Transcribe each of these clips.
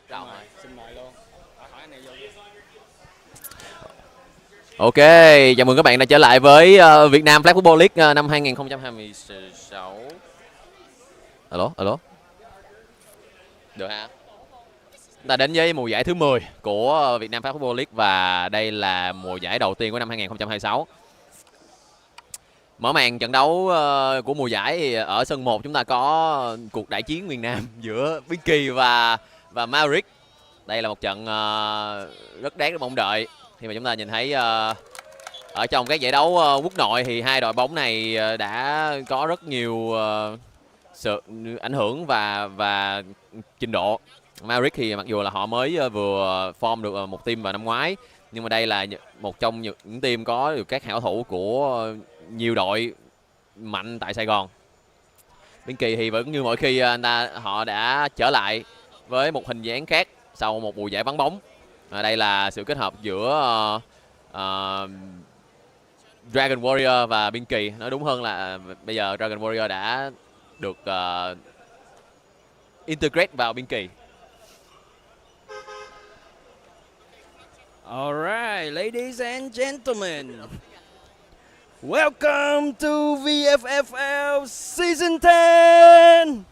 Rộng rồi. Xin mời luôn. Hỏi anh này vô luôn. Ok, chào mừng các bạn đã trở lại với Việt Nam Flag Football League năm 2026. Alo, alo. Được ha. Chúng ta đến với mùa giải thứ 10 của Việt Nam Flag Football League và đây là mùa giải đầu tiên của năm 2026. Mở màn trận đấu của mùa giải thì ở sân 1 chúng ta có cuộc đại chiến miền Nam giữa Binky và Maverick. Đây là một trận rất đáng được mong đợi khi mà chúng ta nhìn thấy ở trong các giải đấu quốc nội thì hai đội bóng này đã có rất nhiều sự ảnh hưởng và trình độ. Maverick thì mặc dù là họ mới vừa form được một team vào năm ngoái, nhưng mà đây là một trong những team có được các hảo thủ của nhiều đội mạnh tại Sài Gòn. Bên Kỳ thì vẫn như mọi khi họ đã trở lại với một hình dáng khác sau một mùa giải vắng bóng. Đây là sự kết hợp giữa Dragon Warrior và Biên Kỳ. Nói đúng hơn là bây giờ Dragon Warrior đã được integrate vào Biên Kỳ. Alright, ladies and gentlemen. Welcome to VFFL Season 10!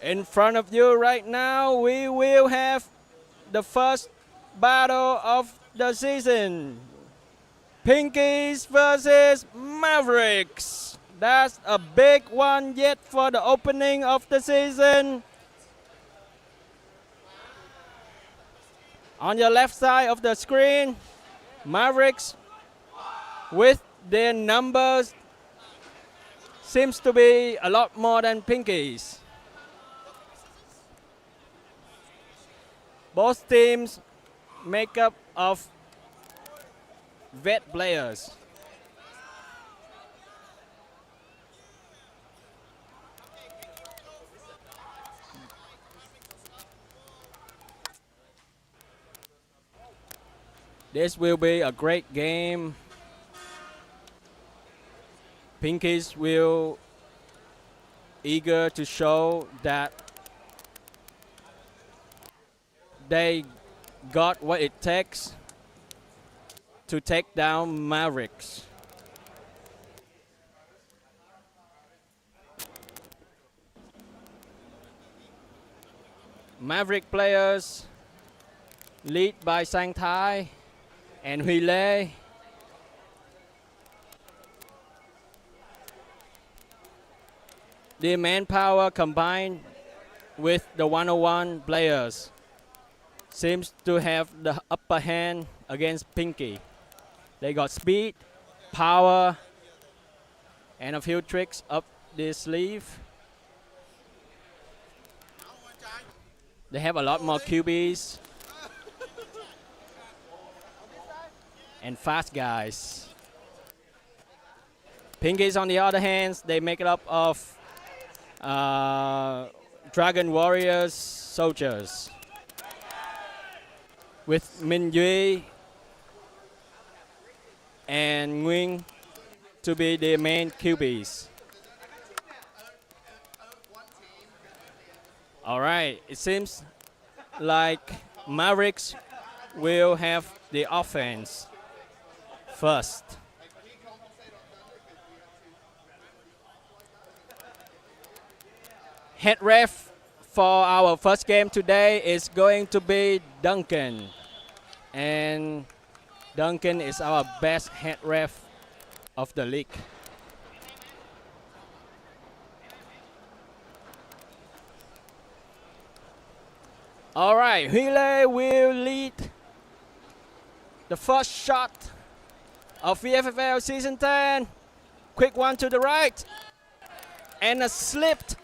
In front of you right now, we will have the first battle of the season. Pinkies versus Mavericks. That's a big one yet for the opening of the season. On your left side of the screen, Mavericks with their numbers seems to be a lot more than Pinkies. Both teams make up of vet players. This will be a great game. Pinkies will eager to show that they got what it takes to take down Mavericks. Maverick players lead by Sang Thai and Huy Lê. The manpower combined with the 101 players seems to have the upper hand against Pinky. They got speed, power, and a few tricks up their sleeve. They have a lot more QBs and fast guys. Pinkies, on the other hand, they make it up of Dragon Warriors soldiers with Minh Duy and Nguyen to be the main QBs. All right, it seems like Mavericks will have the offense first. Head ref for our first game today is going to be Duncan. And Duncan is our best head ref of the league. All right, Hile will lead the first shot of VFFL Season 10. Quick one to the right. And a slipped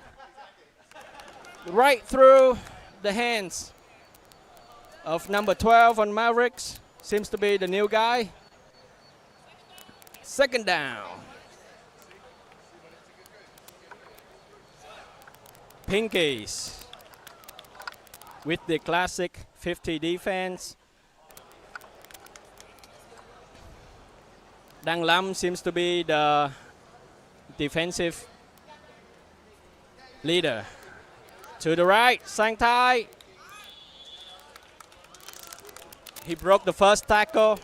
right through the hands of number 12 on Mavericks. Seems to be the new guy. Second down. Pinkies with the classic 50 defense. Dang Lam seems to be the defensive leader To the right, Sang Thai. He broke the first tackle.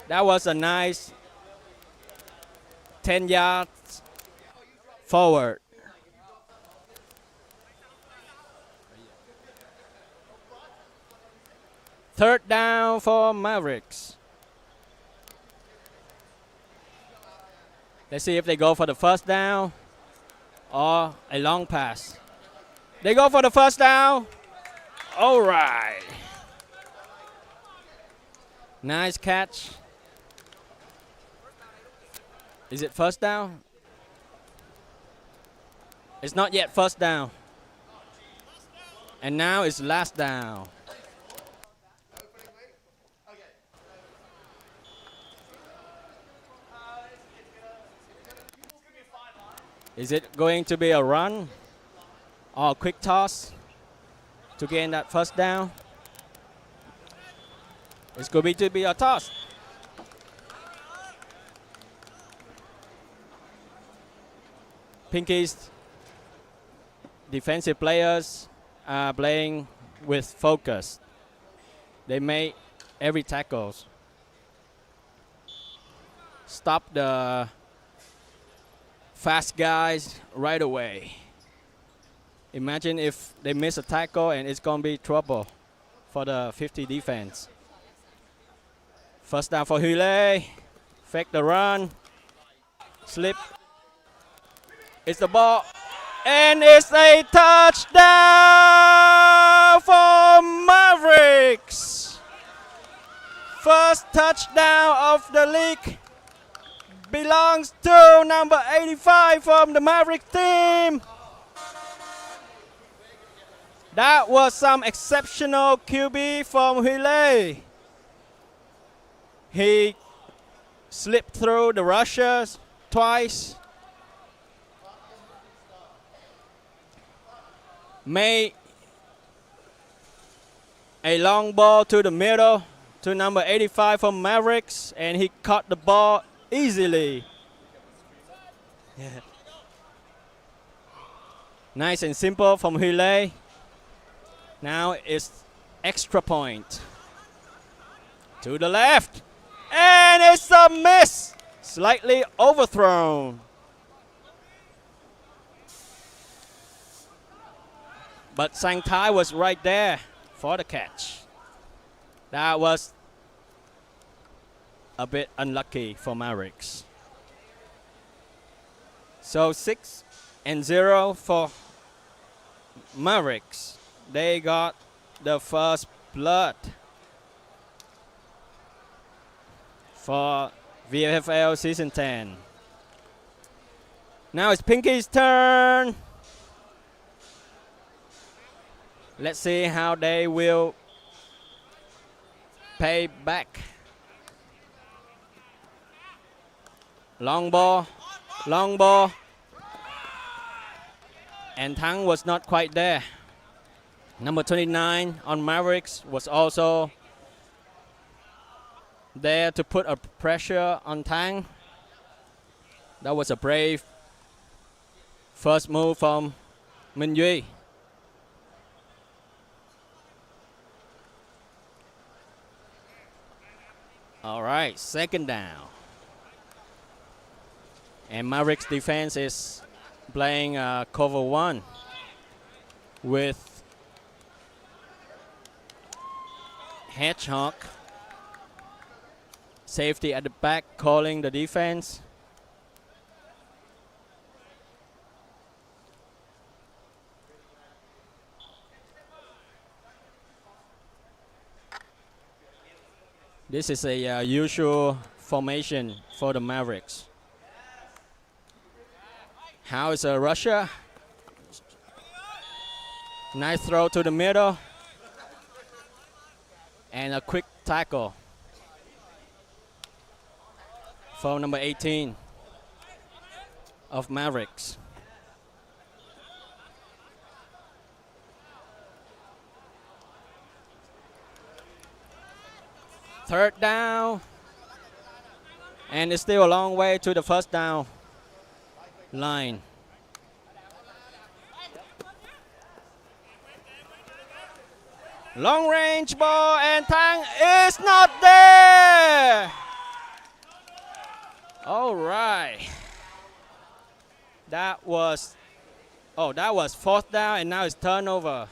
That was a nice 10 yards forward. Third down for Mavericks. Let's see if they go for the first down or a long pass. They go for the first down. All right. Nice catch. Is it first down? It's not yet first down. And now it's last down. Is it going to be a run or a quick toss to gain that first down? It's going to be a toss. Pinky's defensive players are playing with focus. They make every tackle. Stop the fast guys right away. Imagine if they miss a tackle and it's going to be trouble for the 50 defense. First down for Hule. Fake the run. Slip. It's the ball. And it's a touchdown for Mavericks. First touchdown of the league belongs to number 85 from the Maverick team. That was some exceptional QB from Hule. He slipped through the rushers twice. Made a long ball to the middle to number 85 from Mavericks, and he caught the ball easily. Yeah. Nice and simple from Hule. Now it's extra point. To the left. And it's a miss. Slightly overthrown. But Sang Thai was right there for the catch. That was a bit unlucky for Mavericks. So 6-0 for Mavericks. They got the first blood for VFL Season 10. Now it's Pinky's turn. Let's see how they will pay back. Long ball, long ball. And Thang was not quite there. Number 29 on Mavericks was also there to put a pressure on Thang. That was a brave first move from Minh Duy. All right, second down. And Mavericks defense is playing cover one with Hedgehog. Safety at the back calling the defense. This is a usual formation for the Mavericks. How is a rusher? Nice throw to the middle. And a quick tackle for number 18 of Mavericks. Third down. And it's still a long way to the first down. line. Long range ball and Tang is not there. All right. That was 4th down and now it's turnover.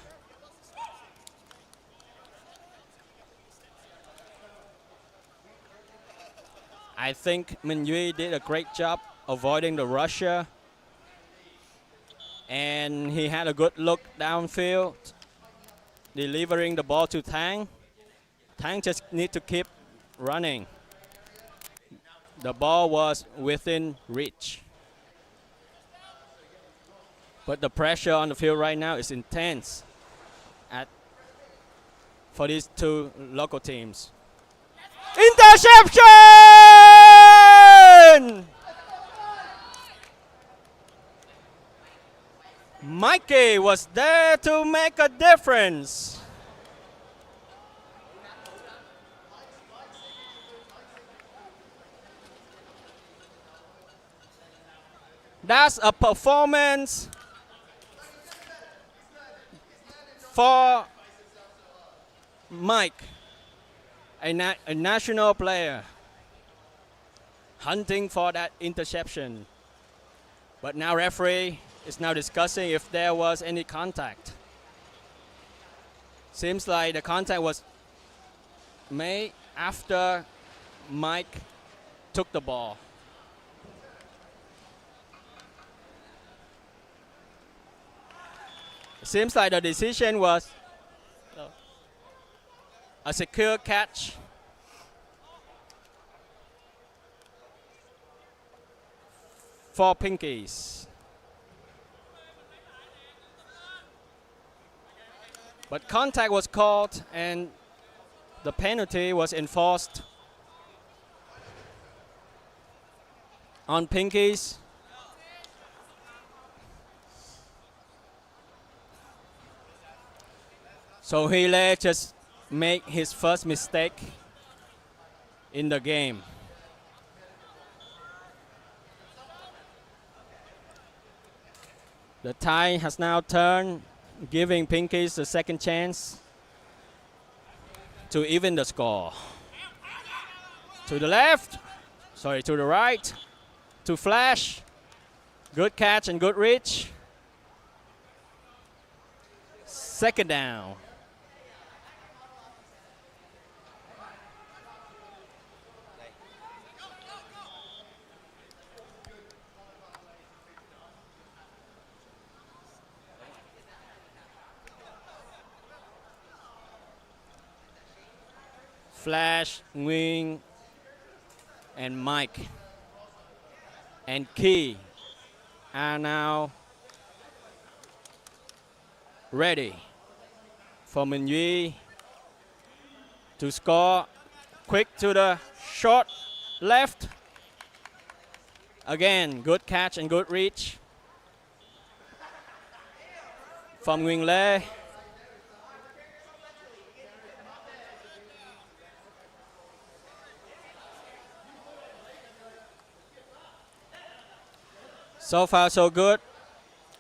I think Minh Duy did a great job avoiding the rusher. And he had a good look downfield, delivering the ball to Tang. Tang just need to keep running. The ball was within reach. But the pressure on the field right now is intense for these two local teams. Interception! Mikey was there to make a difference. That's a performance for Mike, a national player, hunting for that interception. But now referee is now discussing if there was any contact. Seems like the contact was made after Mike took the ball. It seems like the decision was a secure catch for Pinkies. But contact was called and the penalty was enforced on Pinkies. So Hele just made his first mistake in the game. The tide has now turned, giving Pinkies a second chance to even the score. To the left, to the right, to Flash. Good catch and good reach. Second down. Flash, Nguyen, and Mike and Key are now ready for Minh Duy to score. Quick to the short left. Again, good catch and good reach from Nguyen Lê. So far, so good.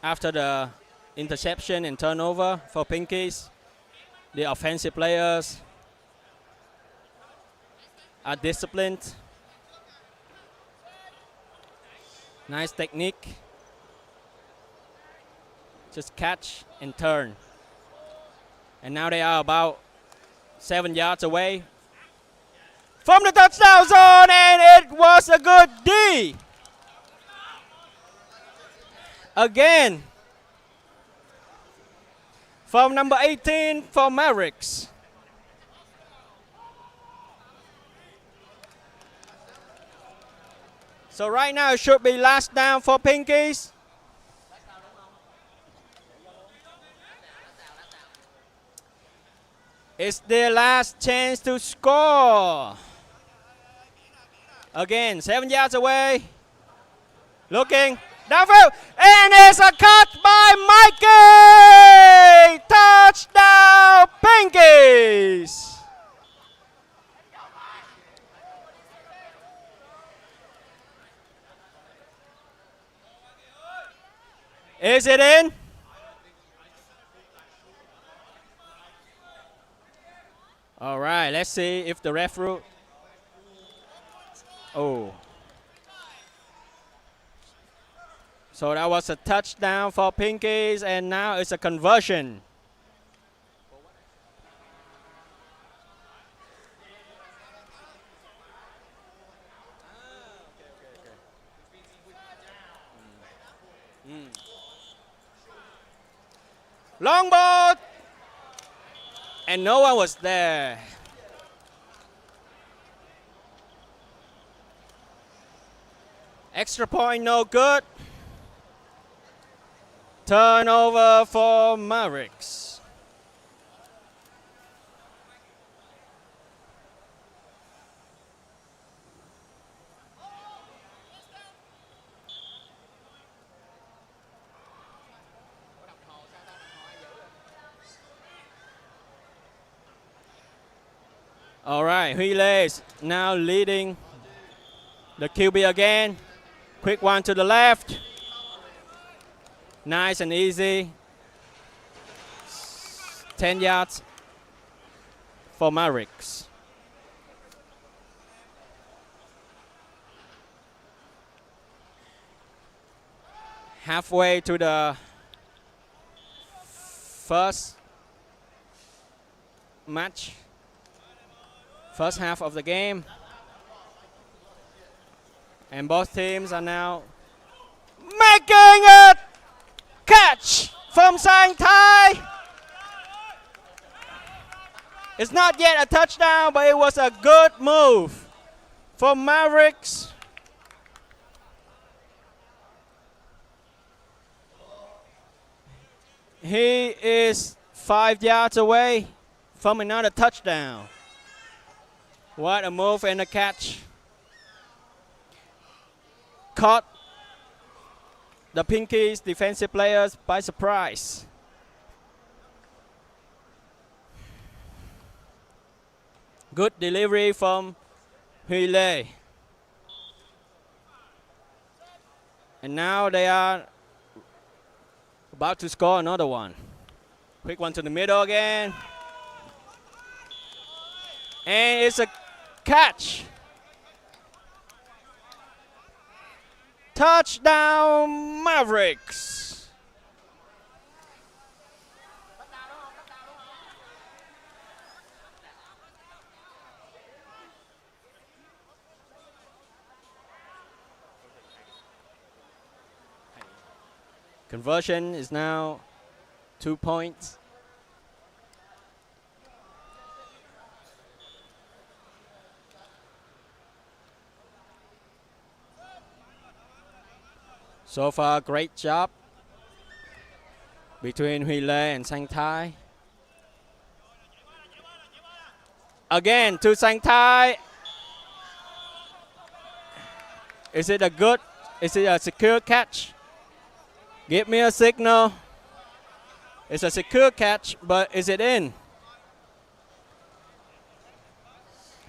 After the interception and turnover for Pinkies, the offensive players are disciplined. Nice technique. Just catch and turn. And now they are about 7 yards away from the touchdown zone, and it was a good D. Again, from number 18 for Mavericks. So right now it should be last down for Pinkies. It's their last chance to score. Again, 7 yards away. Looking. Downfield, and it's a cut by Mikey! Touchdown, Pinkies! Is it in? All right, let's see if the referee. Oh. So that was a touchdown for Pinkies, and now it's a conversion. Long ball, and no one was there. Extra point, no good. Turnover for Mavericks. All right, Huile is now leading the QB again. Quick one to the left. Nice and easy. 10 yards for Mavericks. Halfway to the first match. First half of the game. And both teams are now making a catch from Sang Thai. It's not yet a touchdown, but it was a good move for Mavericks. He is 5 yards away from another touchdown. What a move and a catch. Caught the Pinkies defensive players by surprise. Good delivery from Huile. And now they are about to score another one. Quick one to the middle again. And it's a catch. Touchdown Mavericks. Conversion is now 2 points. So far, great job between Huile and Sang Thai. Again to Sang Thai. Is it a secure catch? Give me a signal. It's a secure catch, but is it in?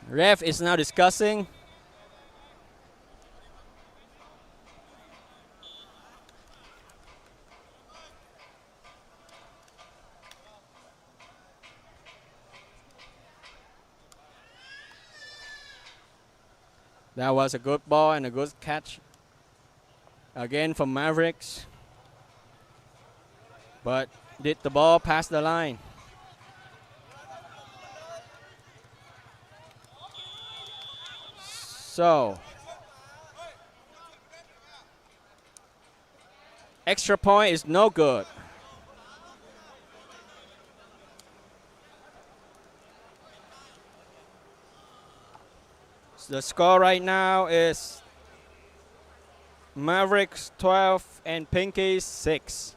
Ref is now discussing. That was a good ball and a good catch. Again from Mavericks. But did the ball pass the line? So, extra point is no good. The score right now is Mavericks 12 and Pinkies 6.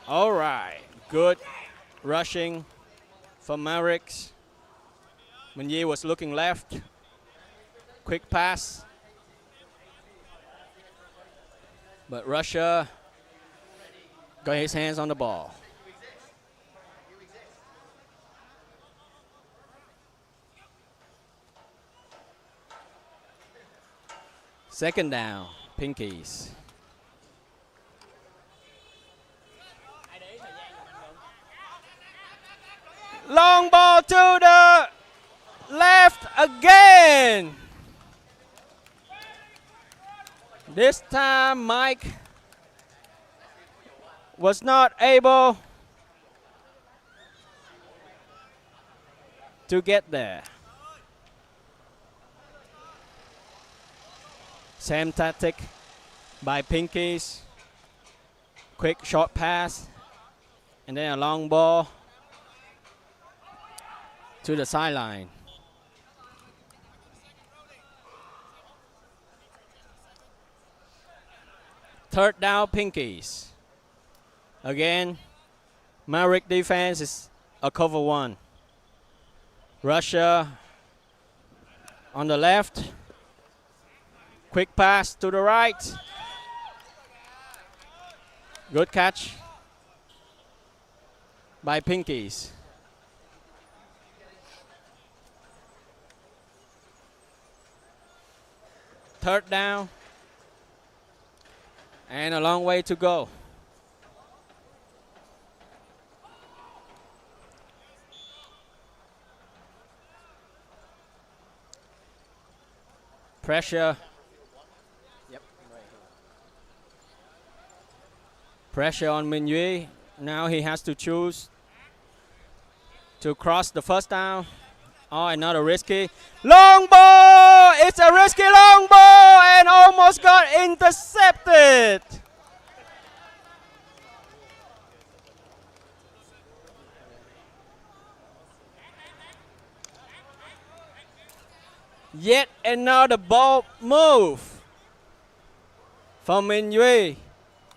All right, good rushing from Mavericks. Munyi was looking left. Quick pass. But Russia got his hands on the ball. Second down, Pinkies. Long ball to the left again. This time Mike was not able to get there. Same tactic by Pinkies. Quick short pass and then a long ball to the sideline. Third down, Pinkies. Again, Maverick defense is a cover one. Russia on the left. Quick pass to the right. Good catch by Pinkies. Third down. And a long way to go. Pressure. Yep. Pressure on Minh Duy. Now he has to choose to cross the first down. Oh, another risky. Long ball! It's a risky long ball and almost got intercepted. Yet another ball move from Minh Duy,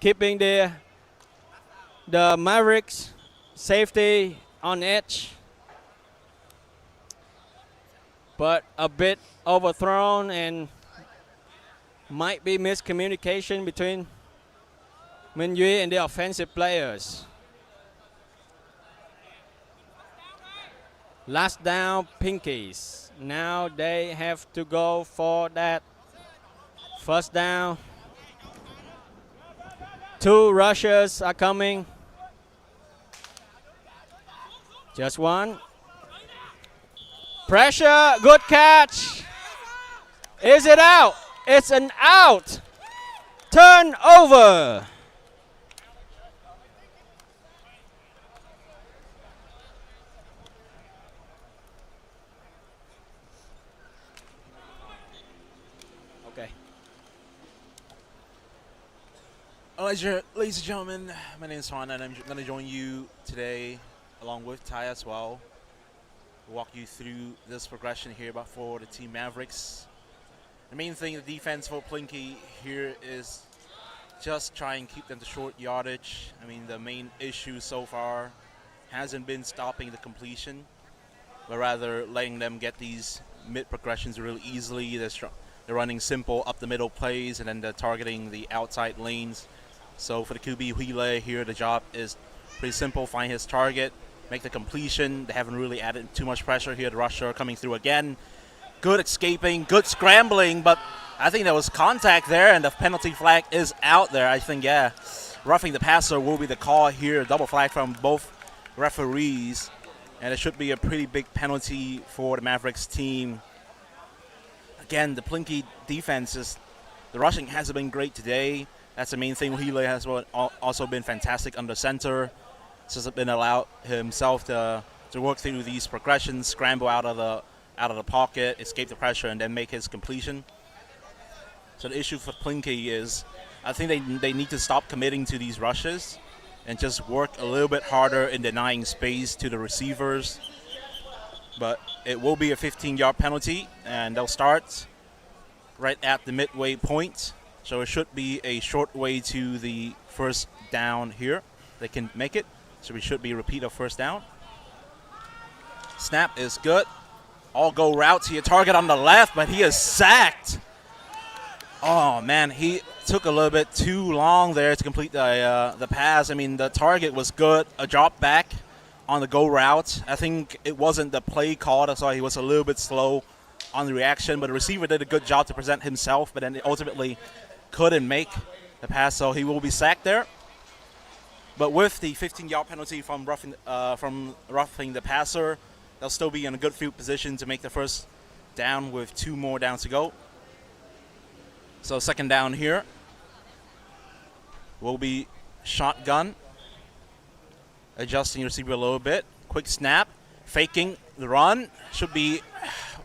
keeping the Mavericks safety on edge. But a bit overthrown and might be miscommunication between Minh Duy and the offensive players. Last down, Pinkies. Now they have to go for that first down. Two rushers are coming. Just one. Pressure, good catch. Is it out? It's an out. Turnover. Okay. Ladies and gentlemen, my name is Juan and I'm going to join you today along with Ty as well. Walk you through this progression here for the Team Mavericks. The main thing, the defense for Plinky here is just try and keep them to short yardage. I mean, the main issue so far hasn't been stopping the completion, but rather letting them get these mid progressions really easily. They're running simple up the middle plays and then they're targeting the outside lanes. So for the QB Huile here, the job is pretty simple. Find his target, make the completion. They haven't really added too much pressure here. The rusher coming through again. Good escaping, good scrambling, but I think there was contact there and the penalty flag is out there. I think, yeah, roughing the passer will be the call here. Double flag from both referees. And it should be a pretty big penalty for the Mavericks team. Again, the Plinky defense the rushing hasn't been great today. That's the main thing. Huile has also been fantastic under center. Just been allowed himself to work through these progressions, scramble out of the pocket, escape the pressure, and then make his completion. So the issue for Plinky is, I think they need to stop committing to these rushes and just work a little bit harder in denying space to the receivers. But it will be a 15-yard penalty, and they'll start right at the midway point. So it should be a short way to the first down here. They can make it. So we should be a repeat of first down. Snap is good. All go routes here. Target on the left, but he is sacked. Oh, man, he took a little bit too long there to complete the pass. I mean, the target was good. A drop back on the go route. I think it wasn't the play call. That's why he was a little bit slow on the reaction, but the receiver did a good job to present himself, but then ultimately couldn't make the pass, so he will be sacked there. But with the 15-yard penalty from roughing the passer, they'll still be in a good field position to make the first down with 2 more downs to go. So second down here will be shotgun. Adjusting your receiver a little bit. Quick snap. Faking the run. Should be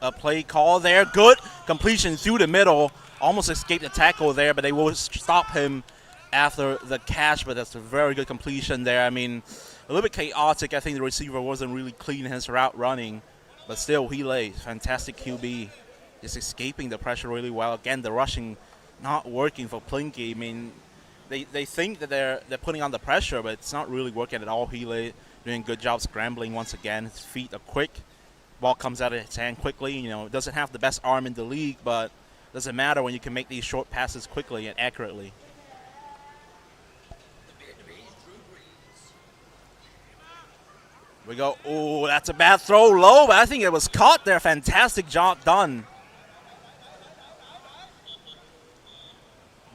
a play call there. Good completion through the middle. Almost escaped the tackle there, but they will stop him after the catch. But that's a very good completion there. I mean, a little bit chaotic. I think the receiver wasn't really clean in his route running. But still, he lays. Fantastic QB. Just escaping the pressure really well. Again, the rushing not working for Plinky. I mean, they think that they're putting on the pressure, but it's not really working at all. Healy doing a good job scrambling once again. His feet are quick. Ball comes out of his hand quickly. You know, doesn't have the best arm in the league, but doesn't matter when you can make these short passes quickly and accurately. We go, oh, that's a bad throw low, but I think it was caught there. Fantastic job done.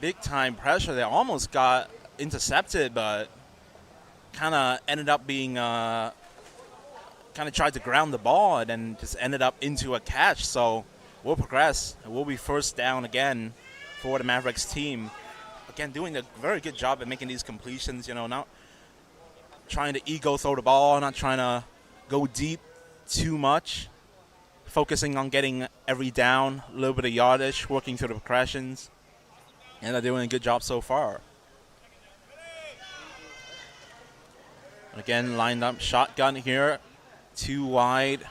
Big time pressure there. Almost got intercepted, but kind of ended up being, kind of tried to ground the ball and then just ended up into a catch. So we'll progress. We'll be first down again for the Mavericks team. Again, doing a very good job at making these completions, you know, not trying to ego throw the ball, not trying to go deep too much. Focusing on getting every down, a little bit of yardage, working through the progressions. And they're doing a good job so far. Again, lined up shotgun here. 2 wide.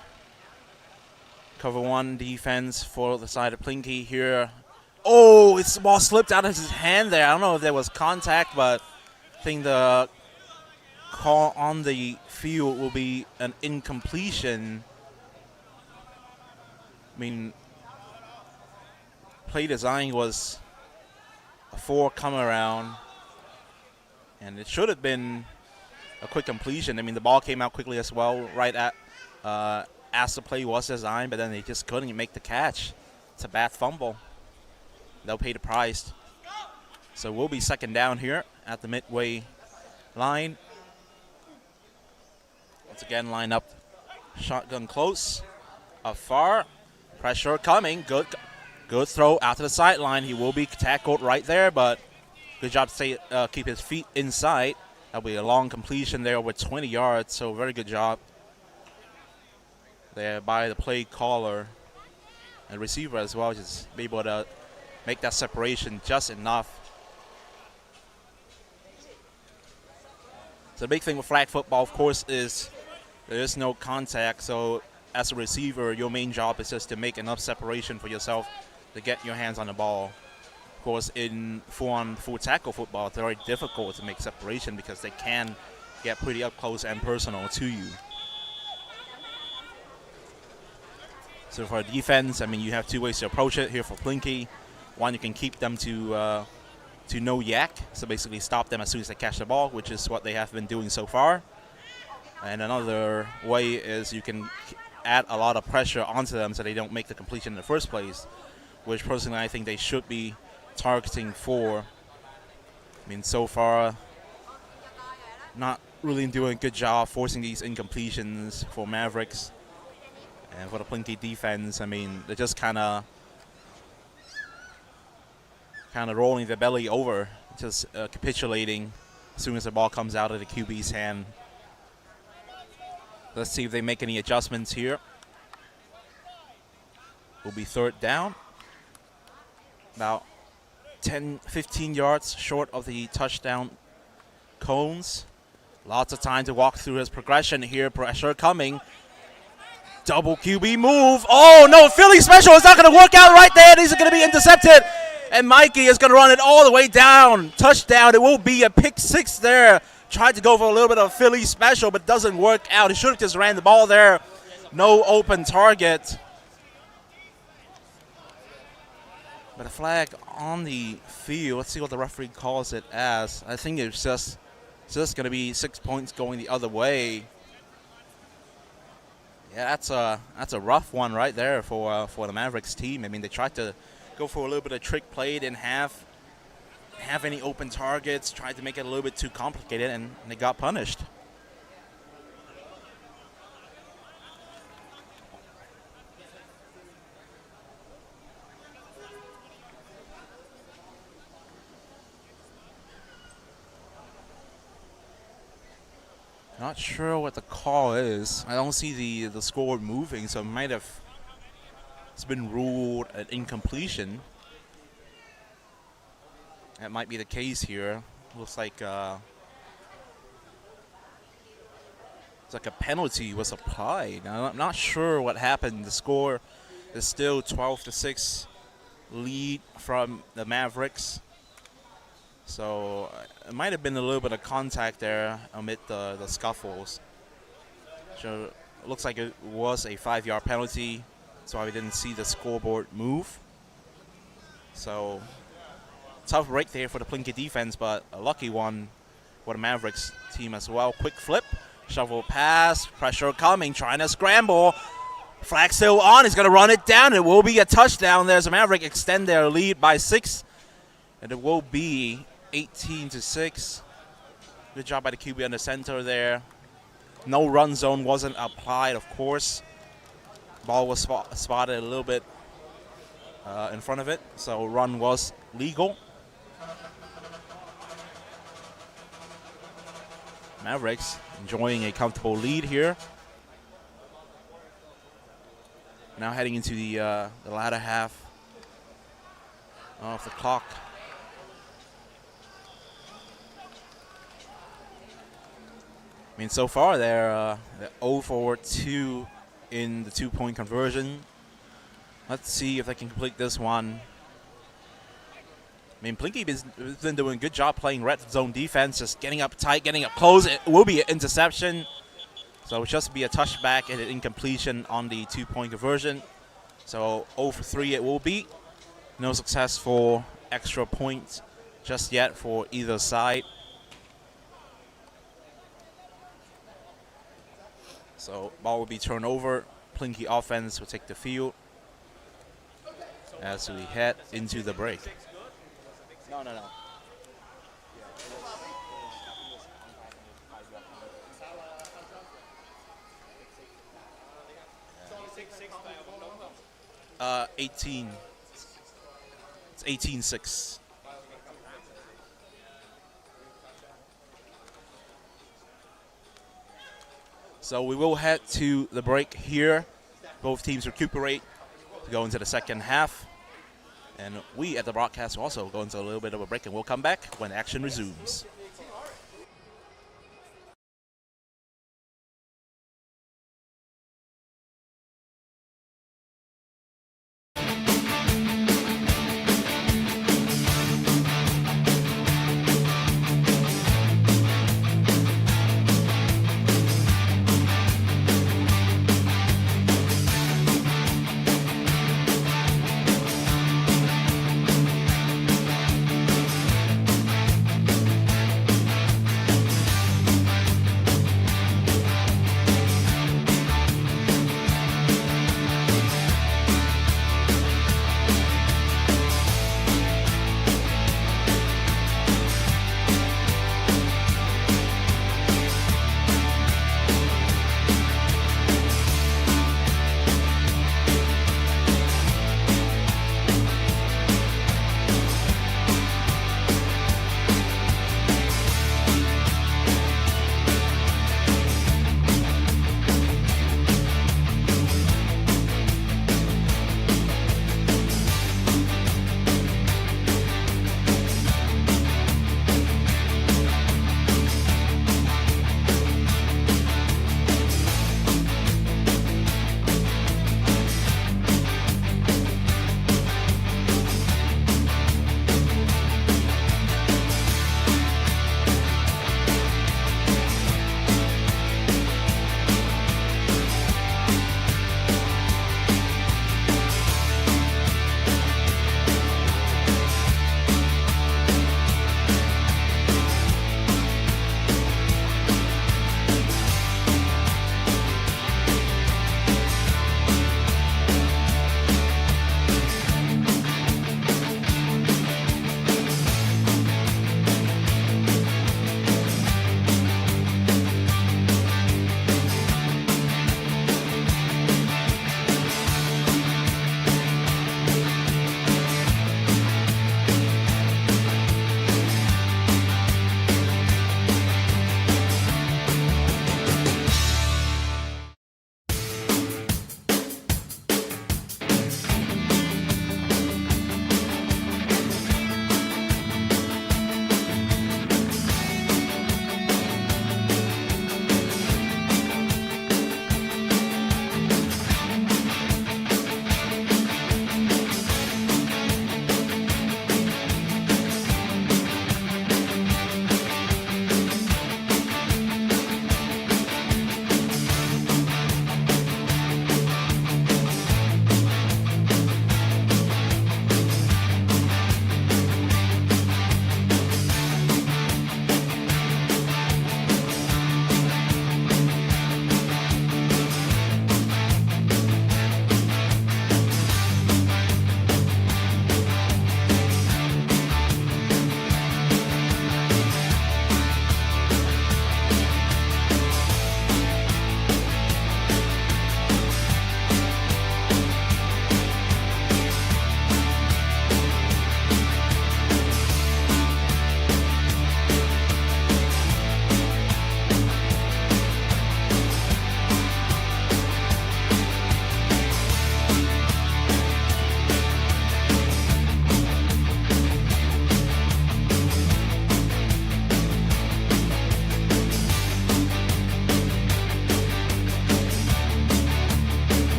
Cover 1 defense for the side of Plinky here. Oh, the ball slipped out of his hand there. I don't know if there was contact, but I think the call on the field will be an incompletion. I mean, play design was a 4 come around, and it should have been a quick completion. I mean, the ball came out quickly as well, right at as the play was designed, but then they just couldn't make the catch. It's a bad fumble. They'll pay the price. So we'll be second down here at the midway line. Once again, line up shotgun close, up far, pressure coming, good throw out to the sideline. He will be tackled right there, but good job to keep his feet inside. That'll be a long completion there over 20 yards, so very good job there by the play caller and receiver as well, just be able to make that separation just enough. So the big thing with flag football, of course, is there is no contact, so as a receiver, your main job is just to make enough separation for yourself to get your hands on the ball. Of course, in full tackle football, it's very difficult to make separation because they can get pretty up close and personal to you. So for defense, I mean, you have 2 ways to approach it here for Plinky. One, you can keep them to no yak, so basically stop them as soon as they catch the ball, which is what they have been doing so far. And another way is you can add a lot of pressure onto them so they don't make the completion in the first place, which personally I think they should be targeting for. I mean, so far, not really doing a good job forcing these incompletions for Mavericks. And for the Plinky defense, I mean, they're just kind of rolling their belly over, just capitulating as soon as the ball comes out of the QB's hand. Let's see if they make any adjustments here. Will be third down. About 10-15 yards short of the touchdown cones. Lots of time to walk through his progression here. Pressure coming. Double QB move. Oh, no, Philly special is not going to work out right there. These are going to be intercepted. And Mikey is going to run it all the way down. Touchdown. It will be a pick 6 there. Tried to go for a little bit of Philly special, but doesn't work out. He should have just ran the ball there. No open target. But a flag on the field. Let's see what the referee calls it as. I think it's just going to be 6 points going the other way. Yeah, that's a rough one right there for the Mavericks team. I mean, they tried to go for a little bit of trick play, didn't have any open targets, tried to make it a little bit too complicated, and they got punished. Not sure what the call is. I don't see the score moving, so it's been ruled an incompletion. That might be the case here. Looks like it's like a penalty was applied. Now, I'm not sure what happened. The score is still 12-6 lead from the Mavericks. So it might have been a little bit of contact there amid the scuffles. So it looks like it was a 5-yard penalty. That's why we didn't see the scoreboard move. So tough break there for the Plinky defense, but a lucky one for the Mavericks team as well. Quick flip, shovel pass, pressure coming, trying to scramble. Flag still on, he's going to run it down. It will be a touchdown. There's a Maverick extend their lead by 6. And it will be 18-6. Good job by the QB in the center there. No run zone wasn't applied, of course. Ball was spotted a little bit in front of it, so run was legal. Mavericks enjoying a comfortable lead here. Now heading into the latter half of the clock. I mean, so far they're 0 for 2 in the 2-point conversion. Let's see if they can complete this one. I mean, Plinky has been doing a good job playing red zone defense, just getting up tight, getting up close. It will be an interception. So it'll just be a touchback and an incompletion on the 2-point conversion. So 0 for 3 it will be. No success for extra points just yet for either side. So ball will be turned over. Plinky offense will take the field as we head into the break. No. 18. It's 18-6. So we will head to the break here. Both teams recuperate to go into the second half. And we at the broadcast will also go into a little bit of a break, and we'll come back when action resumes.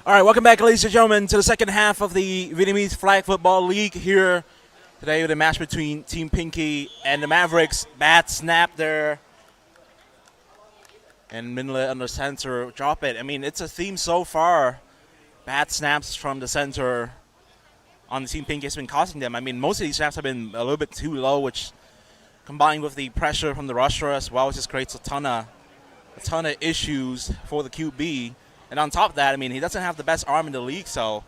All right, welcome back, ladies and gentlemen, to the second half of the Vietnamese Flag Football League here today with a match between Team Pinky and the Mavericks. Bad snap there. And Minle under center, drop it. I mean, it's a theme so far. Bad snaps from the center on the Team Pinky has been costing them. I mean, most of these snaps have been a little bit too low, which combined with the pressure from the rusher as well, just creates a ton of issues for the QB. And on top of that, I mean, he doesn't have the best arm in the league, so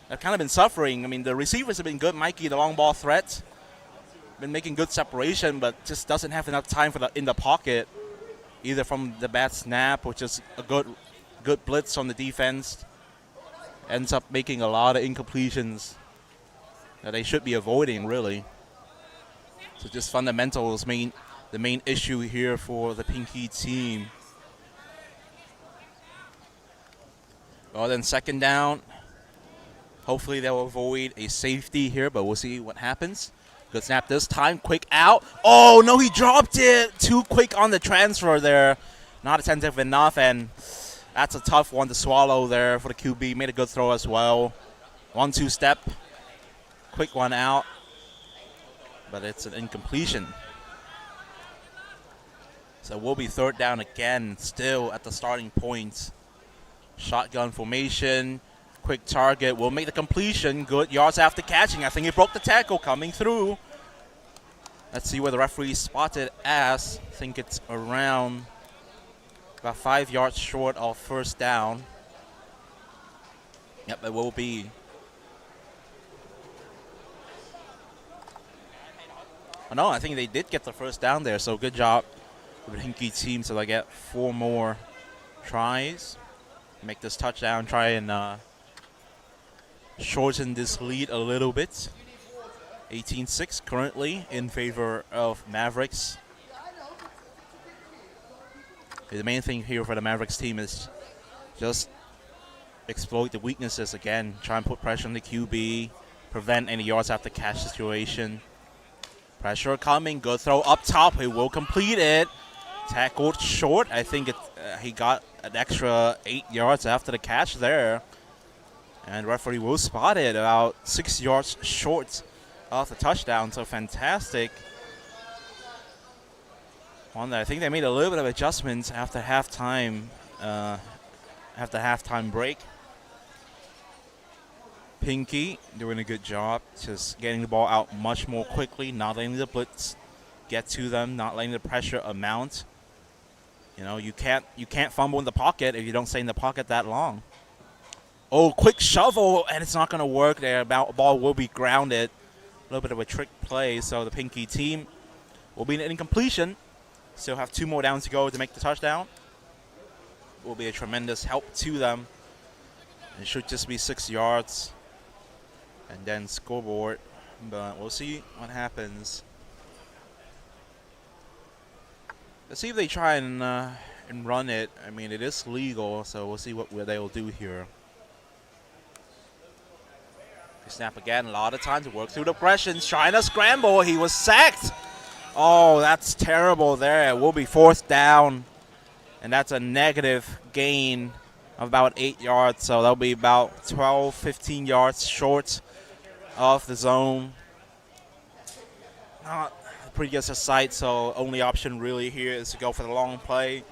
they've kind of been suffering. I mean, the receivers have been good. Mikey, the long ball threat, been making good separation, but just doesn't have enough time for in the pocket, either from the bad snap, which is a good blitz on the defense. Ends up making a lot of incompletions that they should be avoiding, really. So just fundamentals, the main issue here for the Pinky team. Well, then second down. Hopefully they'll avoid a safety here, but we'll see what happens. Good snap this time. Quick out. Oh, no, he dropped it. Too quick on the transfer there. Not attentive enough, and that's a tough one to swallow there for the QB. Made a good throw as well. 1-2 step. Quick one out. But it's an incompletion. So we'll be third down again, still at the starting point. Shotgun formation. Quick target. Will make the completion. Good yards after catching. I think he broke the tackle coming through. Let's see where the referee spotted as. I think it's around about 5 yards short of first down. Yep, it will be. Oh, no, I think they did get the first down there, so good job with the Pinky team. So they get 4 more tries. Make this touchdown, try and shorten this lead a little bit. 18-6 currently in favor of Mavericks. The main thing here for the Mavericks team is just exploit the weaknesses again. Try and put pressure on the QB. Prevent any yards after catch situation. Pressure coming. Good throw up top. He will complete it. Tackled short. I think he got an extra 8 yards after the catch there. And referee will spot it about 6 yards short of the touchdown. So fantastic. I think they made a little bit of adjustments after halftime. After halftime break. Pinky doing a good job, just getting the ball out much more quickly, not letting the blitz get to them, not letting the pressure amount. You know, you can't fumble in the pocket if you don't stay in the pocket that long. Oh, quick shovel, and it's not going to work there. Ball will be grounded. A little bit of a trick play, so the Pinky team will be an incompletion. Still have 2 more downs to go to make the touchdown. Will be a tremendous help to them. It should just be 6 yards. And then scoreboard. But we'll see what happens. Let's see if they try and run it. I mean, it is legal, so we'll see what they will do here. Snap again. A lot of time to work through the pressures. Trying to scramble. He was sacked. Oh, that's terrible there. It will be 4th down. And that's a negative gain of about 8 yards. So that'll be about 12, 15 yards short of the zone. Not pretty good sight, so only option really here is to go for the long play.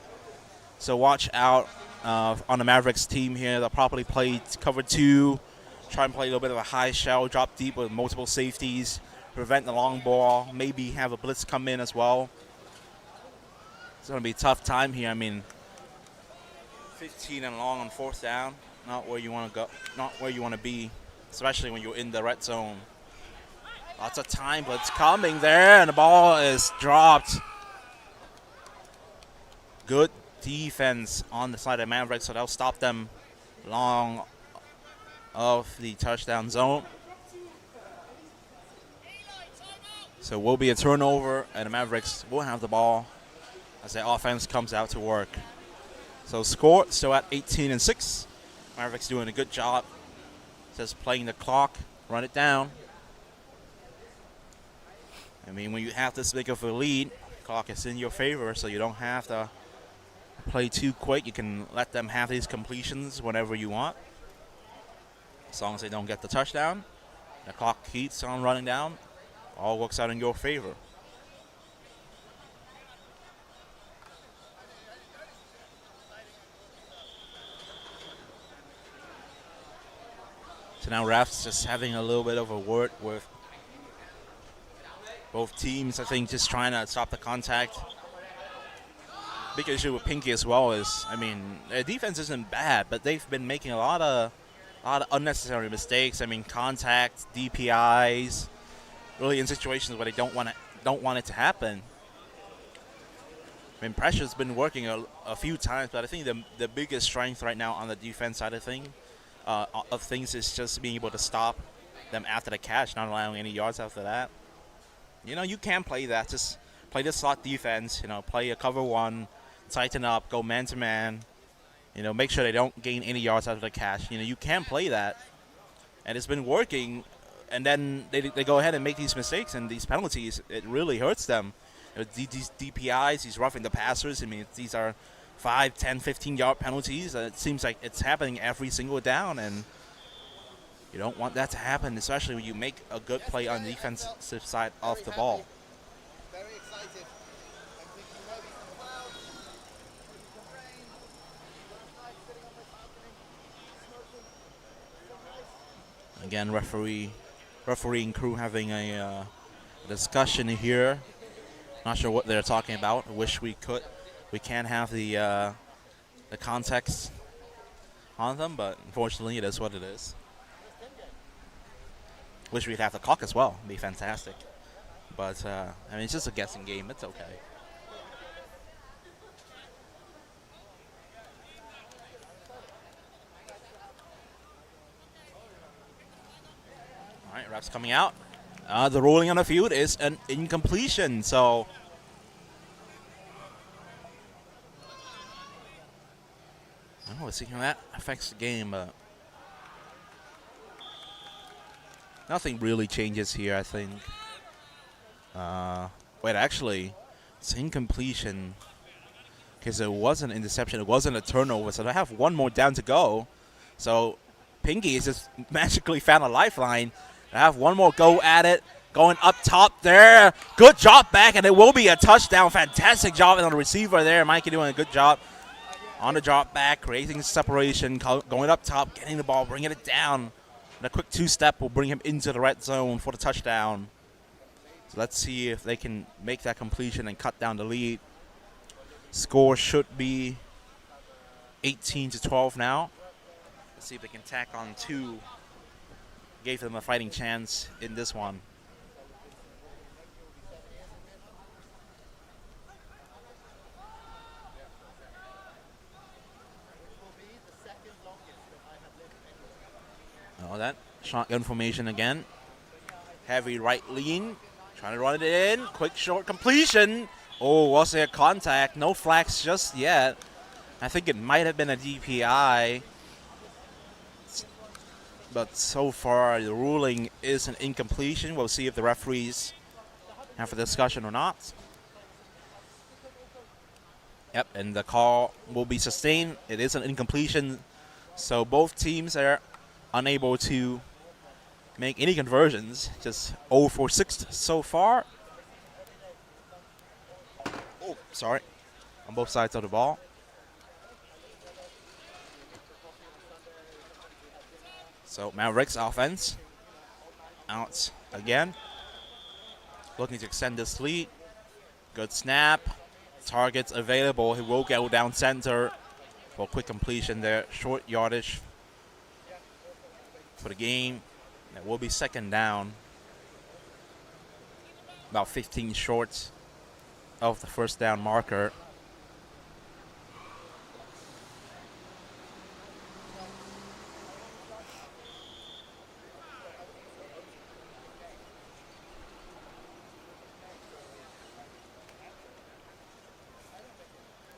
So watch out on the Mavericks team here. They'll probably play cover 2. Try and play a little bit of a high shell, drop deep with multiple safeties. Prevent the long ball. Maybe have a blitz come in as well. It's going to be a tough time here. I mean, 15 and long on 4th down. Not where you want to go. Not where you want to be, especially when you're in the red zone. Lots of time, but it's coming there, and the ball is dropped. Good defense on the side of Mavericks, so they'll stop them long of the touchdown zone. So will be a turnover, and the Mavericks will have the ball as their offense comes out to work. So score still at 18-6. Mavericks doing a good job. Just playing the clock, run it down. I mean, when you have this big of a lead, the clock is in your favor, so you don't have to play too quick. You can let them have these completions whenever you want. As long as they don't get the touchdown, the clock keeps on running down. All works out in your favor. So now refs just having a little bit of a word with both teams. I think just trying to stop the contact. Big issue with Pinky as well is, I mean, their defense isn't bad, but they've been making a lot of unnecessary mistakes. I mean, contact, DPIs, really in situations where they don't want it to happen. I mean, pressure's been working a few times, but I think the biggest strength right now on the defense side of things is just being able to stop them after the catch, not allowing any yards after that. You know, you can play that. Just play the slot defense. You know, play a cover one, tighten up, go man to man. You know, make sure they don't gain any yards after the catch. You know, you can play that, and it's been working. And then they go ahead and make these mistakes and these penalties. It really hurts them. You know, these DPIs, these roughing the passers. I mean, these are 5, 10, 15-yard penalties. It seems like it's happening every single down, and you don't want that to happen, especially when you make a good play on the defensive side of the ball. Again, refereeing crew having a discussion here. Not sure what they're talking about. I wish we can have the context on them, but unfortunately it is what it is. Wish we'd have the clock as well. It'd be fantastic. But, I mean, it's just a guessing game. It's okay. All right, refs coming out. The ruling on the field is an incompletion, so let's see how that affects the game. Nothing really changes here, I think. Wait, actually, it's incompletion because it wasn't an interception. It wasn't a turnover, so they have one more down to go. So Pinky has just magically found a lifeline. They have one more go at it. Going up top there. Good drop back, and it will be a touchdown. Fantastic job on the receiver there. Mikey doing a good job on the drop back, creating separation, going up top, getting the ball, bringing it down. And a quick two-step will bring him into the red zone for the touchdown. So let's see if they can make that completion and cut down the lead. Score should be 18-12 now. Let's see if they can tack on 2. Gave them a fighting chance in this one. Oh, that shotgun formation again. Heavy right lean. Trying to run it in. Quick short completion. Oh, was there contact? No flags just yet. I think it might have been a DPI. But so far, the ruling is an incompletion. We'll see if the referees have a discussion or not. Yep, and the call will be sustained. It is an incompletion. So both teams are unable to make any conversions. Just 0 for 6 so far. Oh, sorry. On both sides of the ball. So Mavericks offense out again. Looking to extend this lead. Good snap. Targets available. He will go down center for a quick completion there. Short yardage for the game. That will be second down. About 15 short of the first down marker.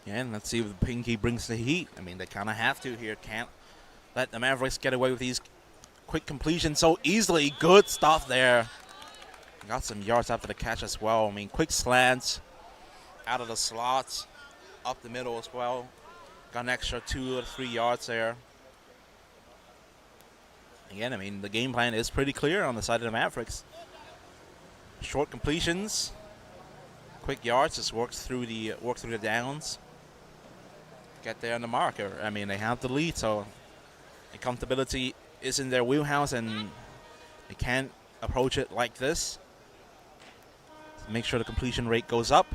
And let's see if Pinky brings the heat. I mean, they kind of have to here. Can't let the Mavericks get away with these quick completions so easily. Good stuff there. Got some yards after the catch as well. I mean, quick slants out of the slots, up the middle as well. Got an extra 2 or 3 yards there. Again, I mean, the game plan is pretty clear on the side of the Mavericks. Short completions, quick yards, just work through the downs. Get there on the marker. I mean, they have the lead, so the comfortability is in their wheelhouse, and they can't approach it like this. Make sure the completion rate goes up.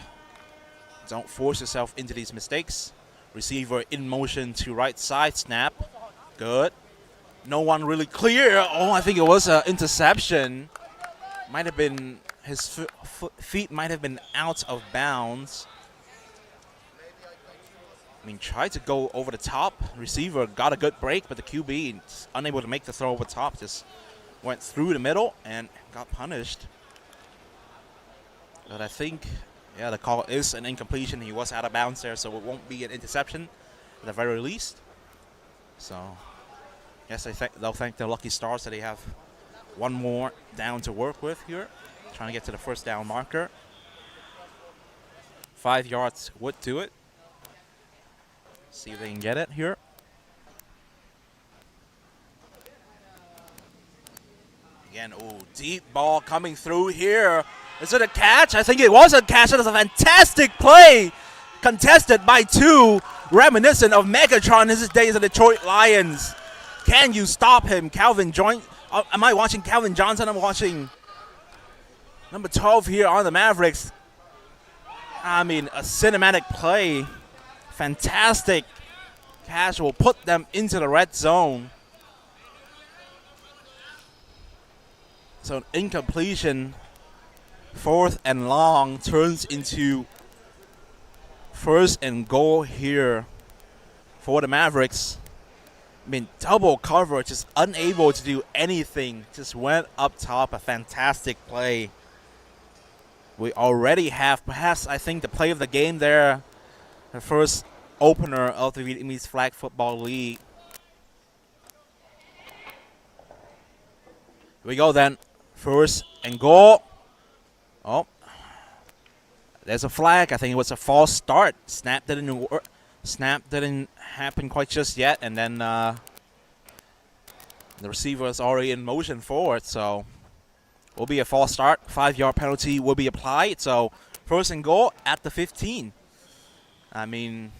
Don't force yourself into these mistakes. Receiver in motion to right side, snap. Good. No one really clear. Oh, I think it was an interception. Might have been, his feet might have been out of bounds. I mean, tried to go over the top. Receiver got a good break, but the QB is unable to make the throw over top. Just went through the middle and got punished. But I think, yeah, the call is an incompletion. He was out of bounds there, so it won't be an interception at the very least. So, yes, they'll thank their lucky stars that they have one more down to work with here. Trying to get to the first down marker. 5 yards would do it. See if they can get it here. Again, oh, deep ball coming through here. Is it a catch? I think it was a catch. That was a fantastic play. Contested by 2. Reminiscent of Megatron in his days of the Detroit Lions. Can you stop him? Calvin am I watching Calvin Johnson? I'm watching number 12 here on the Mavericks. I mean, a cinematic play. Fantastic catch will put them into the red zone. So an incompletion, 4th and long, turns into 1st and goal here for the Mavericks. I mean, double coverage, just unable to do anything. Just went up top, a fantastic play. We already have perhaps, I think, the play of the game there. The first opener of the Vietnamese Flag Football League. Here we go then. 1st and goal. Oh, there's a flag. I think it was a false start. Snap didn't happen quite just yet, and then the receiver is already in motion forward, so will be a false start. 5-yard penalty will be applied. So 1st and goal at the 15. I mean,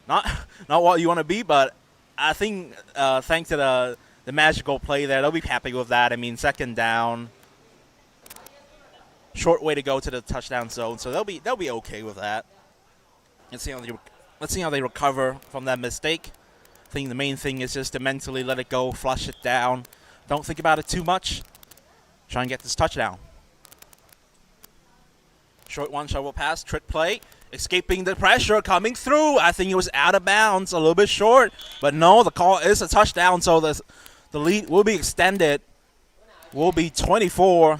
not what you want to be, but I think thanks to the magical play there, they'll be happy with that. I mean, 2nd down, short way to go to the touchdown zone, so they'll be okay with that. Let's see how they recover from that mistake. I think the main thing is just to mentally let it go, flush it down. Don't think about it too much. Try and get this touchdown. Short one, shovel pass, trick play. Escaping the pressure, coming through. I think it was out of bounds, a little bit short. But no, the call is a touchdown, so the lead will be extended. Will be 24-12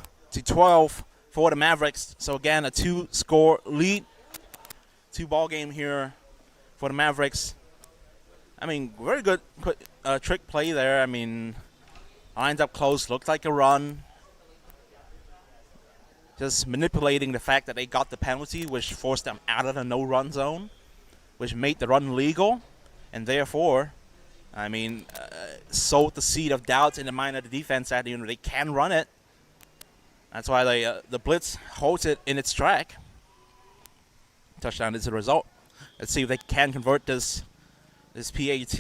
for the Mavericks. So again, a 2-score lead. 2-ball game here for the Mavericks. I mean, very good trick play there. I mean, lined up close, looked like a run. Just manipulating the fact that they got the penalty, which forced them out of the no-run zone, which made the run legal, and therefore, I mean, sowed the seed of doubt in the mind of the defense that they can run it. That's why the blitz holds it in its track. Touchdown is the result. Let's see if they can convert this PAT.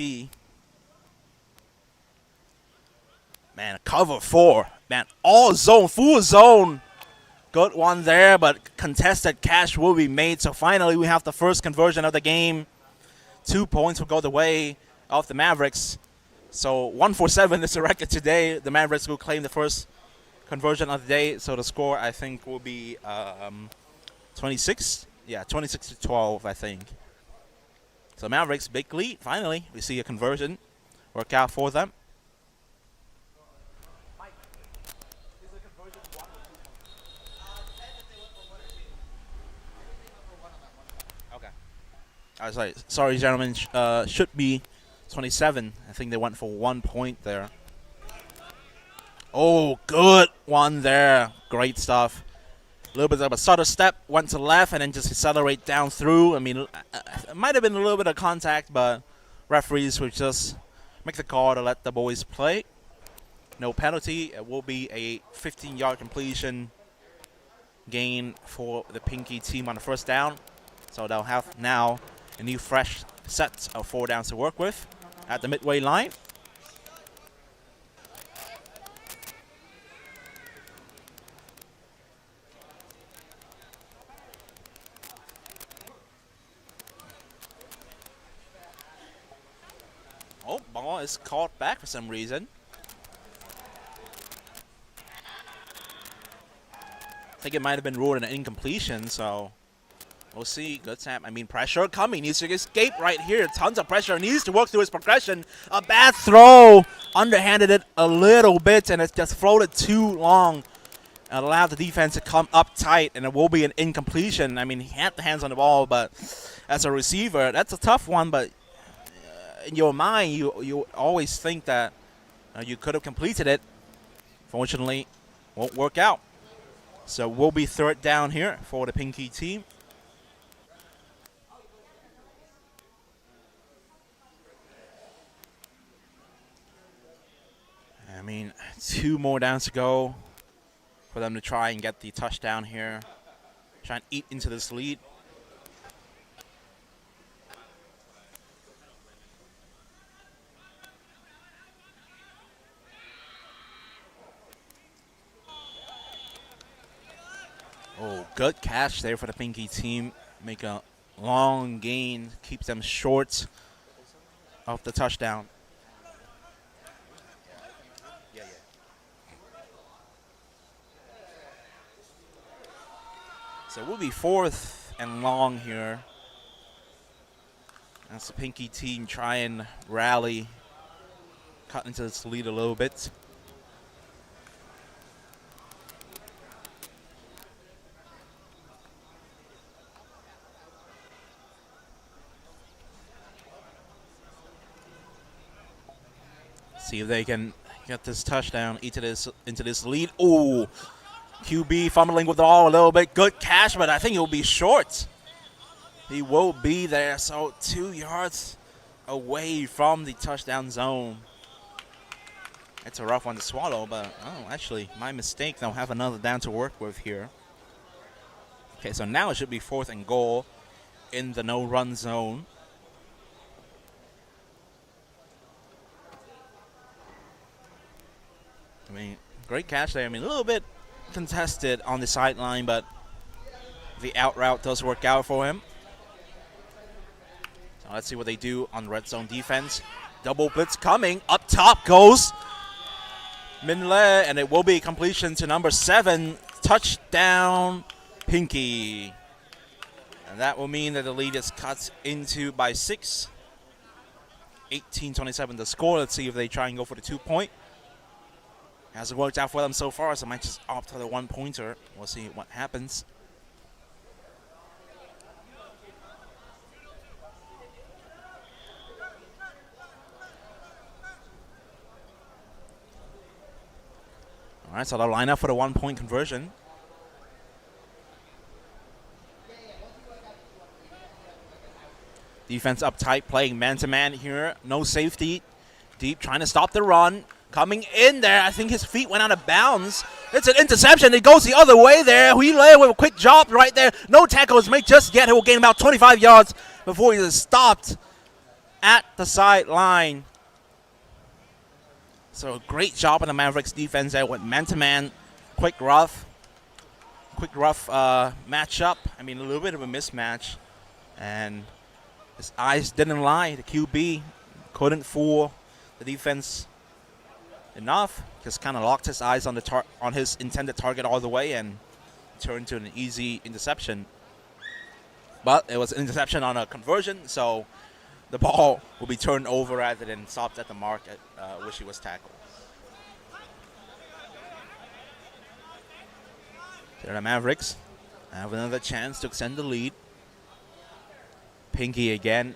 Man, cover 4. Man, all zone, full zone. Good one there, but contested catch will be made. So finally, we have the first conversion of the game. 2 points will go the way of the Mavericks. So 1 for 7 is the record today. The Mavericks will claim the first conversion of the day. So the score, I think, will be 26. Yeah, 26-12, I think. So Mavericks, big lead. Finally, we see a conversion work out for them. Sorry, gentlemen. Should be 27. I think they went for 1 point there. Oh, good one there. Great stuff. A little bit of a stutter step, went to left, and then just accelerate down through. I mean, it might have been a little bit of contact, but referees would just make the call to let the boys play. no penalty. It will be a 15-yard completion gain for the Pinky team on the first down. So they'll have now a new fresh set of 4 downs to work with at the midway line. Oh, ball is caught back for some reason. I think it might have been ruled an incompletion, so we'll see. Good snap. I mean, pressure coming. Needs to escape right here. Tons of pressure. Needs to work through his progression. A bad throw. Underhanded it a little bit, and it's just floated too long. And allowed the defense to come up tight, and it will be an incompletion. I mean, he had the hands on the ball, but as a receiver, that's a tough one. But in your mind, you always think that you could have completed it. Fortunately, won't work out. So we'll be 3rd down here for the Pinky team. I mean, 2 more downs to go for them to try and get the touchdown here. Try and eat into this lead. Oh, good catch there for the Pinky team. Make a long gain, keeps them short of the touchdown. So we'll be 4th and long here as the Pinky team try and rally, cut into this lead a little bit. See if they can get this touchdown into this lead. Ooh, QB fumbling with the ball a little bit. Good catch, but I think he'll be short. He will be there, so 2 yards away from the touchdown zone. It's a rough one to swallow, but oh, actually, my mistake. They'll have another down to work with here. Okay, so now it should be 4th and goal in the no-run zone. I mean, great catch there. I mean, a little bit contested on the sideline, but the out route does work out for him. So let's see what they do on red zone defense. Double blitz coming. Up top goes Minle, and it will be completion to number 7. Touchdown, Pinky. And that will mean that the lead is cut into by 6. 18-27 the score. Let's see if they try and go for the 2-point. Hasn't worked out for them so far, so I might just opt for the 1-pointer. We'll see what happens. All right, so they'll line up for the 1-point conversion. Defense up tight, playing man-to-man here. No safety. Deep trying to stop the run. Coming in there, I think his feet went out of bounds. It's an interception. It goes the other way there. He lay with a quick job right there. No tackles made just yet. He will gain about 25 yards before he is stopped at the sideline. So great job on the Mavericks defense there with man-to-man, quick rough matchup. I mean, a little bit of a mismatch. And his eyes didn't lie. The QB couldn't fool the defense enough. Just kind of locked his eyes on his intended target all the way and turned to an easy interception. But it was an interception on a conversion, so the ball will be turned over rather than stopped at the mark at which he was tackled. There the Mavericks have another chance to extend the lead. Pinky again,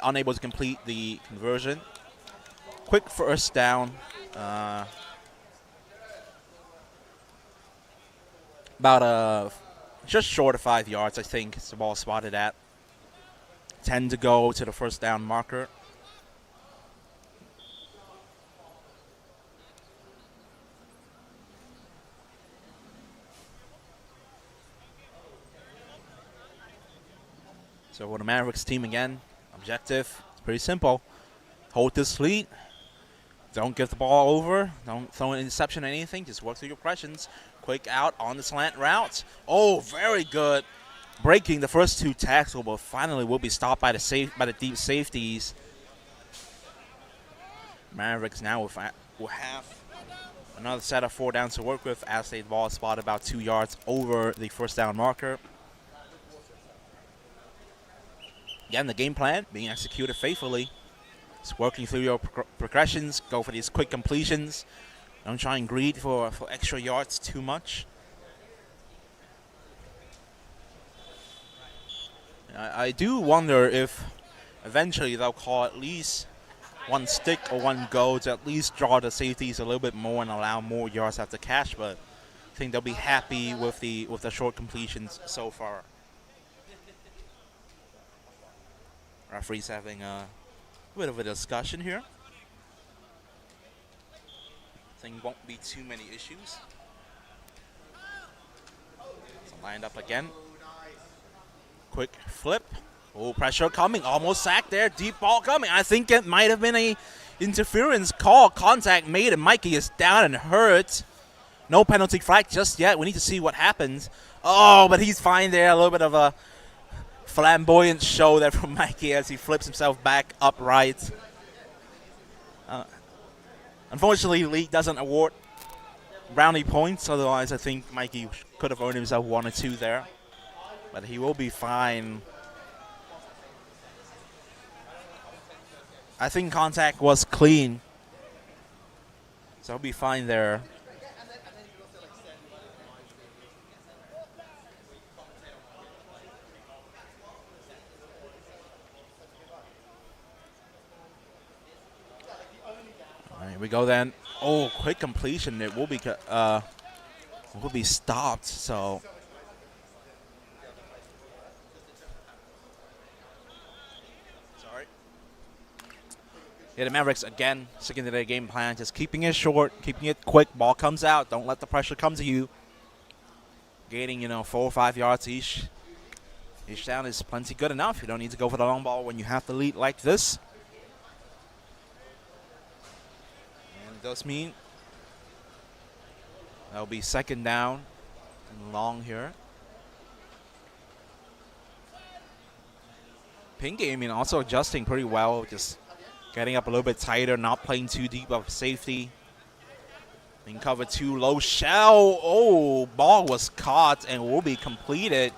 unable to complete the conversion. Quick first down. About just short of 5 yards, I think, is the ball spotted at. 10 to go to the first down marker. So for the Mavericks team again, objective, it's pretty simple. Hold this lead. Don't give the ball over. Don't throw an interception or anything. Just work through your progressions. Quick out on the slant route. Oh, very good. Breaking the first 2 tackles, but finally will be stopped by the deep safeties. Mavericks now will have another set of 4 downs to work with as the ball is spotted about 2 yards over the first down marker. Again, the game plan being executed faithfully. Just working through your progressions, go for these quick completions. Don't try and greed for extra yards too much. I do wonder if eventually they'll call at least 1 stick or 1 go to at least draw the safeties a little bit more and allow more yards after catch, but I think they'll be happy with the short completions so far. Referee's having a bit of a discussion here. I think won't be too many issues. So lined up again. Quick flip. Oh, pressure coming. Almost sacked there. Deep ball coming. I think it might have been a interference call. Contact made and Mikey is down and hurt. No penalty flag just yet. We need to see what happens. Oh, but he's fine there. A little bit of a flamboyant show there from Mikey as he flips himself back upright. Unfortunately, Lee doesn't award brownie points. Otherwise, I think Mikey could have earned himself 1 or 2 there. But he will be fine. I think contact was clean. So he'll be fine there. All right, here we go then. Oh, quick completion. It will be stopped. So yeah, the Mavericks again sticking to their game plan, just keeping it short, keeping it quick. Ball comes out. Don't let the pressure come to you. Gaining, 4 or 5 yards each. Each down is plenty good enough. You don't need to go for the long ball when you have the lead like this. And it does mean that'll be 2nd down and long here. Pinky, also adjusting pretty well. Just getting up a little bit tighter, not playing too deep of safety. In cover 2, low shell. Oh, ball was caught and will be completed.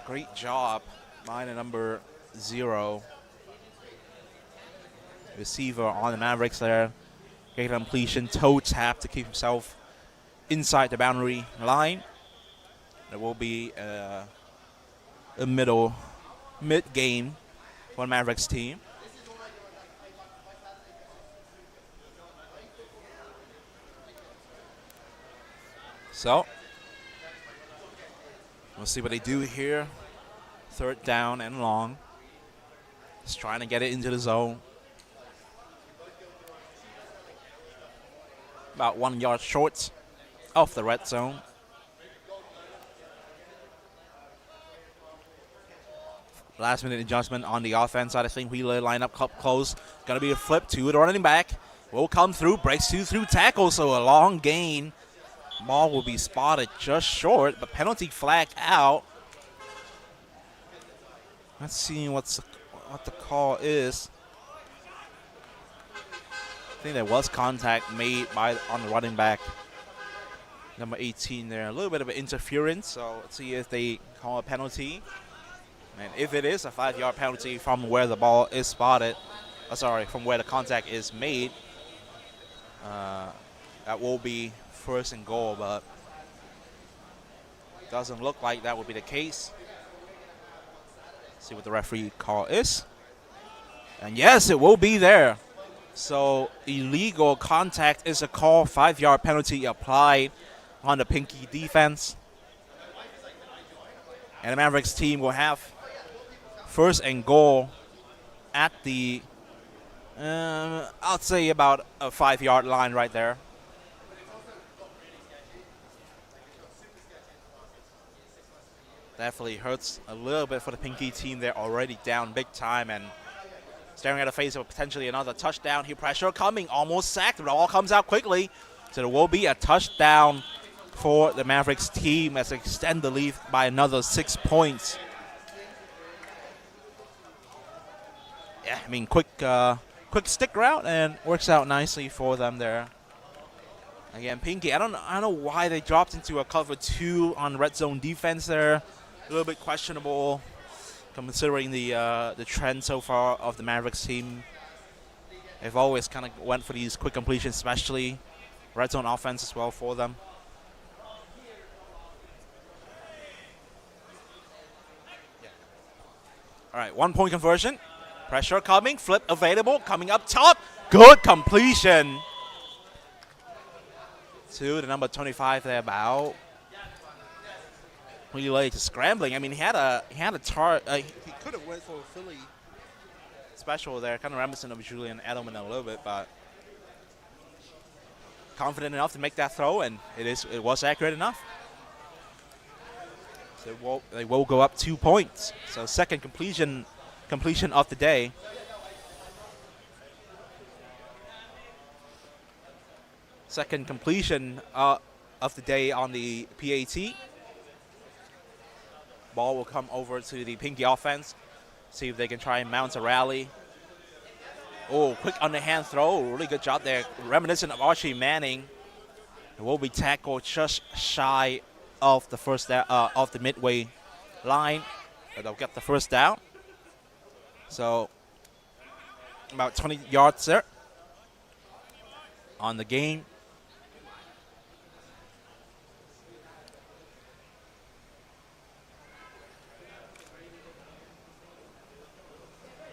Great job by the number 0 receiver on the Mavericks there. Great completion, toe tap to keep himself inside the boundary line. There will be a mid-game for the Mavericks team. So we'll see what they do here. 3rd down and long. Just trying to get it into the zone. About 1 yard short of the red zone. Last minute adjustment on the offense side. I think Wheeler line up close. Gonna be a flip to the running back. Will come through, breaks through tackle, so a long gain. Ball will be spotted just short, but penalty flag out. Let's see what the call is. I think there was contact made on the running back, number 18 there. A little bit of an interference, so let's see if they call a penalty. And if it is a 5-yard penalty from where the ball is spotted, from where the contact is made, that will be 1st and goal, but doesn't look like that would be the case. See what the referee call is. And yes, it will be there. So illegal contact is a call. 5-yard penalty applied on the Pinky defense. And the Mavericks team will have 1st and goal at the, I'd say about a 5-yard line right there. definitely hurts a little bit for the Pinky team. They're already down big time and staring at the face of potentially another touchdown here. Pressure coming, almost sacked, but it all comes out quickly. So there will be a touchdown for the Mavericks team as they extend the lead by another 6 points. Yeah, I mean, quick stick route and works out nicely for them there. Again, Pinky, I don't know why they dropped into a cover 2 on red zone defense there. A little bit questionable, considering the trend so far of the Mavericks team. They've always kind of went for these quick completions, especially red zone offense as well for them. All right, 1 point conversion. Pressure coming, flip available, coming up top. Good completion to the number 25 there, Bao. Really late to scrambling. I mean, he had a he could have went for a Philly special there, kind of reminiscent of Julian Edelman a little bit, but confident enough to make that throw, and it was accurate enough. So they will go up 2 points. So second completion of the day. Second completion of the day on the PAT. Ball will come over to the Pinky offense. See if they can try and mount a rally. Oh, quick underhand throw. Really good job there. Reminiscent of Archie Manning. It will be tackled just shy of the first of the midway line. But they'll get the first down. So about 20 yards there on the game.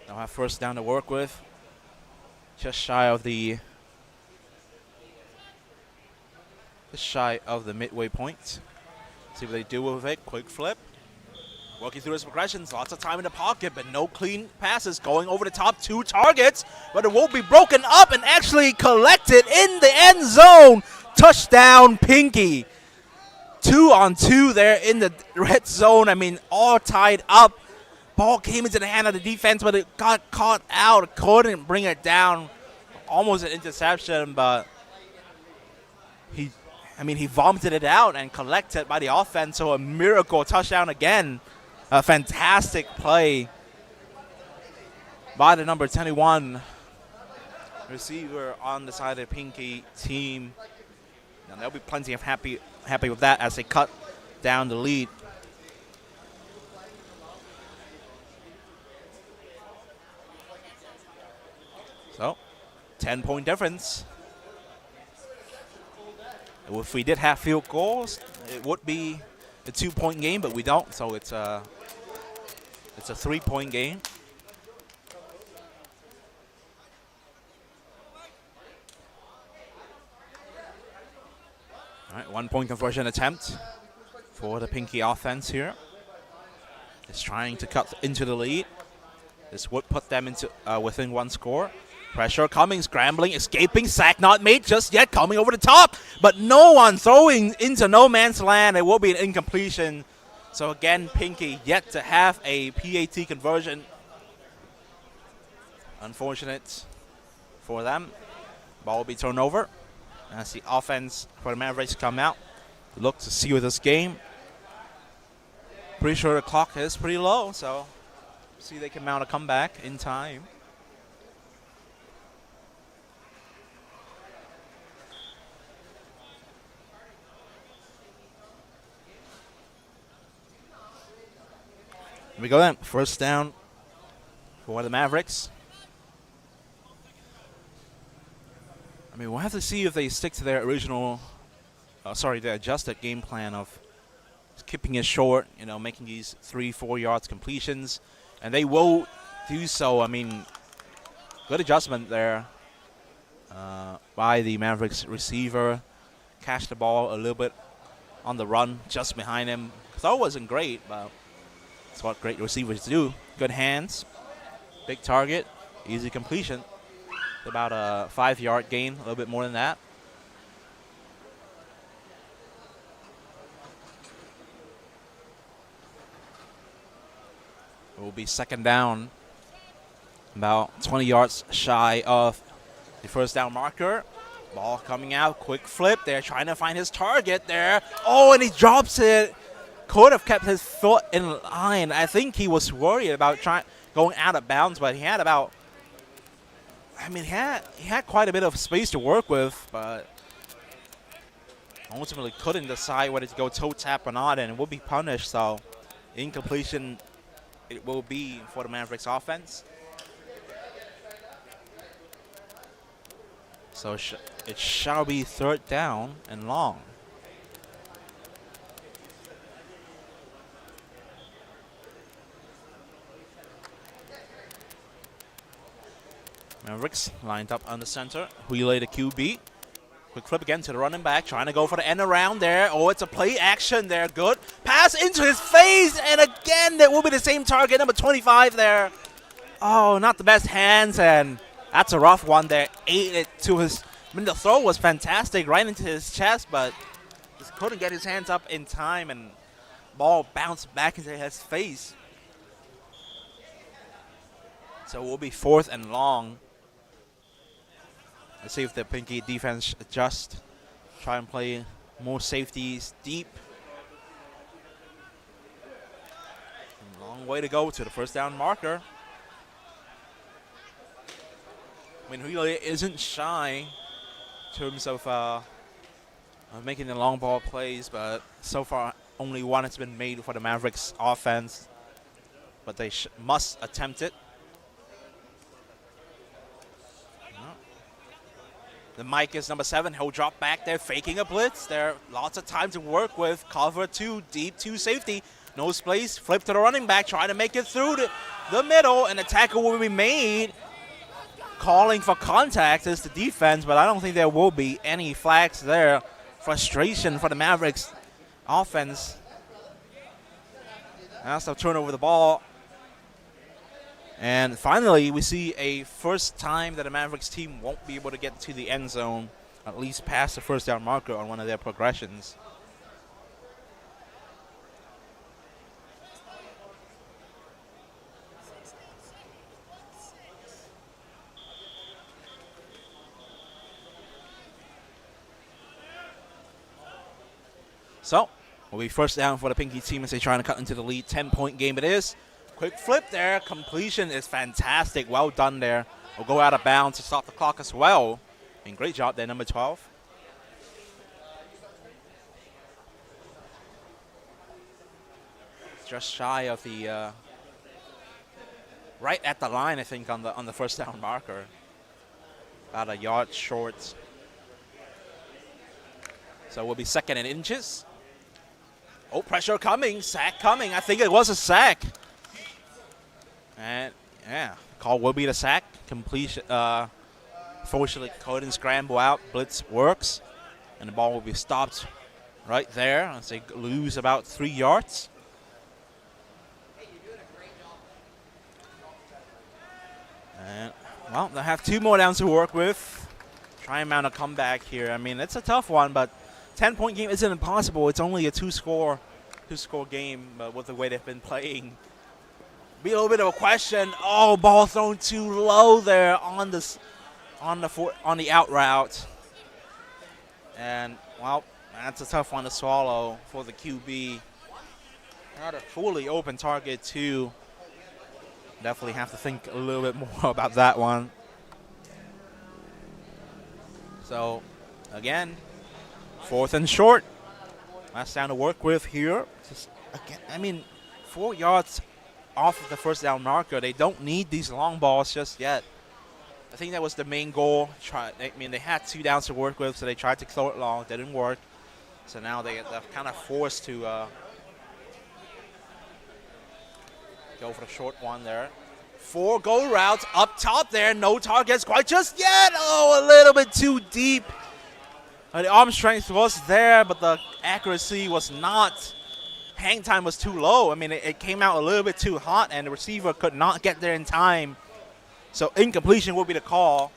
They'll have first down to work with. Just shy of the midway point. See what they do with it. Quick flip. Working through his progressions. Lots of time in the pocket, but no clean passes. Going over the top 2 targets. But it will be broken up and actually collected in the end zone. Touchdown, Pinky. 2 on 2 there in the red zone. I mean, all tied up. Ball came into the hand of the defense, but it got caught out. Couldn't bring it down. Almost an interception, but he vomited it out and collected by the offense. So a miracle touchdown again. A fantastic play by the number 21 receiver on the side of the Pinky team. And they'll be plenty of happy with that as they cut down the lead. So, 10-point difference. If we did have field goals, it would be a 2-point game, but we don't, so it's a 3-point game. All right, 1-point conversion attempt for the Pinky offense here. It's trying to cut into the lead. This would put them into within 1 score. Pressure coming, scrambling, escaping, sack not made just yet, coming over the top, but no one throwing into no man's land. It will be an incompletion. So again, Pinky yet to have a PAT conversion. Unfortunate for them. Ball will be turned over as the offense for the Mavericks come out. Look to see with this game. Pretty sure the clock is pretty low, so see they can mount a comeback in time. Here we go then. First down for the Mavericks. I mean, we'll have to see if they stick to their original, their adjusted game plan of keeping it short, making these 3-4 yards completions. And they will do so. I mean, good adjustment there by the Mavericks receiver. Catch the ball a little bit on the run just behind him. Throw wasn't great, but that's what great receivers do. Good hands, big target, easy completion. About a 5-yard gain, a little bit more than that. It will be second down. About 20 yards shy of the first down marker. Ball coming out, quick flip. They're trying to find his target there. Oh, and he drops it. Could have kept his foot in line. I think he was worried about going out of bounds, but he had about, I mean, he had quite a bit of space to work with, but ultimately couldn't decide whether to go toe tap or not, and will be punished. So incompletion it will be for the Mavericks offense. So it shall be third down and long. Mavericks lined up on the center. Huile the QB. Quick flip again to the running back, trying to go for the end around there. Oh, it's a play action there. Good. Pass into his face, and again, that will be the same target, number 25 there. Oh, not the best hands, and that's a rough one there. Ate it to his, I mean, the throw was fantastic, right into his chest, but just couldn't get his hands up in time, and ball bounced back into his face. So it will be fourth and long. Let's see if the Pinky defense adjusts. Try and play more safeties deep. Long way to go to the first down marker. I mean, Huile isn't shy in terms of making the long ball plays, but so far only one has been made for the Mavericks offense. But they must attempt it. The mic is number 7. He'll drop back there, faking a blitz. There are lots of time to work with. Cover 2, deep 2 safety. No space, flip to the running back, trying to make it through the middle, and the tackle will be made. Calling for contact is the defense, but I don't think there will be any flags there. Frustration for the Mavericks offense. As they'll turn over the ball. And finally, we see a first time that the Mavericks team won't be able to get to the end zone, at least past the first down marker on one of their progressions. So, will be first down for the Pinky team as they try to cut into the lead. 10-point game it is. Quick flip there. Completion is fantastic. Well done there. Will go out of bounds to stop the clock as well. And great job there, number 12. Just shy of the right at the line, I think, on the first down marker. About a yard short. So we'll be second and inches. Oh, pressure coming, sack coming. I think it was a sack. And yeah, call will be the sack. Completion. Fortunately, couldn't scramble out. Blitz works, and the ball will be stopped right there as they lose about 3 yards. And well, they have 2 more downs to work with. Try and mount a comeback here. I mean, it's a tough one, but 10-point game isn't impossible. It's only a two-score game, but with the way they've been playing. Be a little bit of a question. Oh, ball thrown too low there on the out route. And well, that's a tough one to swallow for the QB. Not a fully open target too. Definitely have to think a little bit more about that one. So again, fourth and short. Last down to work with here. Just again, I mean, 4 yards off of the first down marker. They don't need these long balls just yet. I think that was the main goal. They had 2 downs to work with, so they tried to throw it long. Didn't work. So now they're kind of forced to go for the short one there. 4 go routes up top there. No targets quite just yet. Oh, a little bit too deep. The arm strength was there, but the accuracy was not. Hang time was too low. I mean, it came out a little bit too hot, and the receiver could not get there in time. So incompletion will be the call.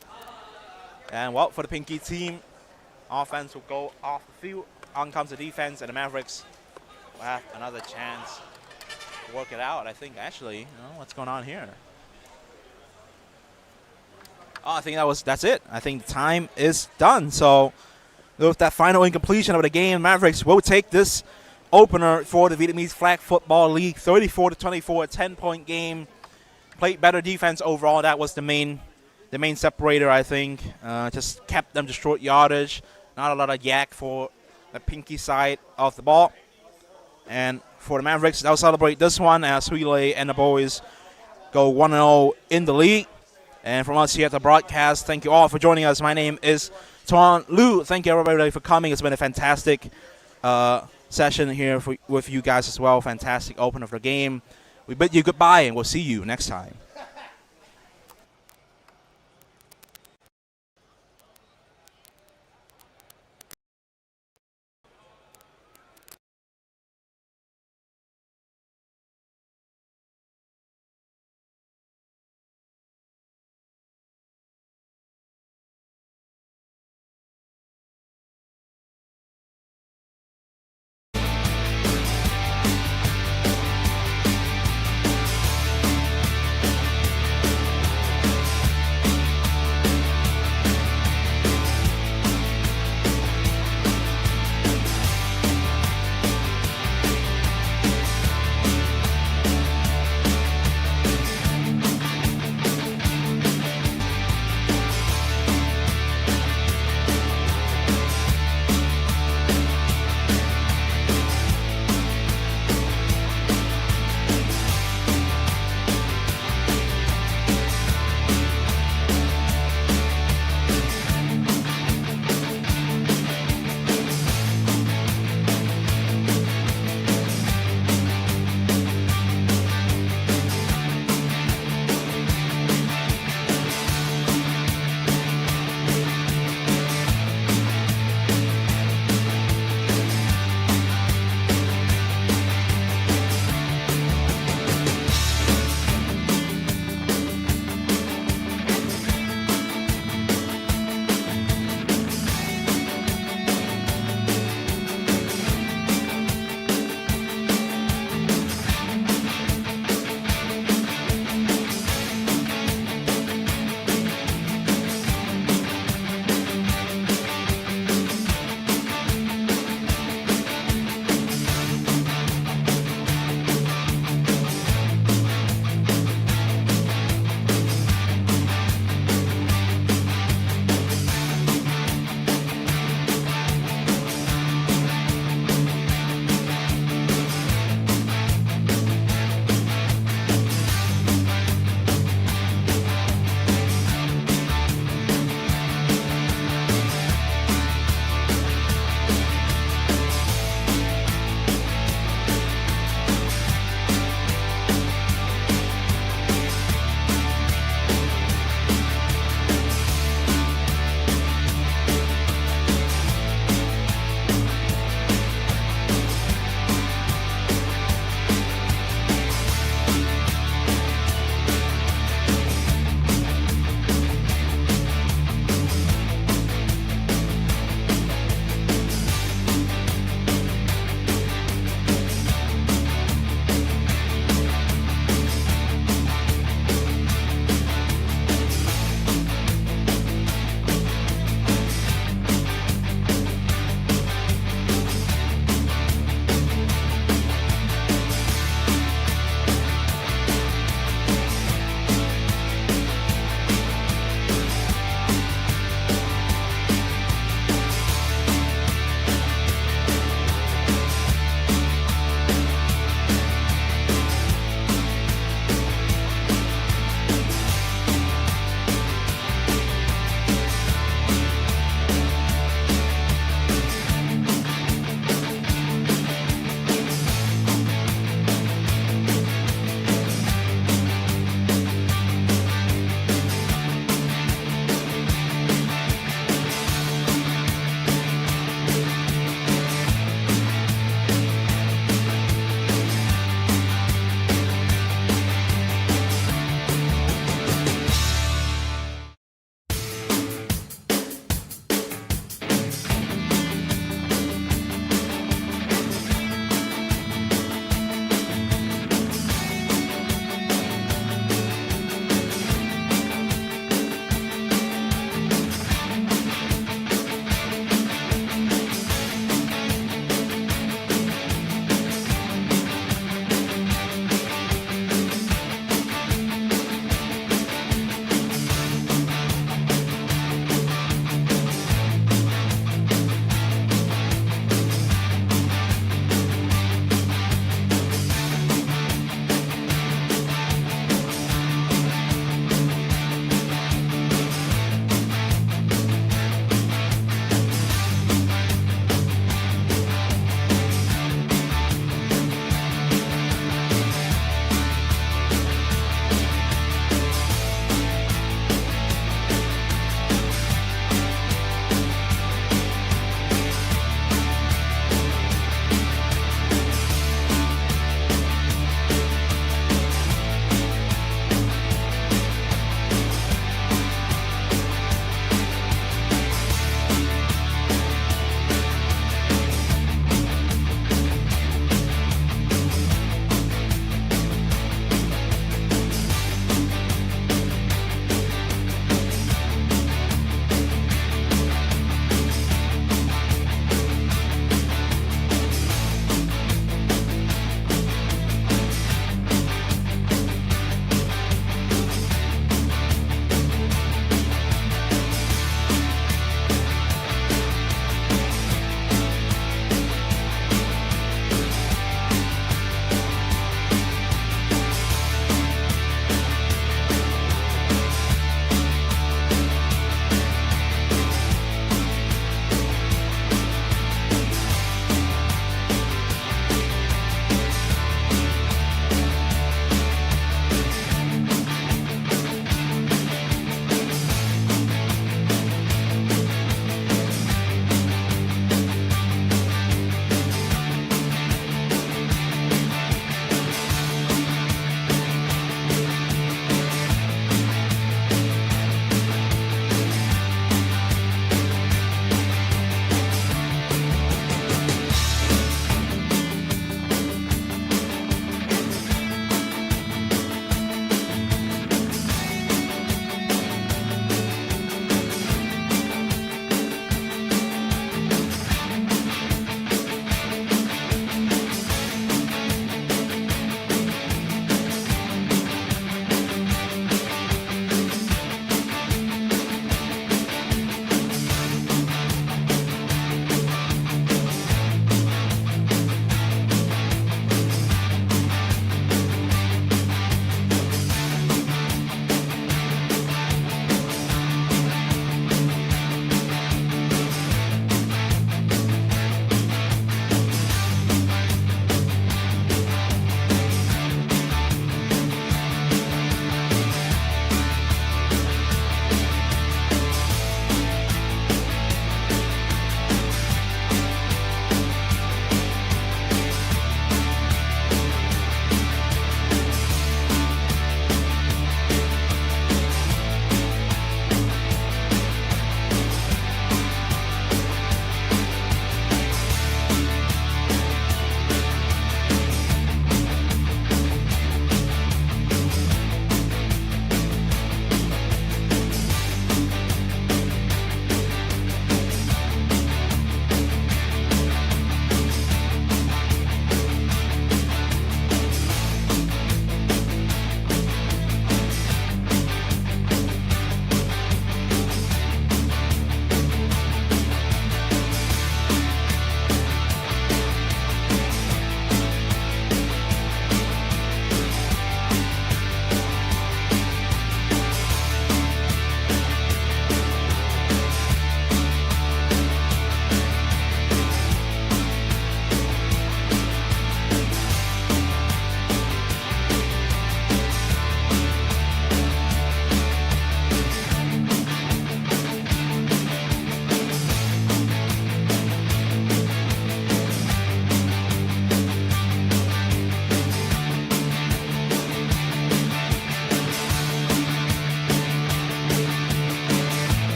And well, for the Pinky team, offense will go off the field. On comes the defense, and the Mavericks will have another chance work it out. I think actually, what's going on here? Oh, I think that's it. I think the time is done. So with that final incompletion of the game, Mavericks will take this opener for the Vietnamese Flag Football League, 34-24, a 10-point game. Played better defense overall. That was the main separator, I think. Just kept them to short yardage. Not a lot of yak for the Pinky side of the ball. And for the Mavericks, they'll celebrate this one as Relay and the boys go 1-0 in the league. And from us here at the broadcast, thank you all for joining us. My name is Tuan Lu. Thank you everybody for coming. It's been a fantastic session here with you guys as well. Fantastic opener of the game. We bid you goodbye, and we'll see you next time.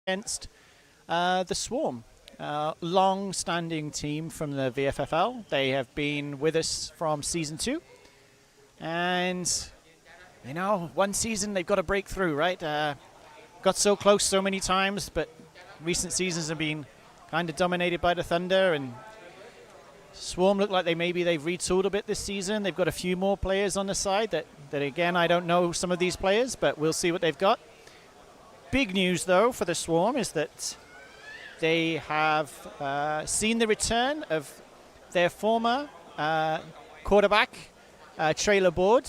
against the Swarm. Long-standing team from the VFFL. They have been with us from season 2. And, you know, one season they've got to break through, right? Got so close so many times, but recent seasons have been kind of dominated by the Thunder, and Swarm look like they've retooled a bit this season. They've got a few more players on the side that again, I don't know some of these players, but we'll see what they've got. Big news, though, for the Swarm is that they have seen the return of their former quarterback, Trey Laborde,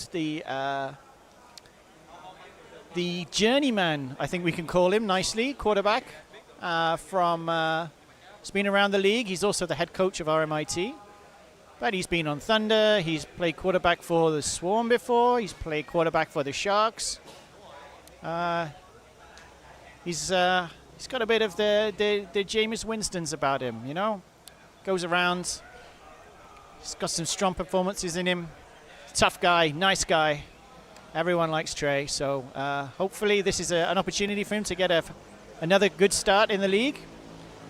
the journeyman, I think we can call him nicely, quarterback from... He's been around the league. He's also the head coach of RMIT. But he's been on Thunder. He's played quarterback for the Swarm before. He's played quarterback for the Sharks. He's got a bit of the Jameis Winstons about him, you know. Goes around. He's got some strong performances in him. Tough guy, nice guy. Everyone likes Trey. So hopefully this is an opportunity for him to get another good start in the league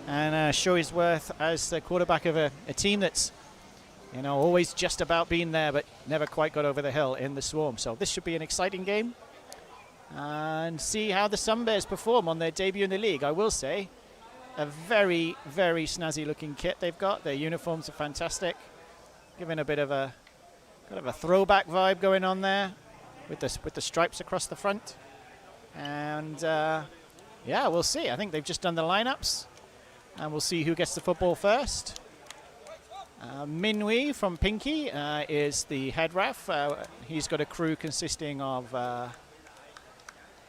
and show his worth as the quarterback of a team that's, you know, always just about being there but never quite got over the hill in the Swarm. So this should be an exciting game. And see how the Sunbears perform on their debut in the league. I will say, a very, very snazzy looking kit they've got. Their uniforms are fantastic. Giving a bit of a kind of a throwback vibe going on there with the stripes across the front. And yeah, we'll see. I think they've just done the lineups. And we'll see who gets the football first. Minwee from Pinky is the head ref. He's got a crew consisting of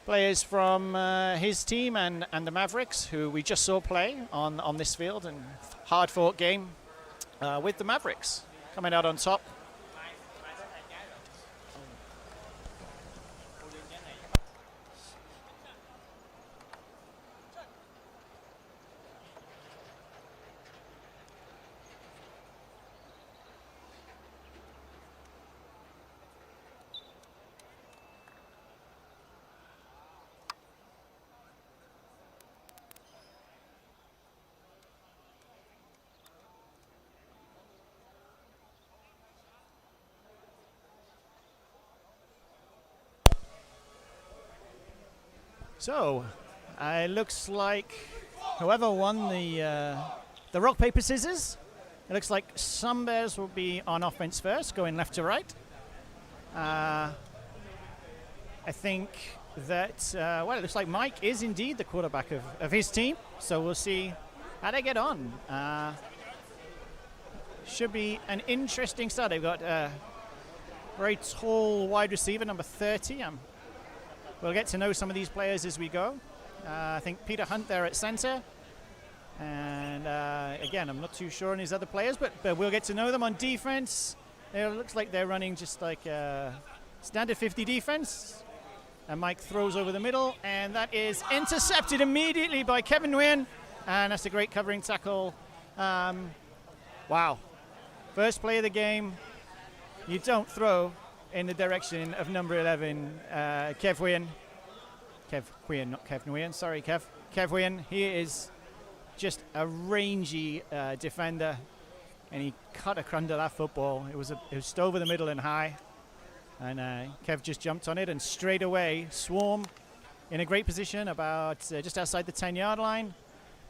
players from his team and the Mavericks, who we just saw play on this field, and hard-fought game with the Mavericks coming out on top. So, it looks like whoever won the rock, paper, scissors, it looks like Sunbears will be on offense first, going left to right. I think that, well, it looks like Mike is indeed the quarterback of his team, so we'll see how they get on. Should be an interesting start. They've got a very tall wide receiver, number 30. We'll get to know some of these players as we go. I think Peter Hunt there at center. And again, I'm not too sure on his other players, but we'll get to know them on defense. It looks like they're running just like standard 50 defense. And Mike throws over the middle, and that is intercepted immediately by Kevin Nguyen. And that's a great covering tackle. Wow. First play of the game. You don't throw in the direction of number 11, Kev Nguyen. Kev Nguyen, not Kev Nguyen. Sorry, Kev. Kev Nguyen. He is just a rangy defender, and he cut under that football. It was over the middle and high, and Kev just jumped on it, and straight away, Swarm in a great position about just outside the 10-yard line,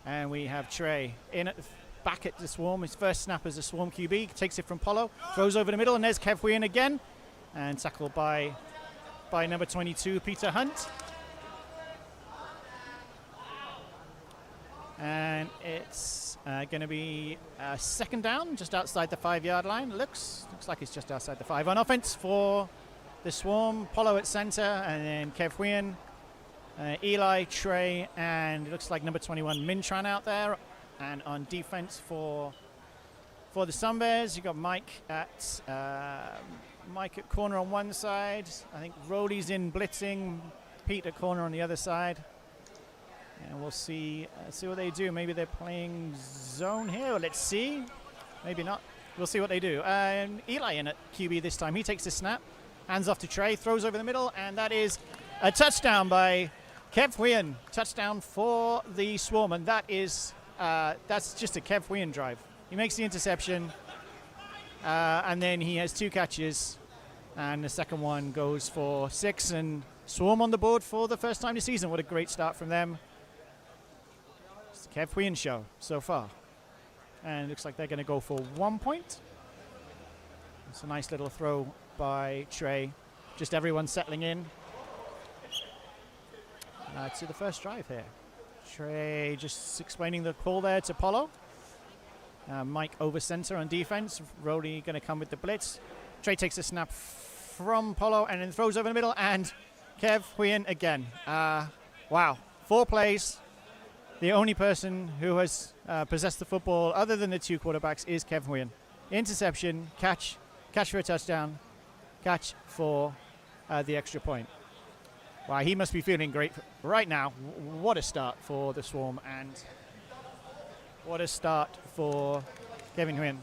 and we have Trey back at the Swarm. His first snap as a Swarm QB, takes it from Polo, throws over the middle, and there's Kev Nguyen again. And tackled by number 22, Peter Hunt. And it's going to be a second down, just outside the 5-yard line. Looks like it's just outside the 5. On offense for the Swarm, Polo at center, and then Kev Nguyen, Eli, Trey, and it looks like number 21, Mintran out there. And on defense for the Sunbears, you've got Mike at corner on one side. I think Rowley's in blitzing. Pete at corner on the other side. And we'll see what they do. Maybe they're playing zone here. Let's see. Maybe not. We'll see what they do. Eli in at QB this time. He takes the snap. Hands off to Trey. Throws over the middle. And that is a touchdown by Kev Huyen, touchdown for the Swarm, and that's just a Kev Huyen drive. He makes the interception, and then he has 2 catches, and the second one goes for 6, and Swarm on the board for the first time this season. What a great start from them. It's the Kev Huyen show so far. And it looks like they're going to go for 1 point. It's a nice little throw by Trey. Just everyone settling in to the first drive here. Trey just explaining the call there to Polo. Mike over center on defense. Rowley going to come with the blitz. Trey takes a snap from Polo and then throws over the middle. And Kev Huyen again. Wow. 4 plays. The only person who has possessed the football other than the 2 quarterbacks is Kev Huyen. Interception, catch for a touchdown, catch for the extra point. Wow, he must be feeling great right now. What a start for the Swarm, and what a start for Kevin Huyen.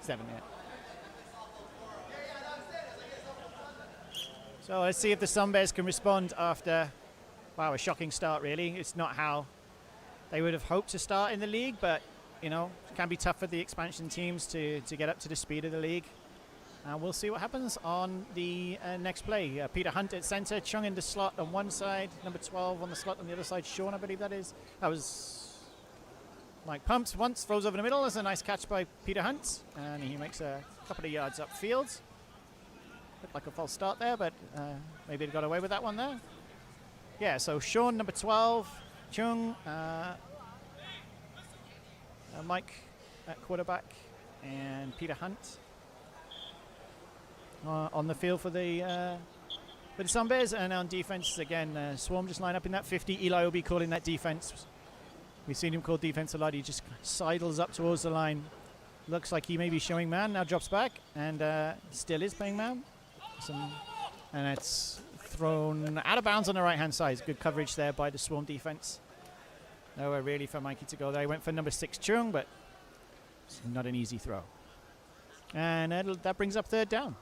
7, yeah. So let's see if the Sunbears can respond after, wow, a shocking start really. It's not how they would have hoped to start in the league, but you know, it can be tough for the expansion teams to get up to the speed of the league. We'll see what happens on the next play. Peter Hunt at center, Chung in the slot on one side, number 12 on the slot on the other side, Sean, I believe that is. That was Mike pumps once, throws over the middle. There's a nice catch by Peter Hunt, and he makes a couple of yards upfield. Looked like a false start there, but maybe he got away with that one there. Yeah, so Sean, number 12, Chung, Mike at quarterback, and Peter Hunt on the field for the Sunbears. And on defense, again, Swarm just line up in that 50. Eli will be calling that defense. We've seen him call defense a lot. He just sidles up towards the line. Looks like he may be showing man, now drops back, and still is playing man. And it's thrown out of bounds on the right-hand side. Good coverage there by the Swarm defense. Nowhere really for Mikey to go there. He went for number 6, Chung, but it's not an easy throw. And that brings up 3rd down.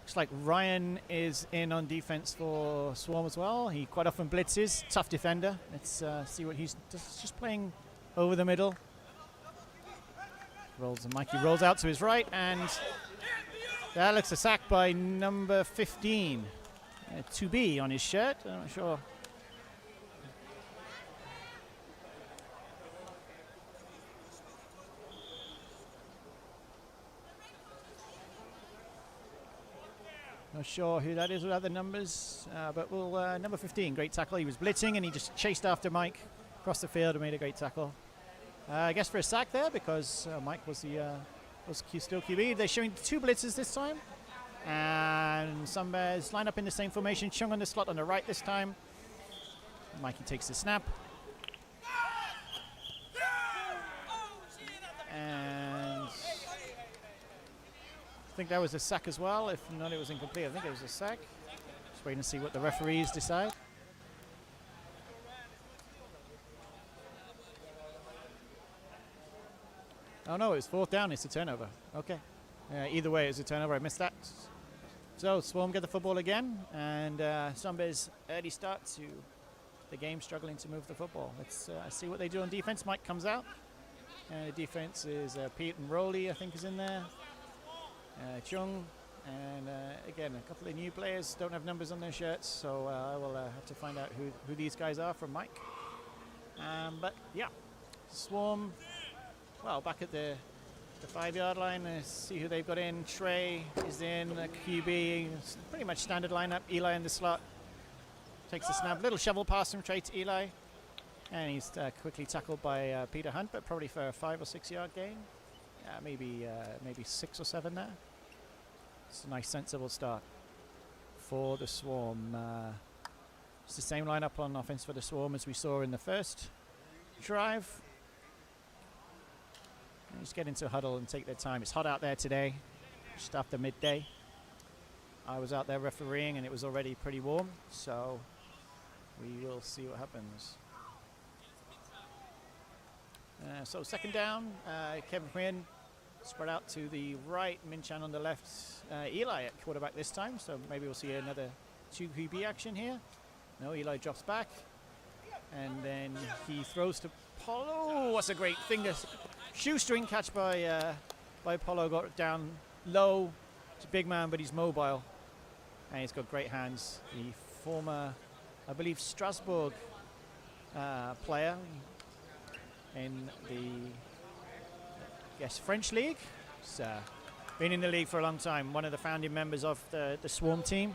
Looks like Ryan is in on defense for Swarm as well. He quite often blitzes. Tough defender. Let's see what he's just playing over the middle. Mikey rolls out to his right, and that looks a sack by number 15. 2B on his shirt. I'm not sure. Not sure who that is without the numbers, but we'll number 15, great tackle. He was blitzing and he just chased after Mike across the field and made a great tackle. I guess for a sack there, because Mike was still QB. They're showing 2 blitzes this time, and Sunbears line up in the same formation. Chung on the slot on the right this time. Mikey takes the snap, and I think that was a sack as well. If not, it was incomplete. I think it was a sack. Just waiting to see what the referees decide. Oh no, it's 4th down. It's a turnover. Okay. Either way, it's a turnover. I missed that. So Swarm get the football again, and Sunbears early start to the game, struggling to move the football. Let's see what they do on defense. Mike comes out. The defense is Pete and Rowley, I think, is in there. Chung, and again, a couple of new players don't have numbers on their shirts, so I will have to find out who these guys are from Mike. But yeah, Swarm, well, back at the 5-yard line. See who they've got in. Trey is in, QB, pretty much standard lineup. Eli in the slot, takes the snap. Little shovel pass from Trey to Eli, and he's quickly tackled by Peter Hunt, but probably for a 5 or 6 yard gain. Maybe 6 or 7 there. It's a nice sensible start for the Swarm. It's the same lineup on offense for the Swarm as we saw in the first drive. And just get into a huddle and take their time. It's hot out there today, just after midday. I was out there refereeing and it was already pretty warm, so we will see what happens. So second down, Kevin Huynh spread out to the right, Min Chan on the left, Eli at quarterback this time, so maybe we'll see another 2 QB action here. No, Eli drops back, and then he throws to Polo. Oh, what's a great finger shoestring catch by Polo, got it down low. It's a big man, but he's mobile, and he's got great hands. The former, I believe, Strasbourg player in the French league. He's been in the league for a long time, one of the founding members of the Swarm team,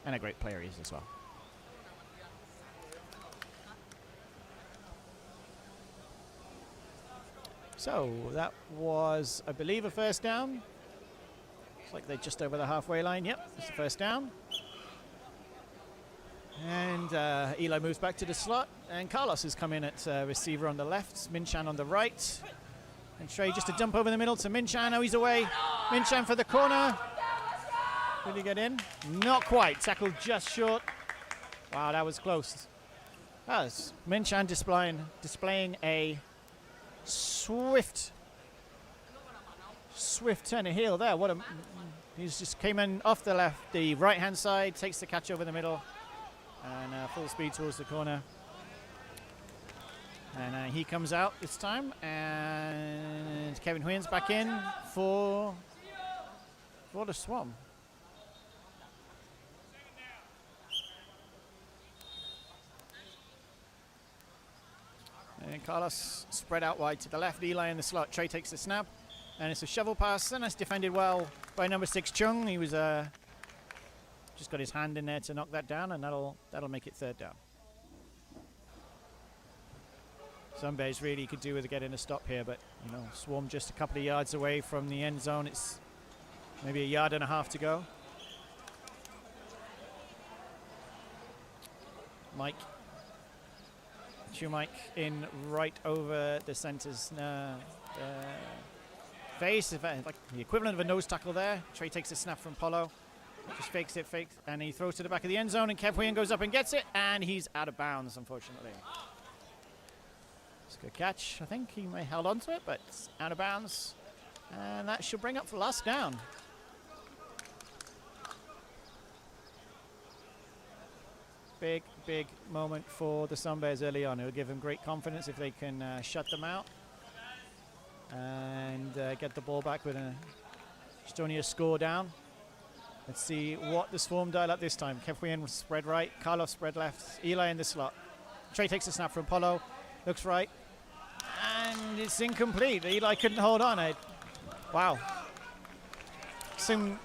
and a great player he is as well. So that was, I believe, a first down. Looks like they're just over the halfway line. Yep, it's the first down. And Eli moves back to the slot, and Carlos has come in at receiver on the left, Min Chan on the right. And Trey just a dump over the middle to Min Chan. Oh, he's away. Min Chan for the corner. Did he get in? Not quite. Tackled just short. Wow, that was close. That's Min Chan displaying a swift turn of heel there. He's just came in off the right-hand side, takes the catch over the middle, and full speed towards the corner. And he comes out this time, and Kevin Huynh's back in for the Swarm. And Carlos spread out wide to the left, Eli in the slot. Trey takes the snap, and it's a shovel pass, and that's defended well by number 6 Chung. He was just got his hand in there to knock that down, and that'll make it third down. Sunbears really could do with getting a stop here, but you know, Swarm just a couple of yards away from the end zone. It's maybe a yard and a half to go. Mike in right over the center's face, like the equivalent of a nose tackle there. Trey takes a snap from Polo, just fakes, and he throws to the back of the end zone, and Kev Huynh goes up and gets it, and he's out of bounds, unfortunately. It's a good catch. I think he may have held on to it, but it's out of bounds, and that should bring up for last down. Big moment for the Sunbears early on. It'll give them great confidence if they can shut them out and get the ball back with just only a score down. Let's see what the Swarm dial up this time. Kev Huynh spread right, Carlos spread left, Eli in the slot. Trey takes a snap from Polo, looks right, and it's incomplete. Eli couldn't hold on. Wow. Some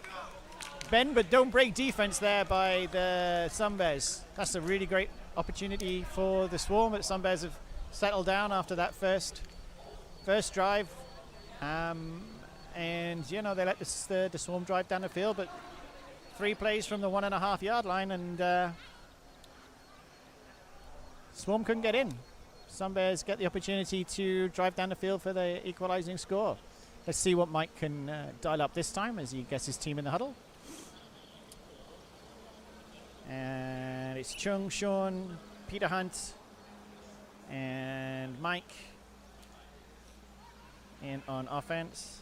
bend but don't break defense there by the Sunbears. That's a really great opportunity for the Swarm, but Sunbears have settled down after that first drive, and you know, they let the Swarm drive down the field, but 3 plays from the 1.5 yard line, and Swarm couldn't get in. Sunbears get the opportunity to drive down the field for the equalizing score. Let's see what Mike can dial up this time as he gets his team in the huddle. And it's Chung, Sean, Peter Hunt, and Mike in on offense.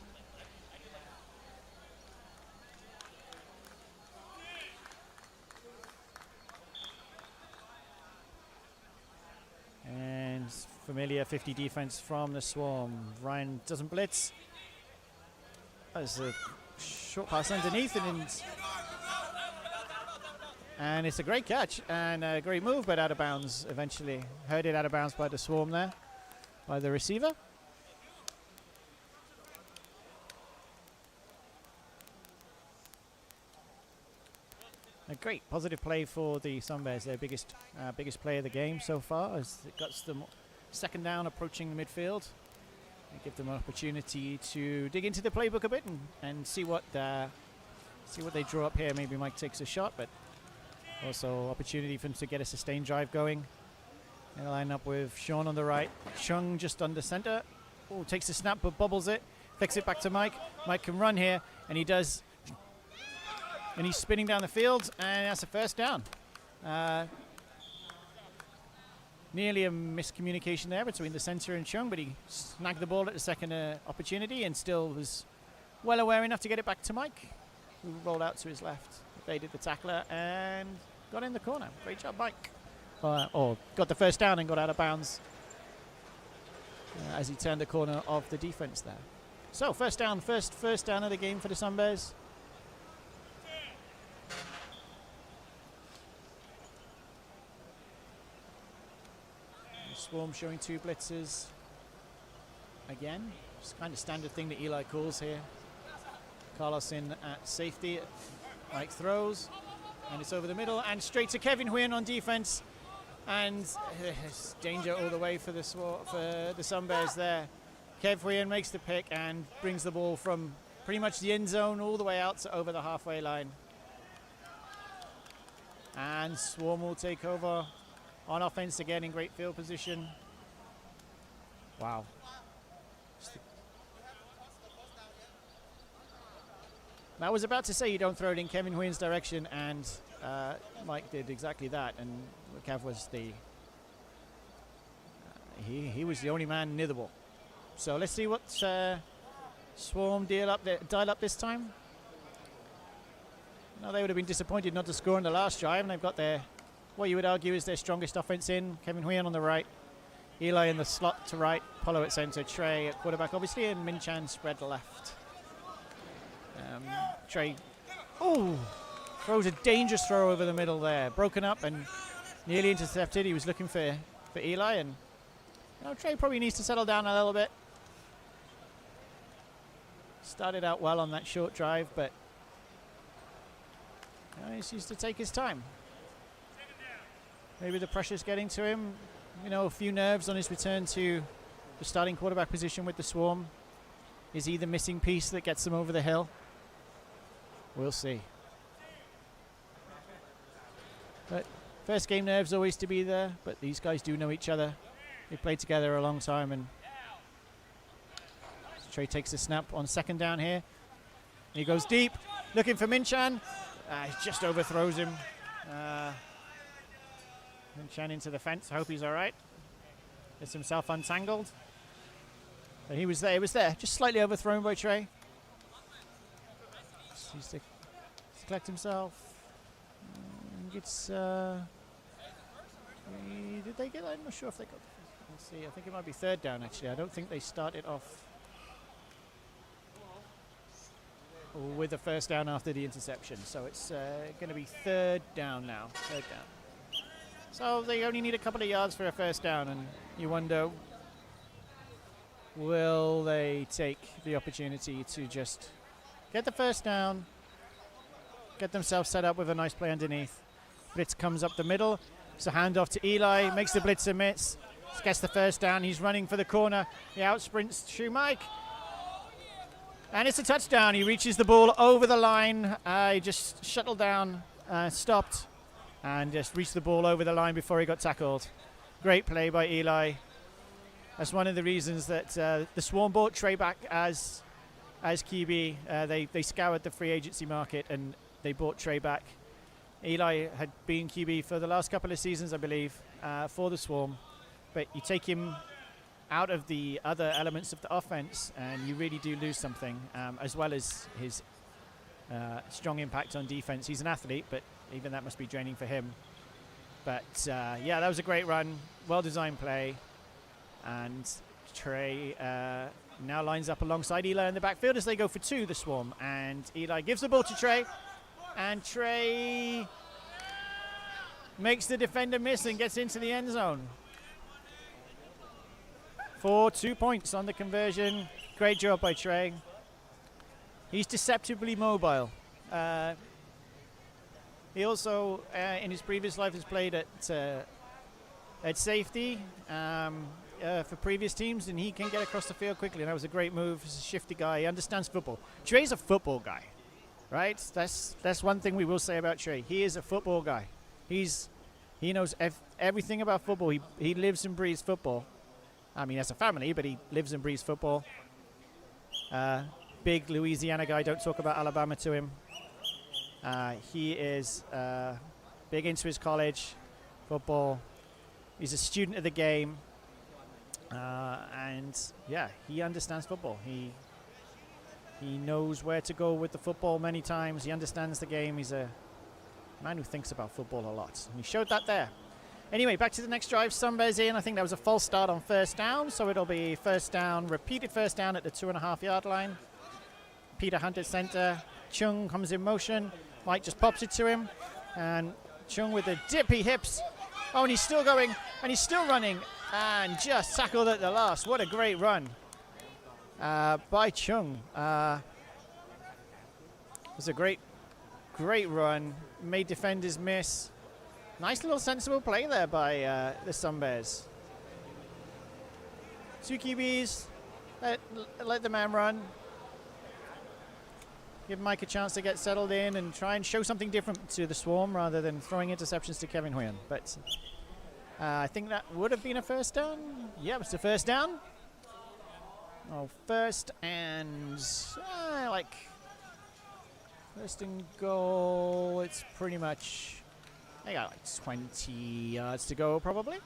And familiar 50 defense from the Swarm. Ryan doesn't blitz. There's a short pass underneath, and it's a great catch and a great move, but out of bounds eventually. Heard it out of bounds by the Swarm there, by the receiver. A great positive play for the Sunbears. Their biggest play of the game so far, as it got them second down approaching the midfield. They give them an opportunity to dig into the playbook a bit and see what they draw up here. Maybe Mike takes a shot, but also opportunity for him to get a sustained drive going. They line up with Sean on the right, Chung just under center. Oh, takes the snap but bobbles it, flicks it back to Mike. Mike can run here, and he does. And he's spinning down the field, and that's a first down. Nearly a miscommunication there between the centre and Chung, but he snagged the ball at the second opportunity and still was well aware enough to get it back to Mike, who rolled out to his left, evaded the tackler and got in the corner. Great job, Mike. Or got the first down and got out of bounds as he turned the corner of the defense there. So first down of the game for the Sunbears. Swarm showing 2 blitzers again. It's kind of standard thing that Eli calls here. Carlos in at safety. Mike throws, and it's over the middle and straight to Kevin Huynh on defense. And danger all the way for the Sunbears there. Kev Huynh makes the pick and brings the ball from pretty much the end zone all the way out to over the halfway line. And Swarm will take over on offense again in great field position. Wow. I was about to say you don't throw it in Kevin Huynh's direction, and Mike did exactly that, and Kev was he was the only man near the ball. So let's see what Swarm dial up this time. No, they would have been disappointed not to score in the last drive, and they've got what you would argue is their strongest offense in. Kevin Huynh on the right, Eli in the slot to right, Polo at center, Trey at quarterback obviously, and Min-Chan spread left. Trey throws a dangerous throw over the middle there, broken up and nearly intercepted. He was looking for Eli, and Trey probably needs to settle down a little bit. Started out well on that short drive, but he needs to take his time. Maybe the pressure's getting to him. A few nerves on his return to the starting quarterback position with the Swarm. Is he the missing piece that gets them over the hill? We'll see. But first game nerves always to be there, but these guys do know each other. They played together a long time, and Trey takes the snap on second down here. He goes deep, looking for Min-Chan. He just overthrows him. Min-Chan into the fence. I hope he's all right. Gets himself untangled. But he was there. He was there. Just slightly overthrown by Trey. He's to collect himself. Gets. Did they get? I'm not sure if they got. Let's see. I think it might be third down. Actually, I don't think they started off with a first down after the interception. So it's going to be third down now. Third down. So they only need a couple of yards for a first down, and you wonder, will they take the opportunity to just get the first down, get themselves set up with a nice play underneath. Blitz comes up the middle. It's a handoff to Eli, makes the blitzer miss, gets the first down. He's running for the corner. He outsprints Shoe Mike. And it's a touchdown. He reaches the ball over the line. He just shuttled down, stopped, and just reached the ball over the line before he got tackled. Great play by Eli. That's one of the reasons that the Swarm bought Trey back as QB. They scoured the free agency market and they bought Trey back. Eli had been QB for the last couple of seasons, I believe, for the Swarm. But you take him out of the other elements of the offense and you really do lose something, as well as his strong impact on defense. He's an athlete, but even that must be draining for him. But yeah, that was a great run, well-designed play. And Trey now lines up alongside Eli in the backfield as they go for two, the Swarm. And Eli gives the ball to Trey. And Trey makes the defender miss and gets into the end zone. For 2 points on the conversion. Great job by Trey. He's deceptively mobile. He also, in his previous life, has played at safety for previous teams, and he can get across the field quickly. And that was a great move. He's a shifty guy. He understands football. Trey's a football guy, right? That's one thing we will say about Trey. He is a football guy. He knows everything about football. He lives and breathes football. I mean, he has a family, but he lives and breathes football. Big Louisiana guy. Don't talk about Alabama to him. He is big into his college football. He's a student of the game. And yeah, he understands football. He knows where to go with the football many times. He understands the game. He's a man who thinks about football a lot. And he showed that there. Anyway, back to the next drive. Sunbear's in. I think that was a false start on first down. So it'll be first down, repeated first down at the 2.5-yard line. Peter Hunt at center. Chung comes in motion. Mike just pops it to him. And Chung with the dippy hips. Oh, and he's still going. And he's still running. And just tackled at the last. What a great run by Chung. It was a great run. Made defenders miss. Nice little sensible play there by the Sunbears. 2 QBs. Let the man run. Give Mike a chance to get settled in and try and show something different to the Swarm rather than throwing interceptions to Kevin Huyen. But I think that would have been a first down. Yeah, it's a first down. Oh, first and first and goal. It's pretty much, they got like 20 yards to go probably.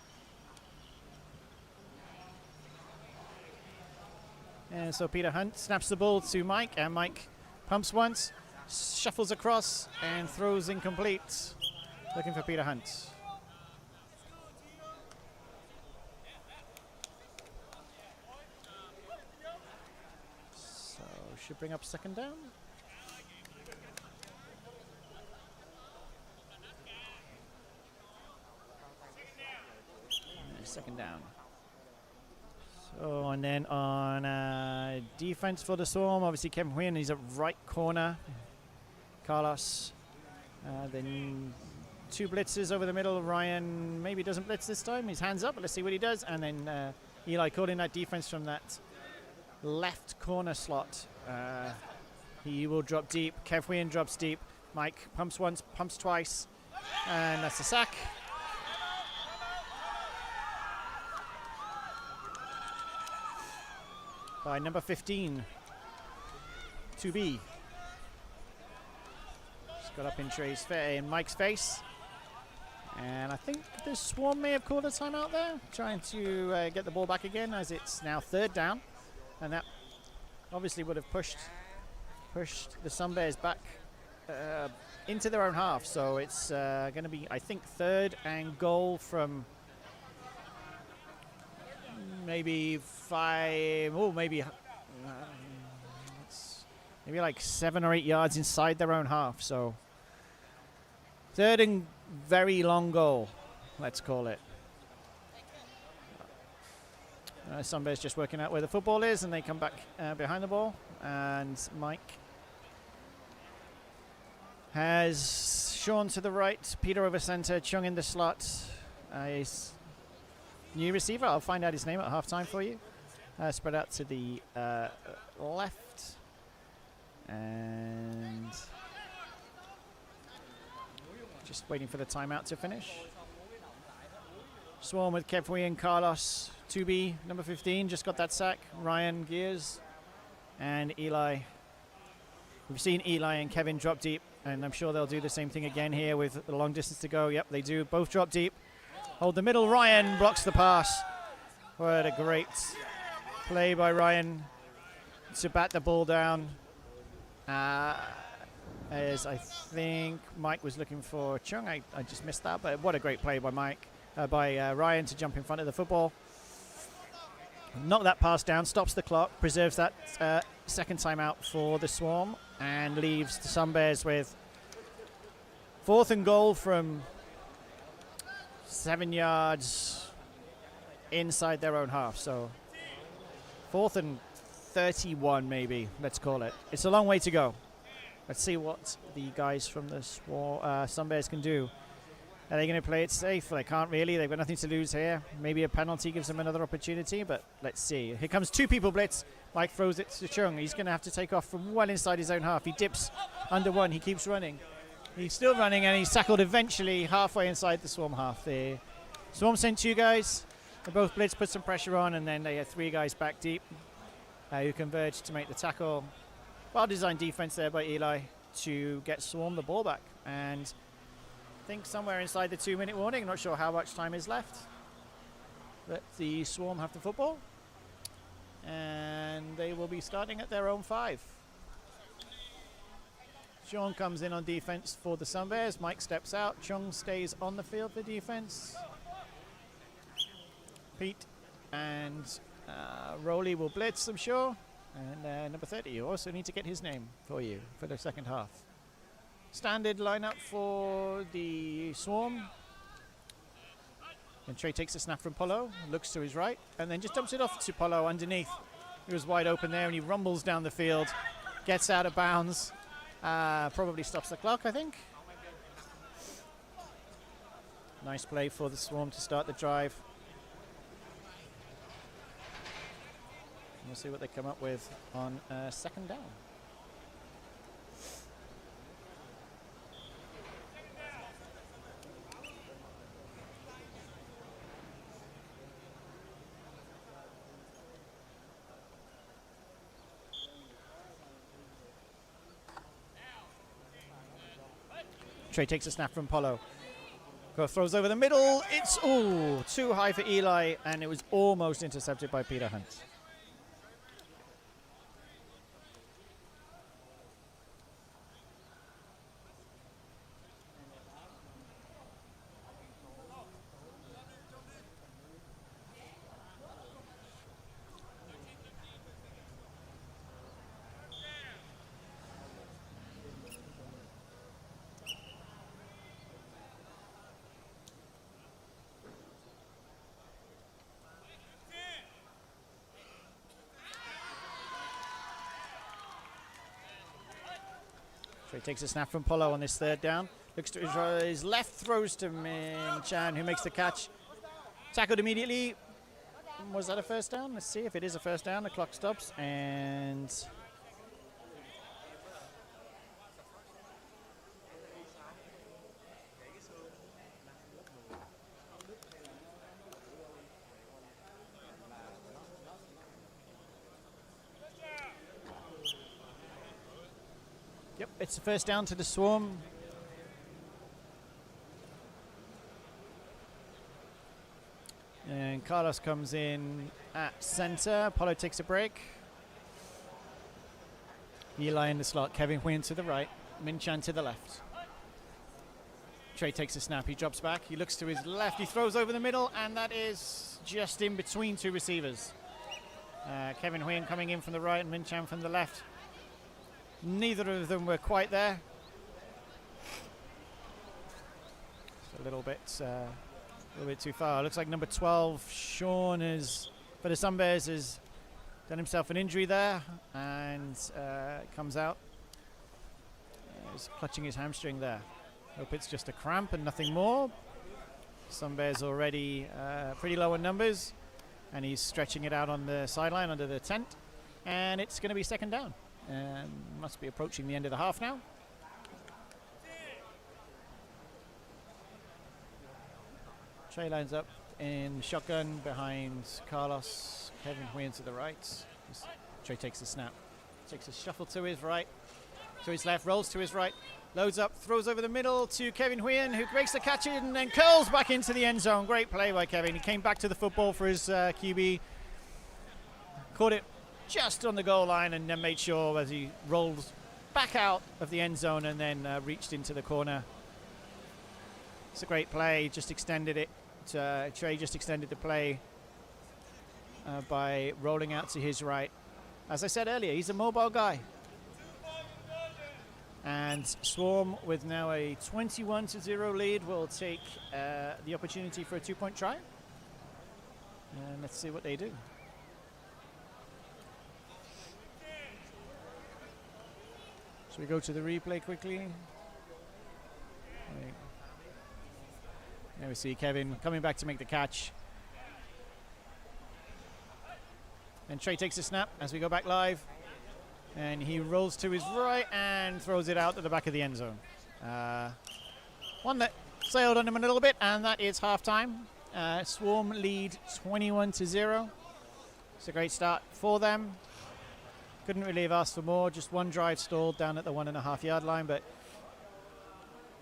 And so Peter Hunt snaps the ball to Mike, and Mike pumps once, shuffles across, and throws incomplete. Looking for Peter Hunt. So should bring up second down. Second down. So, and then on defense for the Swarm, obviously Kevin Huyen, he's at right corner. Carlos. Then 2 blitzes over the middle. Ryan maybe doesn't blitz this time. His hands up, but let's see what he does. And then Eli calling that defense from that left corner slot. He will drop deep. Kev Huyen drops deep. Mike pumps once, pumps twice. And that's a sack. By number 15, 2B. Just got up in Mike's face. And I think the Swarm may have called a timeout there, trying to get the ball back again as it's now third down. And that obviously would have pushed the Sunbears back into their own half. So it's going to be, I think, third and goal from maybe 5, maybe like 7 or 8 yards inside their own half. So third and very long goal, let's call it. Sunbears just working out where the football is, and they come back behind the ball. And Mike has Sean to the right, Peter over center, Chung in the slot. His new receiver, I'll find out his name at halftime for you. Spread out to the left. And just waiting for the timeout to finish. Swarm with Kev Huyen, Carlos, 2B, number 15, just got that sack. Ryan Gears and Eli. We've seen Eli and Kevin drop deep, and I'm sure they'll do the same thing again here with the long distance to go. Yep, they do. Both drop deep. Hold the middle. Ryan blocks the pass. What a great play by Ryan to bat the ball down. As I think Mike was looking for Chung. I just missed that, but what a great play by Ryan to jump in front of the football. Knock that pass down, stops the clock, preserves that second timeout for the Swarm, and leaves the Sunbears with 4th and goal from 7 yards inside their own half. So 4th and 31 maybe, let's call it. It's a long way to go. Let's see what the guys from the Sunbears can do. Are they going to play it safe? They can't really. They've got nothing to lose here. Maybe a penalty gives them another opportunity, but let's see. Here comes 2 people blitz. Mike throws it to Chung. He's going to have to take off from well inside his own half. He dips under 1. He keeps running. He's still running, and he's tackled eventually halfway inside the Swarm half. The Swarm sent 2 guys. They both blitz, put some pressure on, and then they had 3 guys back deep who converged to make the tackle. Well-designed defense there by Eli to get Swarm the ball back. And I think somewhere inside the 2-minute warning. Not sure how much time is left. let the Swarm have the football. And they will be starting at their own 5. Sean comes in on defense for the Sunbears. Mike steps out. Chung stays on the field for defense. Pete and Rowley will blitz, I'm sure. And number 30, you also need to get his name for you for the second half. Standard lineup for the Swarm. And Trey takes a snap from Polo, looks to his right, and then just dumps it off to Polo underneath. He was wide open there, and he rumbles down the field, gets out of bounds. Probably stops the clock, I think. Nice play for the Swarm to start the drive. We'll see what they come up with on second down. Trey takes a snap from Polo. Throws over the middle. It's too high for Eli, and it was almost intercepted by Peter Hunt. Trey takes a snap from Polo on this third down. Looks to his left, throws to Min Chan, who makes the catch. Tackled immediately. Was that a first down? Let's see if it is a first down. The clock stops, and yep, it's a first down to the Swarm. And Carlos comes in at center. Apollo takes a break. Eli in the slot. Kevin Huynh to the right. Min Chan to the left. Trey takes a snap. He drops back. He looks to his left. He throws over the middle, and that is just in between two receivers. Kevin Huynh coming in from the right and Min Chan from the left. Neither of them were quite there. It's a little bit too far. Looks like number 12, Sean, for the Sunbears, has done himself an injury there and comes out. He's clutching his hamstring there. Hope it's just a cramp and nothing more. Sunbears already pretty low in numbers, and he's stretching it out on the sideline under the tent. And it's going to be second down. Must be approaching the end of the half now. Trey lines up in shotgun behind Carlos. Kevin Huynh to the right. Trey takes a snap. Takes a shuffle to his right. To his left. Rolls to his right. Loads up. Throws over the middle to Kevin Huynh, who makes the catch and then curls back into the end zone. Great play by Kevin. He came back to the football for his QB. Caught it just on the goal line and then made sure as he rolled back out of the end zone and then reached into the corner. It's a great play. Just extended it. Trey just extended the play by rolling out to his right. As I said earlier, he's a mobile guy. And Swarm, with now a 21-0 lead, will take the opportunity for a 2-point try. And let's see what they do. So we go to the replay quickly. There we see Kevin coming back to make the catch. And Trey takes a snap as we go back live. And he rolls to his right and throws it out to the back of the end zone. One that sailed on him a little bit, and that is halftime. Swarm lead 21-0. It's a great start for them. Couldn't really have asked for more. Just one drive stalled down at the 1.5 yard line, but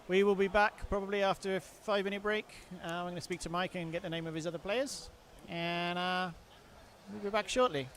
we will be back probably after a 5-minute break. I'm going to speak to Mike and get the name of his other players. and we'll be back shortly.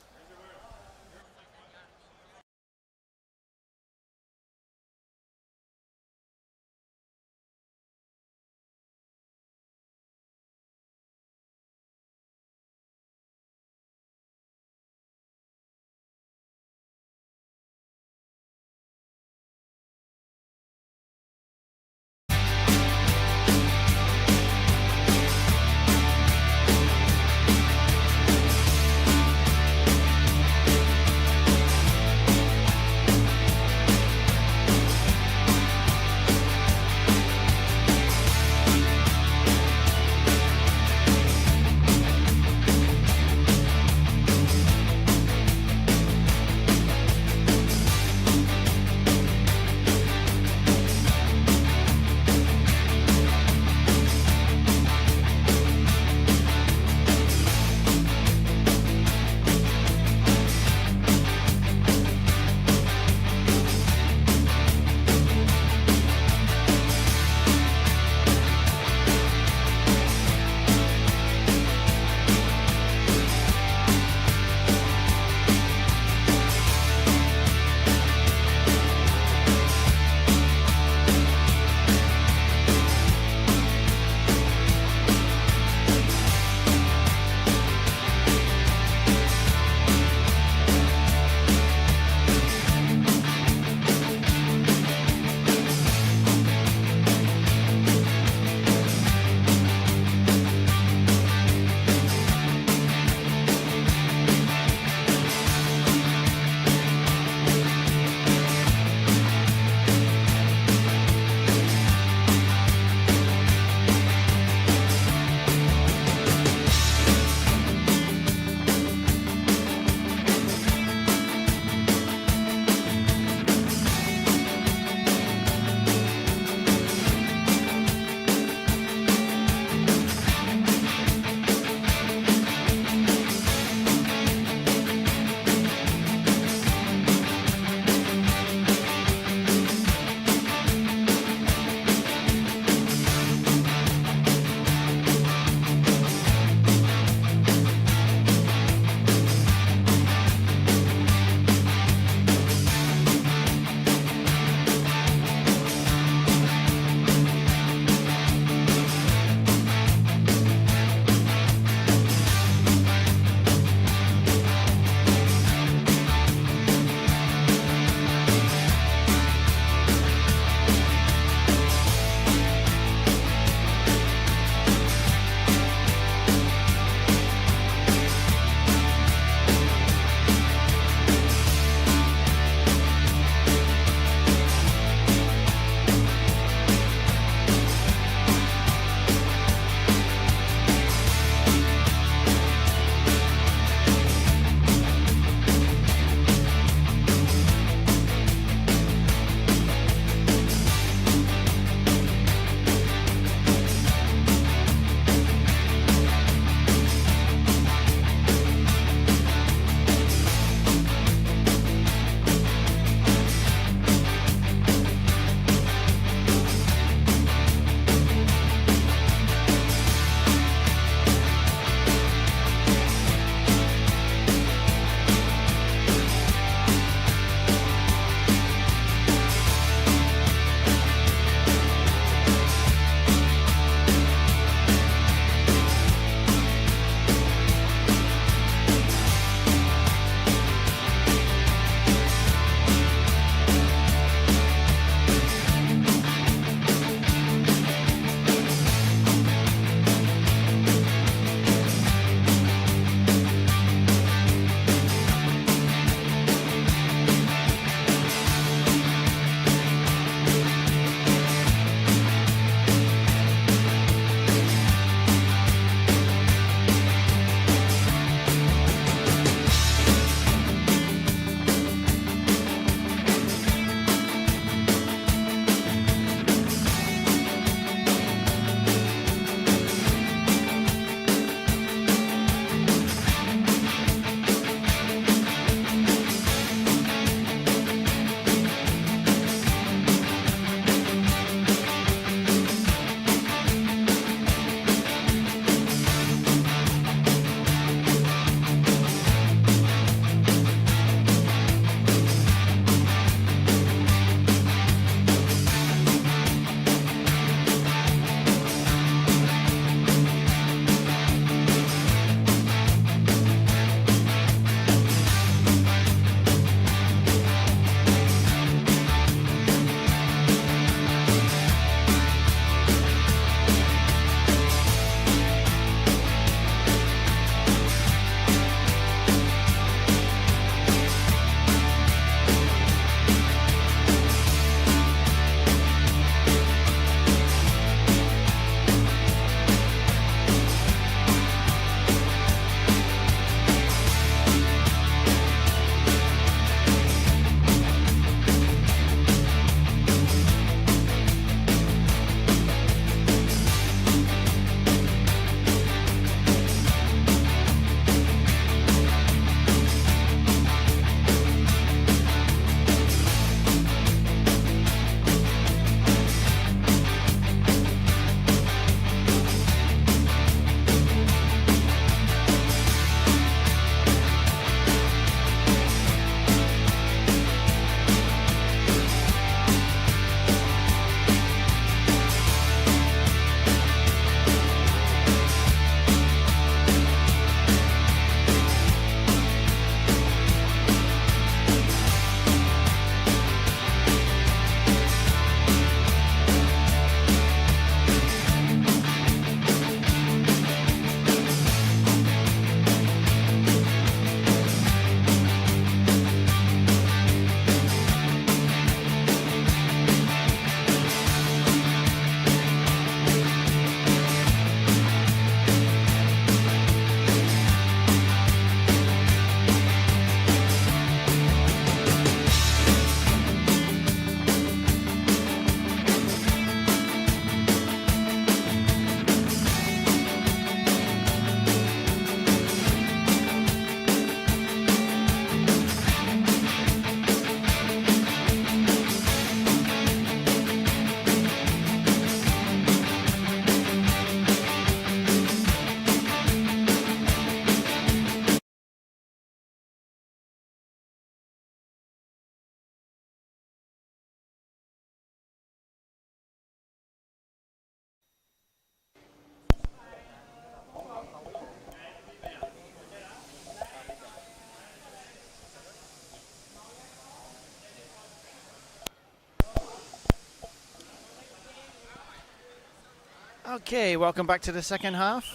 Okay, welcome back to the second half.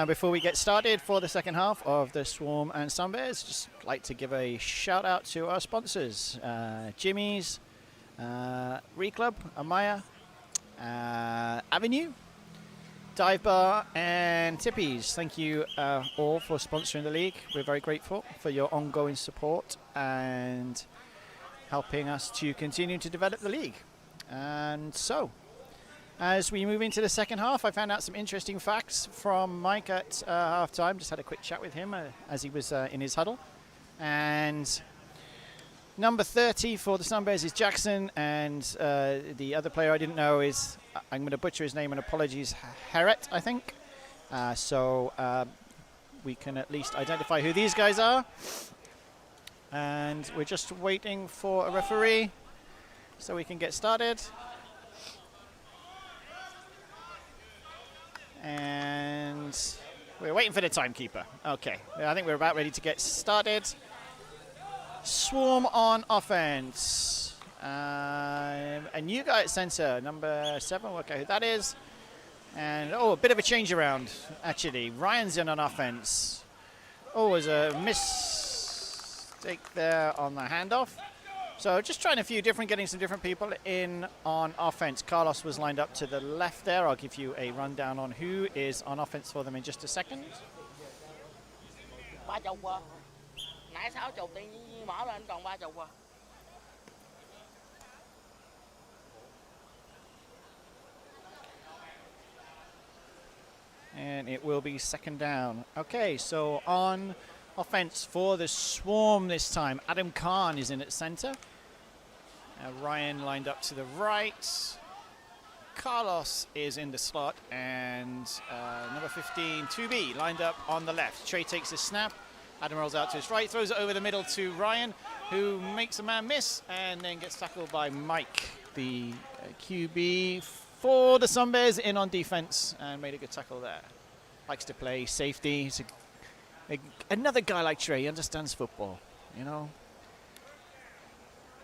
Before we get started for the second half of the Swarm and Sunbears, just like to give a shout out to our sponsors, Jimmy's, Reclub, Amaya, Avenue, Dive Bar and Tippies. Thank you all for sponsoring the league. We're very grateful for your ongoing support and helping us to continue to develop the league. And so, as we move into the second half, I found out some interesting facts from Mike at halftime. Just had a quick chat with him as he was in his huddle. And number 30 for the Sunbears is Jackson, and the other player I didn't know is, I'm going to butcher his name and apologies, Heret, I think. So we can at least identify who these guys are. And we're just waiting for a referee so we can get started. And we're waiting for the timekeeper. Okay, I think we're about ready to get started. Swarm on offense. A new guy at center, number 7, work out who that is. And a bit of a change around, actually. Ryan's in on offense. There's a mistake there on the handoff. So just trying getting some different people in on offense. Carlos was lined up to the left there. I'll give you a rundown on who is on offense for them in just a second. And it will be second down. Okay, so on offense for the Swarm this time, Adam Khan is in at center. Ryan lined up to the right. Carlos is in the slot, and number 15, 2B, lined up on the left. Trey takes the snap. Adam rolls out to his right, throws it over the middle to Ryan, who makes a man miss and then gets tackled by Mike, the QB for the Sunbears, in on defense and made a good tackle there. Likes to play safety. He's another guy like Trey. He understands football, you know.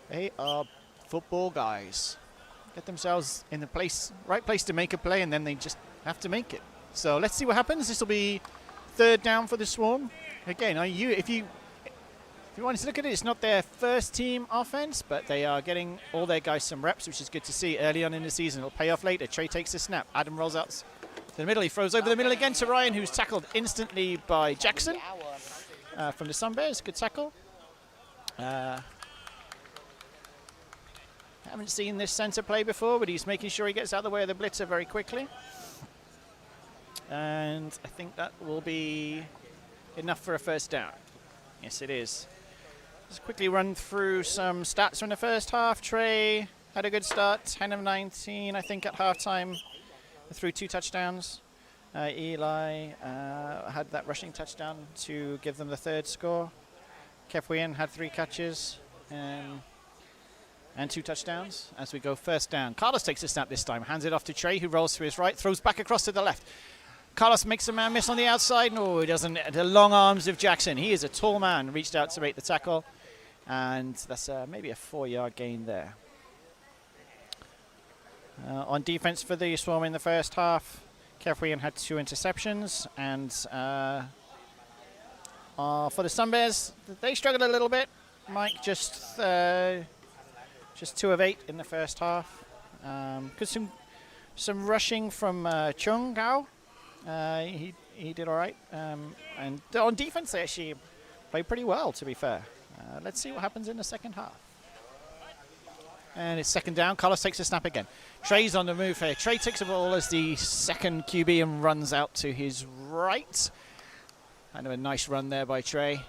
They are football guys. Get themselves in the right place to make a play, and then they just have to make it. So let's see what happens. This will be third down for the Swarm. Again, if you wanted to look at it, it's not their first team offense, but they are getting all their guys some reps, which is good to see early on in the season. It'll pay off later. Trey takes the snap. Adam rolls out to the middle. He throws over the middle again to Ryan, who's tackled instantly by Jackson from the Sunbears. Good tackle. Haven't seen this center play before, but he's making sure he gets out of the way of the blitzer very quickly. And I think that will be enough for a first down. Yes, it is. Let's quickly run through some stats from the first half. Trey had a good start, 10 of 19, I think, at halftime, through 2 touchdowns. Eli had that rushing touchdown to give them the third score. Kefwian had 3 catches and 2 touchdowns as we go first down. Carlos takes a snap this time, hands it off to Trey, who rolls to his right, throws back across to the left. Carlos makes a man miss on the outside. No, he doesn't. The long arms of Jackson. He is a tall man, reached out to make the tackle. And that's maybe a 4-yard gain there. On defense for the Swarm in the first half, Kefwian had 2 interceptions. And for the Sunbears, they struggled a little bit. Mike just 2 of 8 in the first half. Because some rushing from Chung Gao. He did all right. And on defense, they actually played pretty well, to be fair. Let's see what happens in the second half. And it's second down. Carlos takes a snap again. Trey's on the move here. Trey takes the ball as the second QB and runs out to his right. Kind of a nice run there by Trey.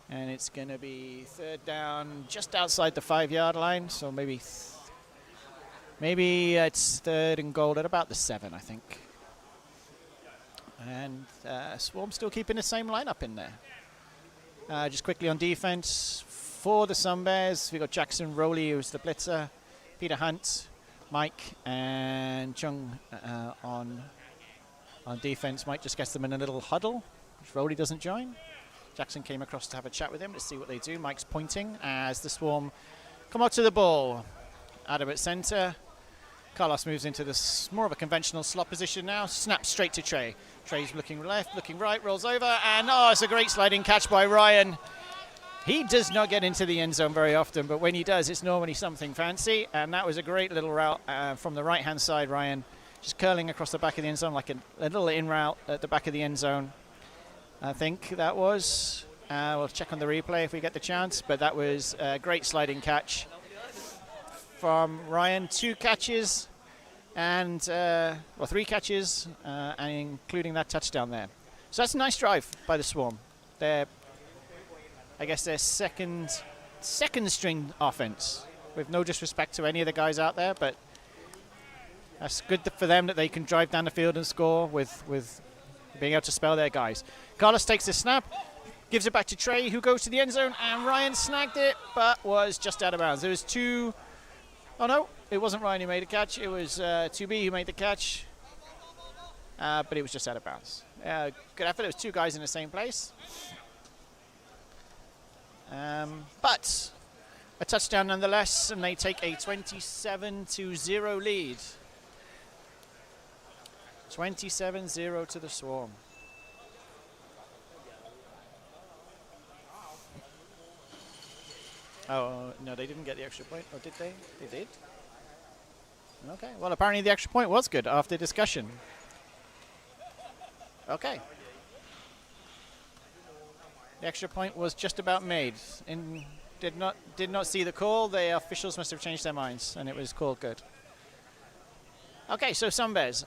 And it's going to be third down just outside the 5-yard line. So maybe it's third and goal at about the 7, I think. And Swarm still keeping the same lineup in there. Just quickly on defense for the Sunbears, we've got Jackson Rowley, who's the blitzer, Peter Hunt, Mike, and Chung on defense. Mike just gets them in a little huddle, which Rowley doesn't join. Jackson came across to have a chat with him to see what they do. Mike's pointing as the Swarm come out to the ball. Adam at center. Carlos moves into this more of a conventional slot position now. Snaps straight to Trey. Trey's looking left, looking right, rolls over, and it's a great sliding catch by Ryan. He does not get into the end zone very often, but when he does, it's normally something fancy. And that was a great little route from the right-hand side, Ryan. Just curling across the back of the end zone like a little in route at the back of the end zone. I think that was. We'll check on the replay if we get the chance, but that was a great sliding catch from Ryan. 2 catches and, 3 catches, and including that touchdown there. So that's a nice drive by the Swarm. They're, I guess, their second string offense, with no disrespect to any of the guys out there, but that's good for them that they can drive down the field and score with being able to spell their guys. Carlos takes the snap, gives it back to Trey, who goes to the end zone, and Ryan snagged it, but was just out of bounds. There was 2. Oh no, it wasn't Ryan who made a catch. It was 2B who made the catch, but it was just out of bounds. Good effort. It was 2 guys in the same place. But a touchdown nonetheless, and they take a 27-0 lead. 27-0 to the Swarm. Oh, no, they didn't get the extra point. Or did they? They did? Okay. Well, apparently the extra point was good after discussion. Okay. The extra point was just about made. Did not see the call. The officials must have changed their minds, and it was called good. Okay, so Sunbears.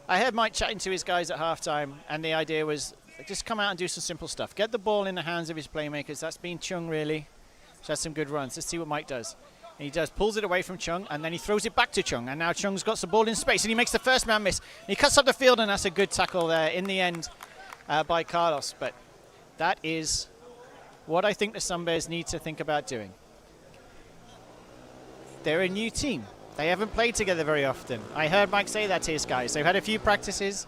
I heard Mike chatting to his guys at halftime, and the idea was just come out and do some simple stuff. Get the ball in the hands of his playmakers. That's been Chung, really. So that's some good runs. Let's see what Mike does. And he does, pulls it away from Chung, and then he throws it back to Chung. And now Chung's got some ball in space, and he makes the first man miss. And he cuts up the field, and that's a good tackle there in the end by Carlos. But that is what I think the Sunbears need to think about doing. They're a new team. They haven't played together very often. I heard Mike say that to his guys. They've had a few practices.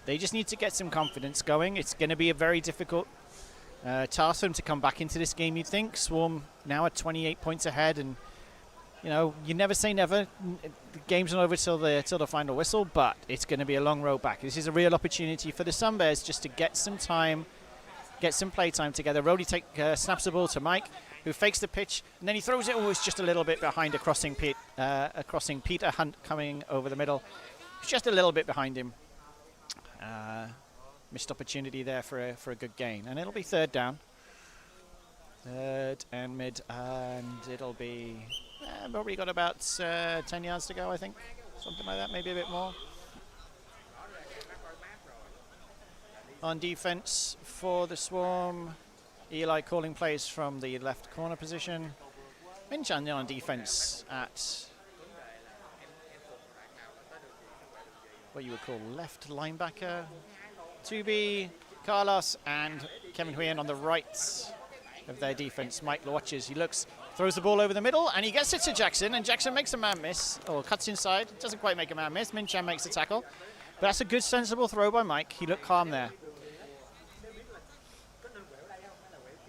They just need to get some confidence going. It's going to be a very difficult task for them to come back into this game, you'd think. Swarm now at 28 points ahead, and you know, you never say never. The game's not over till the final whistle, but it's going to be a long road back. This is a real opportunity for the Sunbears just to get some time, get some play time together. Rody snaps the ball to Mike, who fakes the pitch, and then he throws it. Oh, it's just a little bit behind a crossing Peter Hunt coming over the middle. It's just a little bit behind him. Missed opportunity there for a good gain, and it'll be 3rd down. 3rd and mid, and it'll be probably got about 10 yards to go, I think, something like that, maybe a bit more. On defense for the Swarm, Eli calling plays from the left corner position. Minchan on defense at what you would call left linebacker. 2B, Carlos and Kevin Huyen on the right of their defense. Mike watches, he looks, throws the ball over the middle, and he gets it to Jackson, and Jackson makes a man miss, or cuts inside, doesn't quite make a man miss. Minchan makes the tackle, but that's a good sensible throw by Mike. He looked calm there.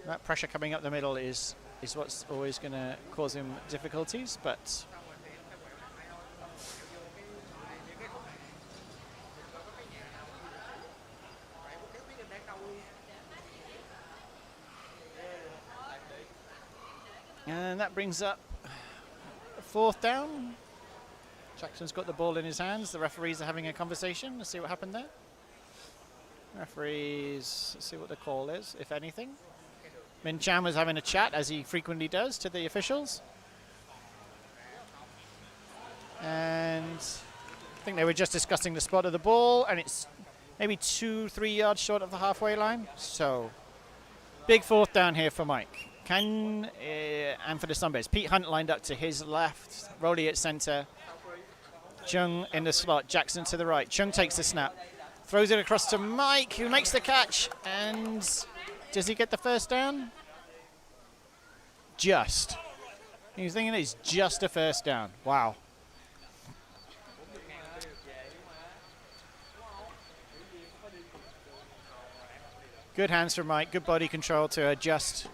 That pressure coming up the middle is what's always going to cause him difficulties, but and that brings up 4th down. Jackson's got the ball in his hands. The referees are having a conversation. Let's see what happened there. Referees, let's see what the call is, if anything. Minchan was having a chat, as he frequently does, to the officials. And I think they were just discussing the spot of the ball, and it's maybe 2-3 yards short of the halfway line. So, big 4th down here for Mike. And for the Sunbears. Pete Hunt lined up to his left. Rowley at center. Chung in the slot. Jackson to the right. Chung takes the snap. Throws it across to Mike, who makes the catch. And does he get the 1st down? Just. He was thinking it's just a 1st down. Wow. Good hands from Mike. Good body control to adjust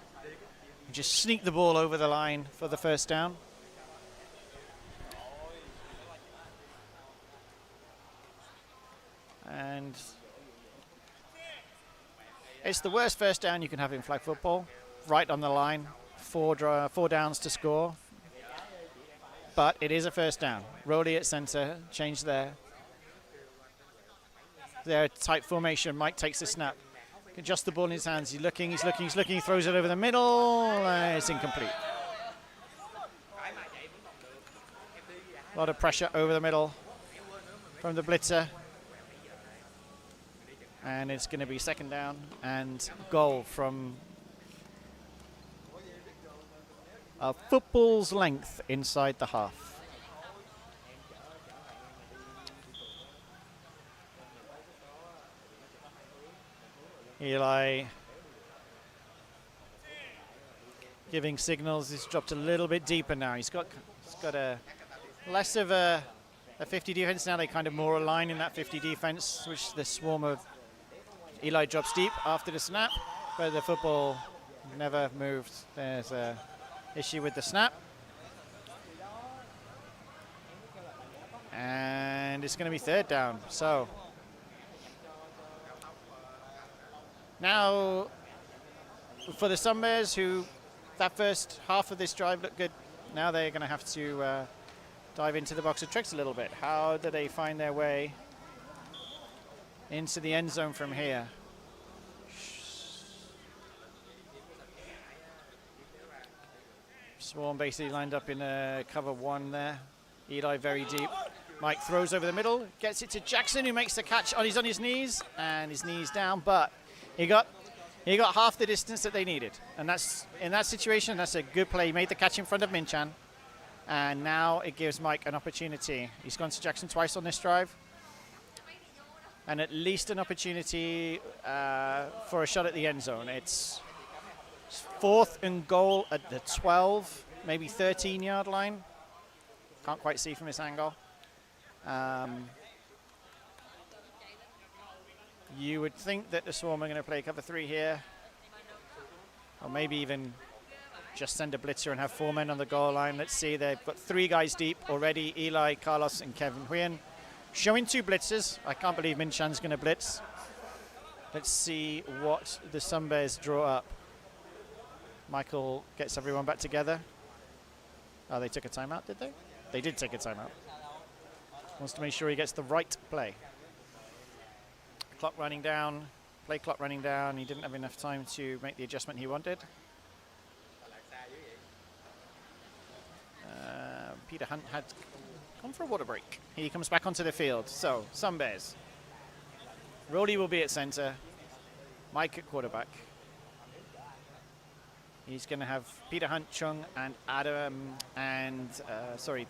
just sneak the ball over the line for the first down. And it's the worst first down you can have in flag football. Right on the line, four downs to score. But it is a first down. Rowley at center, change there. Their tight formation. Mike takes the snap. Adjusts the ball in his hands. He's looking, he throws it over the middle. It's incomplete. A lot of pressure over the middle from the blitzer. And it's going to be second down and goal from a football's length inside the half. Eli giving signals. He's dropped a little bit deeper now. He's got a less of a 50 defense now. They kind of more align in that 50 defense, which the swarm of Eli drops deep after the snap, but the football never moved. There's a issue with the snap. And it's going to be third down. So now for the Sunbears, who that first half of this drive looked good, now they're going to have to dive into the box of tricks a little bit. How do they find their way into the end zone from here? Swarm basically lined up in cover one there. Eli very deep. Mike throws over the middle, gets it to Jackson, who makes the catch. He's on his knees, and his knees down, but he got half the distance that they needed. And that's in that situation, that's a good play. He made the catch in front of Minchan, and now it gives Mike an opportunity. He's gone to Jackson twice on this drive, and at least an opportunity for a shot at the end zone. It's fourth and goal at the 12, maybe 13-yard line. Can't quite see from this angle. You would think that the Swarm are going to play cover 3 here, or maybe even just send a blitzer and have 4 men on the goal line. Let's see, they've got 3 guys deep already, Eli, Carlos, and Kevin Huyen. Showing 2 blitzers. I can't believe Minchan's going to blitz. Let's see what the Sunbears draw up. Michael gets everyone back together. Oh, they took a timeout, did they? They did take a timeout. Wants to make sure he gets the right play. Clock running down, play clock running down. He didn't have enough time to make the adjustment he wanted. Peter Hunt had gone for a water break. He comes back onto the field. So, Sunbears. Rowley will be at center. Mike at quarterback. He's going to have Peter Hunt, Chung, and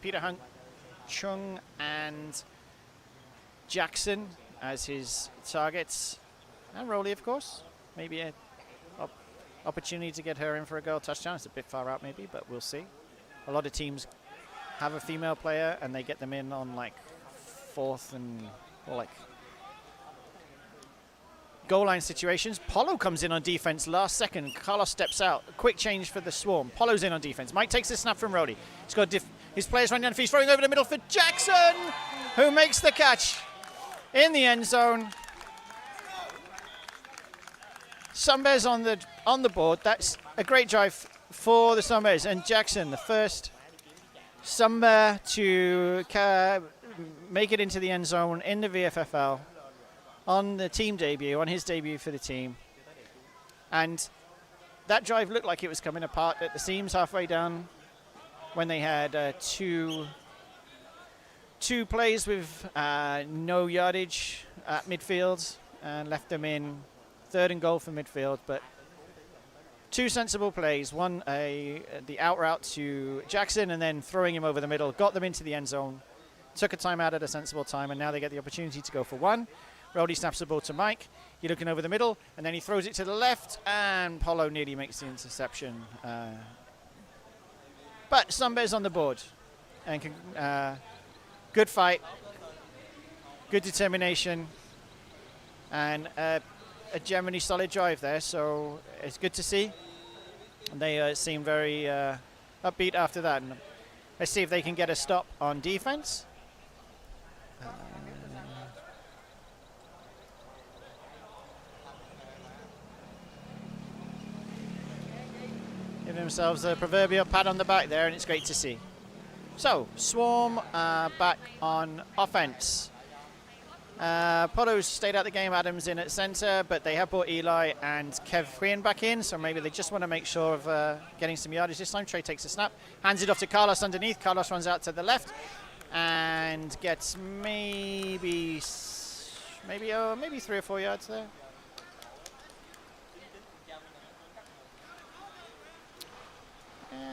Peter Hunt, Chung, and Jackson as his targets, and Rowley, of course. Maybe an opportunity to get her in for a goal touchdown. It's a bit far out, maybe, but we'll see. A lot of teams have a female player, and they get them in on like 4th and or like goal line situations. Polo comes in on defense last second. Carlos steps out. A quick change for the Swarm. Polo's in on defense. Mike takes the snap from Rowley. He's got his players running down the field. He's throwing over the middle for Jackson, who makes the catch in the end zone. Sunbears on the board. That's a great drive for the Sunbears. And Jackson, the first Sunbear to make it into the end zone in the VFFL. On the team debut, on his debut for the team. And that drive looked like it was coming apart at the seams halfway down when they had two plays with no yardage at midfield and left them in 3rd and goal for midfield. But 2 sensible plays, one the out route to Jackson and then throwing him over the middle, got them into the end zone, took a timeout at a sensible time, and now they get the opportunity to go for 1. Rowley snaps the ball to Mike. You're looking over the middle, and then he throws it to the left, and Polo nearly makes the interception. But Sunbears on the board. And good fight, good determination, and a generally solid drive there, so it's good to see. And they seem very upbeat after that. And let's see if they can get a stop on defense. Giving themselves a proverbial pat on the back there, and it's great to see. So, Swarm back on offense. Poto's stayed out the game, Adams in at centre, but they have brought Eli and Kev Quinn back in, so maybe they just want to make sure of getting some yardage this time. Trey takes a snap, hands it off to Carlos underneath. Carlos runs out to the left and gets maybe 3 or 4 yards there.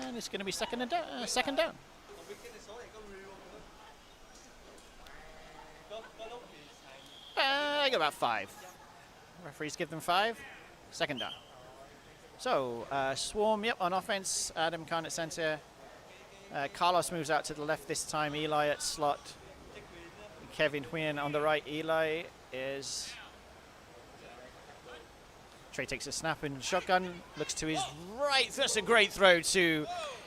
And it's going to be second down. I got about 5. Referees give them 5. Second down. So, Swarm, yep, on offense. Adam Khan at center. Carlos moves out to the left this time. Eli at slot. Kevin Huynh on the right. Eli is... Trey takes a snap and shotgun. Looks to his right. That's a great throw to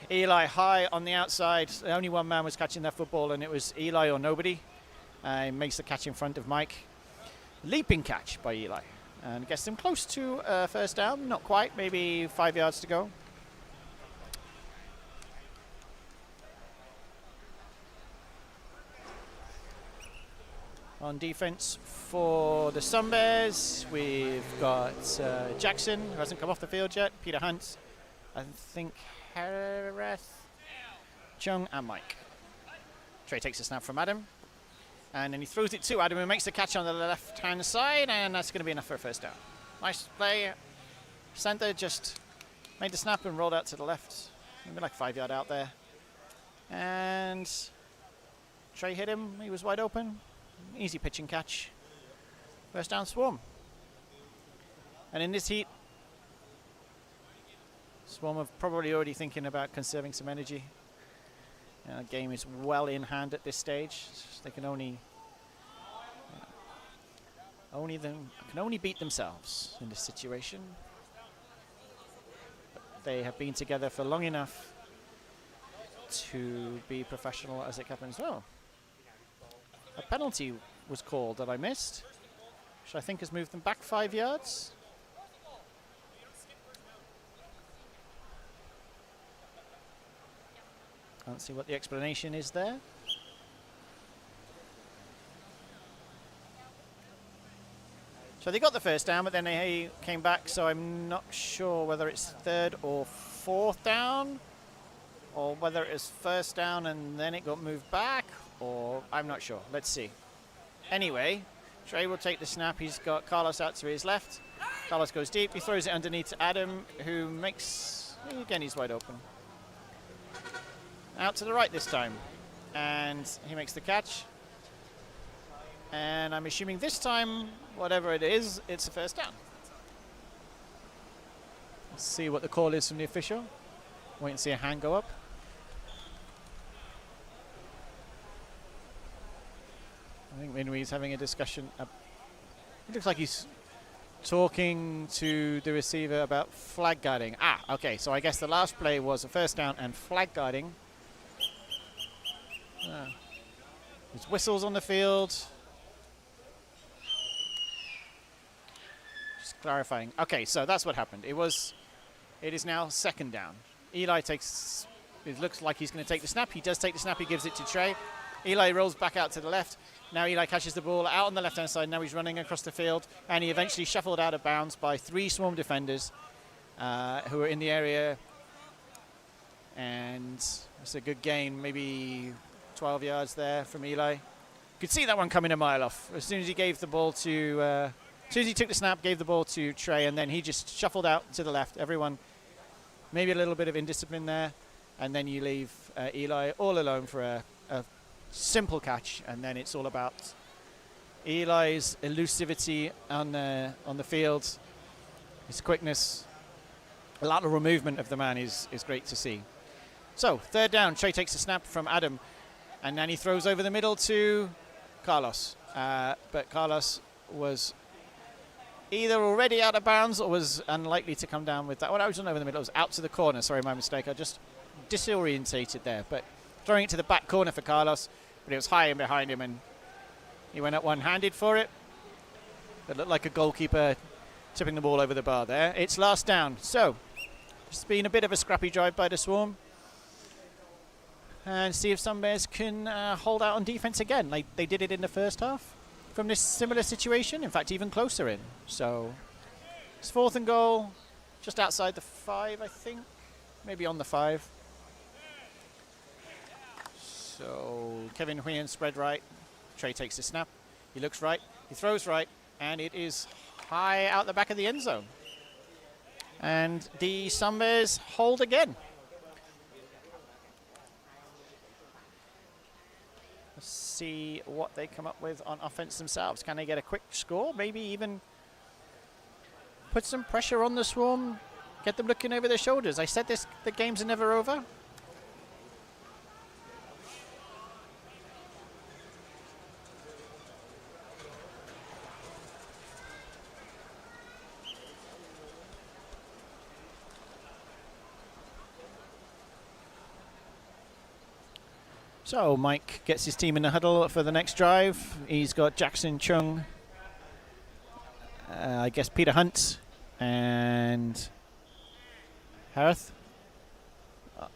Eli high on the outside. Only one man was catching that football, and it was Eli or nobody. He makes the catch in front of Mike. Leaping catch by Eli. And gets them close to first down. Not quite. Maybe 5 yards to go. On defense for the Sun Bears, we've got Jackson, who hasn't come off the field yet, Peter Hunt, I think Hareth, Chung, and Mike. Trey takes a snap from Adam, and then he throws it to Adam, who makes the catch on the left-hand side, and that's going to be enough for a first down. Nice play. Center just made the snap and rolled out to the left, maybe like 5 yard out there. And Trey hit him, he was wide open. Easy pitch and catch. First down, Swarm. And in this heat, Swarm are probably already thinking about conserving some energy. The game is well in hand at this stage. They can only beat themselves in this situation. But they have been together for long enough to be professional as it happens. Oh. A penalty was called that I missed, which I think has moved them back 5 yards. Can't see what the explanation is there. So they got the first down, but then they came back, so I'm not sure whether it's third or fourth down, or whether it was first down and then it got moved back, or I'm not sure. Let's see. Anyway, Trey will take the snap. He's got Carlos out to his left. Carlos goes deep. He throws it underneath to Adam, who makes... Again, he's wide open. Out to the right this time. And he makes the catch. And I'm assuming this time, whatever it is, it's a first down. Let's see what the call is from the official. Wait and see a hand go up. I think Minwee's having a discussion. It looks like he's talking to the receiver about flag guarding. Ah, okay, so I guess the last play was a first down and flag guarding. There's whistles on the field. Just clarifying. Okay, so that's what happened. It is now second down. Eli takes, it looks like he's going to take the snap. He does take the snap. He gives it to Trey. Eli rolls back out to the left. Now Eli catches the ball out on the left-hand side. Now he's running across the field, and he eventually shuffled out of bounds by 3 Swarm defenders who are in the area. And it's a good gain, maybe 12 yards there from Eli. Could see that one coming a mile off. As soon as he gave the ball to, as soon as he took the snap, gave the ball to Trey, and then he just shuffled out to the left. Everyone, maybe a little bit of indiscipline there, and then you leave Eli all alone for a simple catch, and then it's all about Eli's elusivity on the field, his quickness, a lateral movement of the man is great to see. So third down, Trey takes a snap from Adam, and then he throws over the middle to Carlos, but Carlos was either already out of bounds or was unlikely to come down with that. Well, I was over the middle. It was out to the corner. Sorry, my mistake. I just disorientated there. But throwing it to the back corner for Carlos, but it was high and behind him, and he went up one-handed for it. It looked like a goalkeeper tipping the ball over the bar there. It's last down. So it's been a bit of a scrappy drive by the Swarm. And see if Sunbears can hold out on defense again, like they did it in the first half from this similar situation. In fact, even closer in. So it's 4th and goal, just outside the 5, I think. Maybe on the 5. So Kevin Huyen spread right. Trey takes the snap. He looks right. He throws right. And it is high out the back of the end zone. And the Sunbears hold again. Let's see what they come up with on offense themselves. Can they get a quick score? Maybe even put some pressure on the Swarm, get them looking over their shoulders. I said this, the games are never over. So Mike gets his team in the huddle for the next drive. He's got Jackson Chung, I guess Peter Hunt and Harith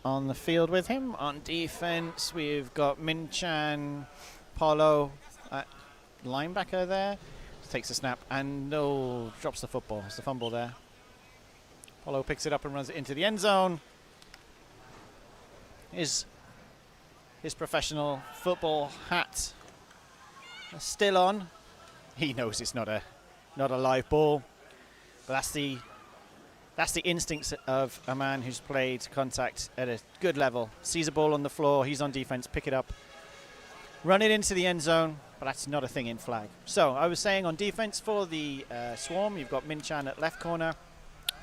on the field with him. On defense, we've got Min Chan, Paulo at linebacker there. Takes a snap and drops the football. It's the fumble there. Paulo picks it up and runs it into the end zone. His professional football hat still on. He knows it's not a live ball, but that's the instincts of a man who's played contact at a good level. Sees a ball on the floor, he's on defense, pick it up, run it into the end zone, but that's not a thing in flag. So I was saying on defense for the Swarm, you've got Min Chan at left corner,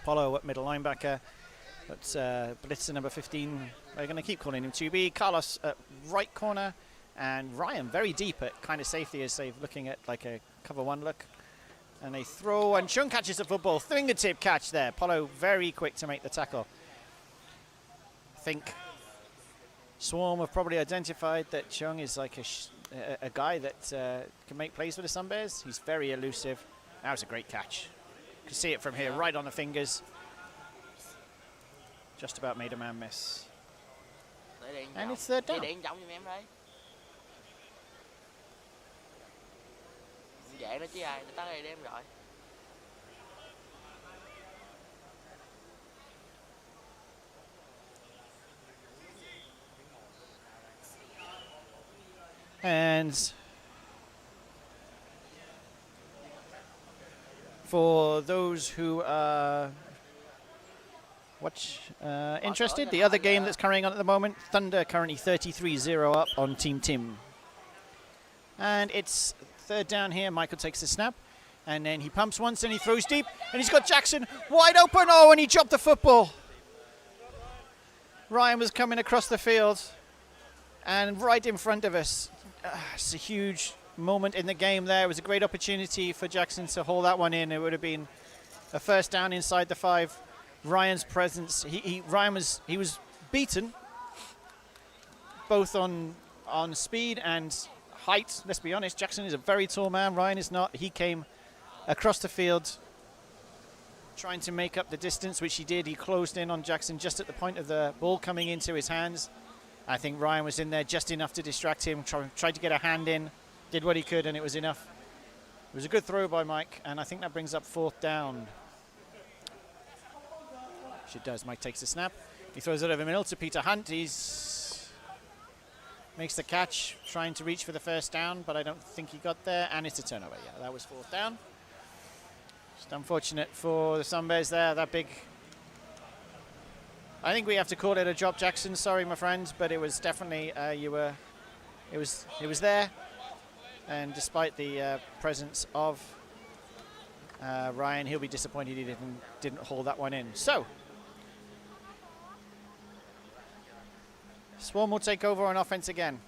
Paulo at middle linebacker. But Blitzer number 15, we're going to keep calling him 2B. Carlos at right corner, and Ryan very deep at kind of safety as they're looking at like a cover 1 look. And they throw, and Chung catches the football. Fingertip catch there. Paulo very quick to make the tackle. I think Swarm have probably identified that Chung is like a guy that can make plays for the Sunbears. He's very elusive. That was a great catch. You can see it from here, right on the fingers. Just about made a man miss. And it's third down. And for those who are interested, the other game that's carrying on at the moment, Thunder currently 33-0 up on Team Tim. And it's third down here. Michael takes the snap, and then he pumps once and he throws deep, and he's got Jackson wide open. Oh, and he dropped the football. Ryan was coming across the field and right in front of us. It's a huge moment in the game there. It was a great opportunity for Jackson to haul that one in. It would have been a first down inside the 5. Ryan's presence, Ryan was beaten both on speed and height. Let's be honest, Jackson is a very tall man. Ryan is not. He came across the field trying to make up the distance, which he did. He closed in on Jackson just at the point of the ball coming into his hands. I think Ryan was in there just enough to distract him, tried to get a hand in, did what he could, and it was enough. It was a good throw by Mike, and I think that brings up 4th down. It does. Mike takes the snap. He throws it over the middle to Peter Hunt. Makes the catch, trying to reach for the first down, but I don't think he got there, and it's a turnover. Yeah, that was 4th down. Just unfortunate for the Sunbears there. That big. I think we have to call it a drop, Jackson. Sorry, my friends, but it was definitely It was there, and despite the presence of Ryan, he'll be disappointed he didn't haul that one in. So Swarm will take over on offense again.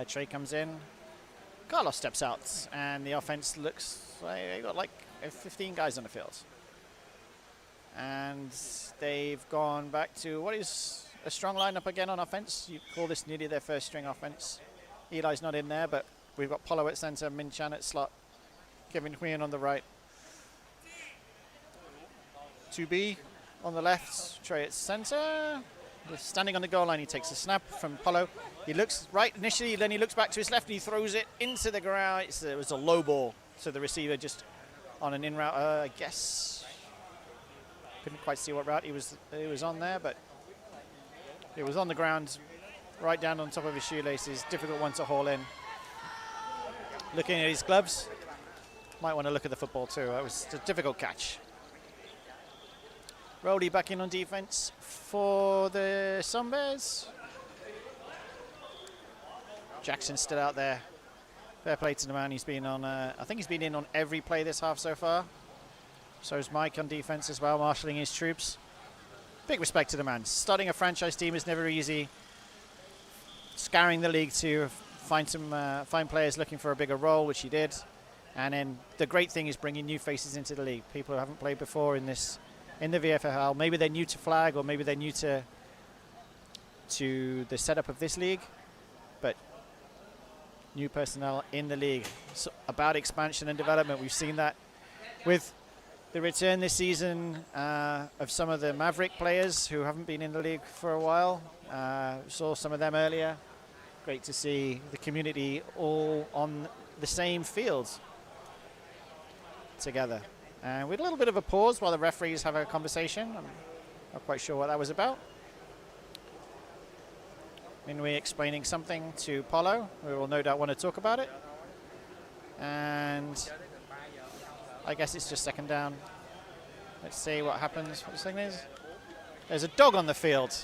Trey comes in. Carlos steps out, and the offense looks like they got like 15 guys on the field. And they've gone back to what is a strong lineup again on offense. You call this nearly their first string offense. Eli's not in there, but we've got Polo at center, Min Chan at slot, Kevin Nguyen on the right. 2B on the left, Trey at center. Standing on the goal line, he takes a snap from Polo. He looks right initially, then he looks back to his left and he throws it into the ground. It was a low ball, so the receiver just on an in route, I guess. Couldn't quite see what route he was on there, but it was on the ground, right down on top of his shoelaces. Difficult one to haul in. Looking at his gloves, might want to look at the football too. That was a difficult catch. Rowley back in on defense for the Sunbears. Jackson still out there. Fair play to the man. He's been on, I think he's been in on every play this half so far. So is Mike on defense as well, marshalling his troops. Big respect to the man. Starting a franchise team is never easy. Scouring the league to find players looking for a bigger role, which he did. And then the great thing is bringing new faces into the league. People who haven't played before in the VFL. Maybe they're new to flag, or maybe they're new to the setup of this league. But new personnel in the league. So about expansion and development. We've seen that with the return this season of some of the Maverick players who haven't been in the league for a while. Saw some of them earlier. Great to see the community all on the same fields together. And with a little bit of a pause while the referees have a conversation. I'm not quite sure what that was about. Minwei explaining something to Polo. We will no doubt want to talk about it. And I guess it's just second down. Let's see what happens. What this thing is. There's a dog on the field.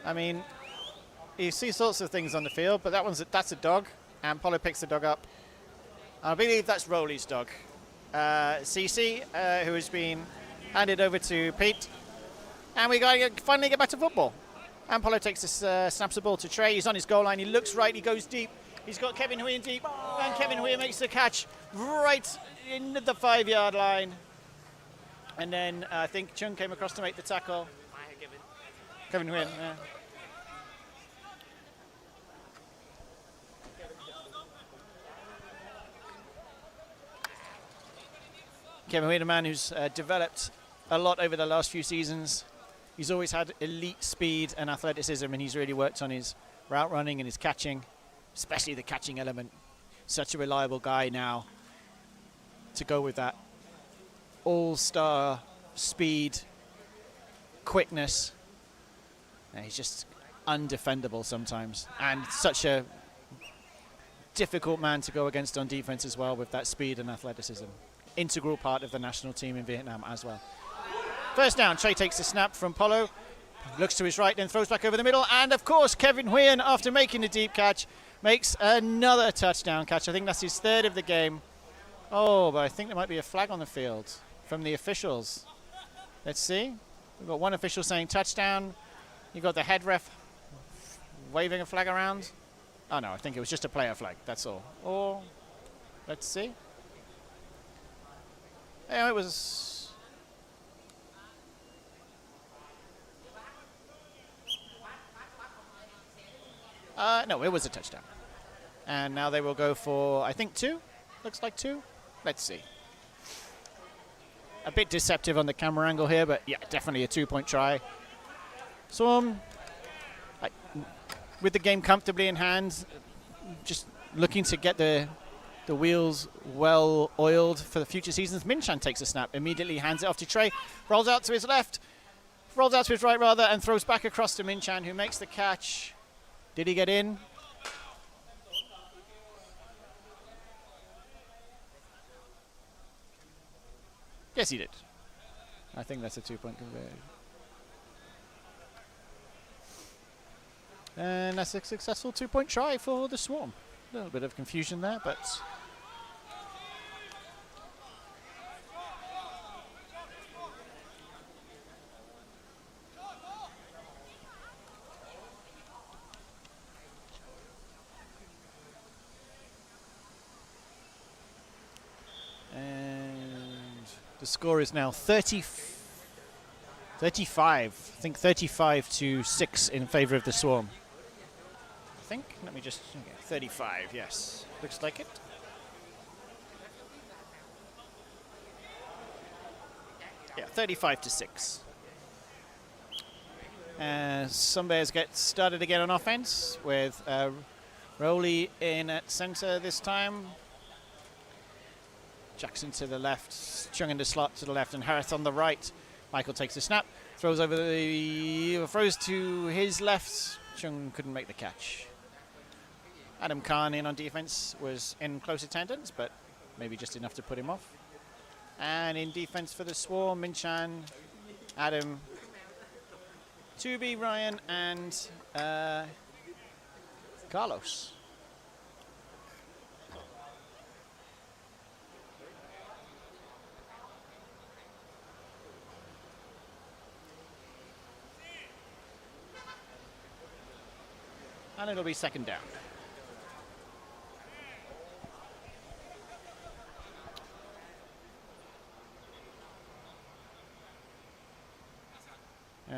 I mean, you see sorts of things on the field, but that's a dog, and Polo picks the dog up. I believe that's Rowley's dog. CC, who has been handed over to Pete. And we got to finally get back to football. And Polo takes this, snaps the ball to Trey. He's on his goal line. He looks right. He goes deep. He's got Kevin Nguyen deep. And Kevin Nguyen makes the catch right into the 5-yard line. And then I think Chung came across to make the tackle. Kevin Nguyen, yeah. Kevin Nguyen, a man who's developed a lot over the last few seasons. He's always had elite speed and athleticism, and he's really worked on his route running and his catching, especially the catching element. Such a reliable guy now to go with that all-star speed, quickness. And he's just undefendable sometimes, and such a difficult man to go against on defense as well with that speed and athleticism. Integral part of the national team in Vietnam as well. First down, Trey takes the snap from Polo, looks to his right, then throws back over the middle, and of course Kevin Nguyen, after making the deep catch, makes another touchdown catch. I think that's his third of the game. Oh, but I think there might be a flag on the field from the officials. Let's see. We've got one official saying touchdown. You've got the head ref waving a flag around. Oh no, I think it was just a player flag, that's all. Or, let's see. Yeah, it was... no, it was a touchdown. And now they will go for, I think, 2. Looks like 2. Let's see. A bit deceptive on the camera angle here, but yeah, definitely a 2-point try. So, with the game comfortably in hand, just looking to get the wheels well oiled for the future seasons. Min Chan takes a snap, immediately hands it off to Trey, rolls out to his left, rolls out to his right rather, and throws back across to Min Chan, who makes the catch. Did he get in? Yes, he did. I think that's a 2-point conversion. And that's a successful 2-point try for the Swarm. A little bit of confusion there, but... The score is now 35. I think 35-6 in favor of the Swarm. I think. Let me just. Okay, 35. Yes, looks like it. Yeah, 35-6. Sunbears get started again on offense with Rowley in at center this time. Jackson to the left, Chung in the slot to the left, and Harris on the right. Michael takes the snap, throws to his left. Chung couldn't make the catch. Adam Khan in on defense was in close attendance, but maybe just enough to put him off. And in defense for the Swarm, Minchan, Adam, Tubi, Ryan, and Carlos. And it'll be second down.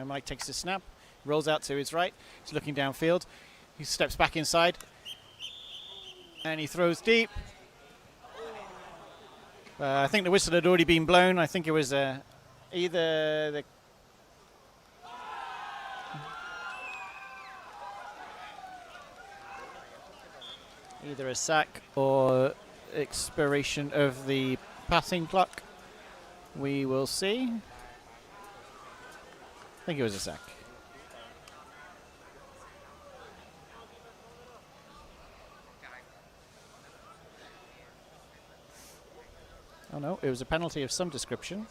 Mike takes the snap, rolls out to his right. He's looking downfield. He steps back inside. And he throws deep. I think the whistle had already been blown. I think it was either a sack or expiration of the passing clock. We will see. I think it was a sack. Oh no, it was a penalty of some description.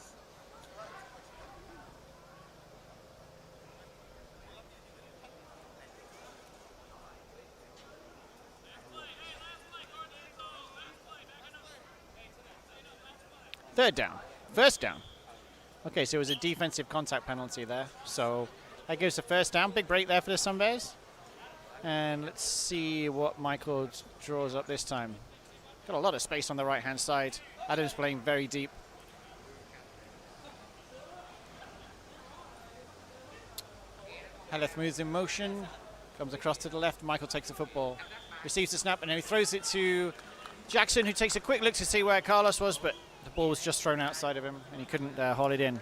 Third down. First down. Okay, so it was a defensive contact penalty there. So that gives the first down. Big break there for the Sunbears. And let's see what Michael draws up this time. Got a lot of space on the right-hand side. Adams playing very deep. Heleth moves in motion. Comes across to the left. Michael takes the football. Receives the snap and then he throws it to Jackson, who takes a quick look to see where Carlos was, but the ball was just thrown outside of him and he couldn't haul it in.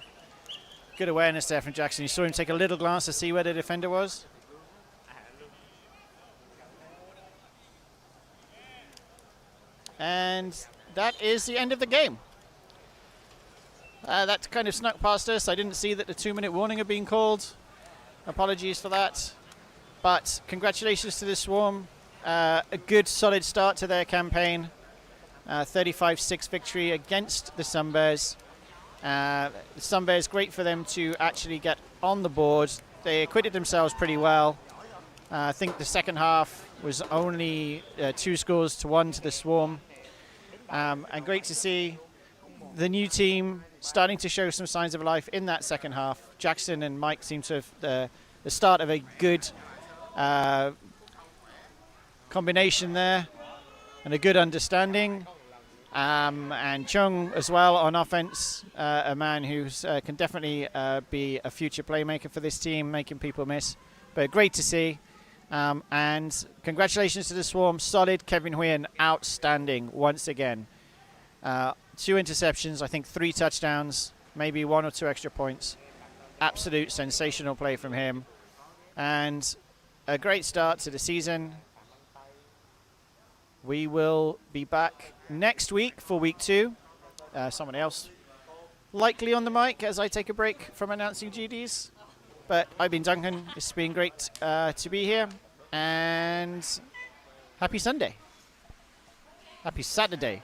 Good awareness there from Jackson. You saw him take a little glance to see where the defender was. And that is the end of the game. That kind of snuck past us. I didn't see that the 2-minute warning had been called. Apologies for that. But congratulations to the Swarm. A good solid start to their campaign. 35-6 victory against the Sunbears. The Sunbears, great for them to actually get on the board. They acquitted themselves pretty well. I think the second half was only 2-1 to the Swarm. And great to see the new team starting to show some signs of life in that second half. Jackson and Mike seem to have the start of a good combination there and a good understanding. And Chung as well on offense, a man who can definitely be a future playmaker for this team, making people miss. But great to see. And congratulations to the Swarm. Solid. Kevin Huyen, outstanding once again. 2 interceptions, I think 3 touchdowns, maybe 1 or 2 extra points. Absolute sensational play from him. And a great start to the season. We will be back next week for week 2. Someone else likely on the mic as I take a break from announcing GDs. But I've been Duncan. It's been great to be here. And happy Sunday. Happy Saturday.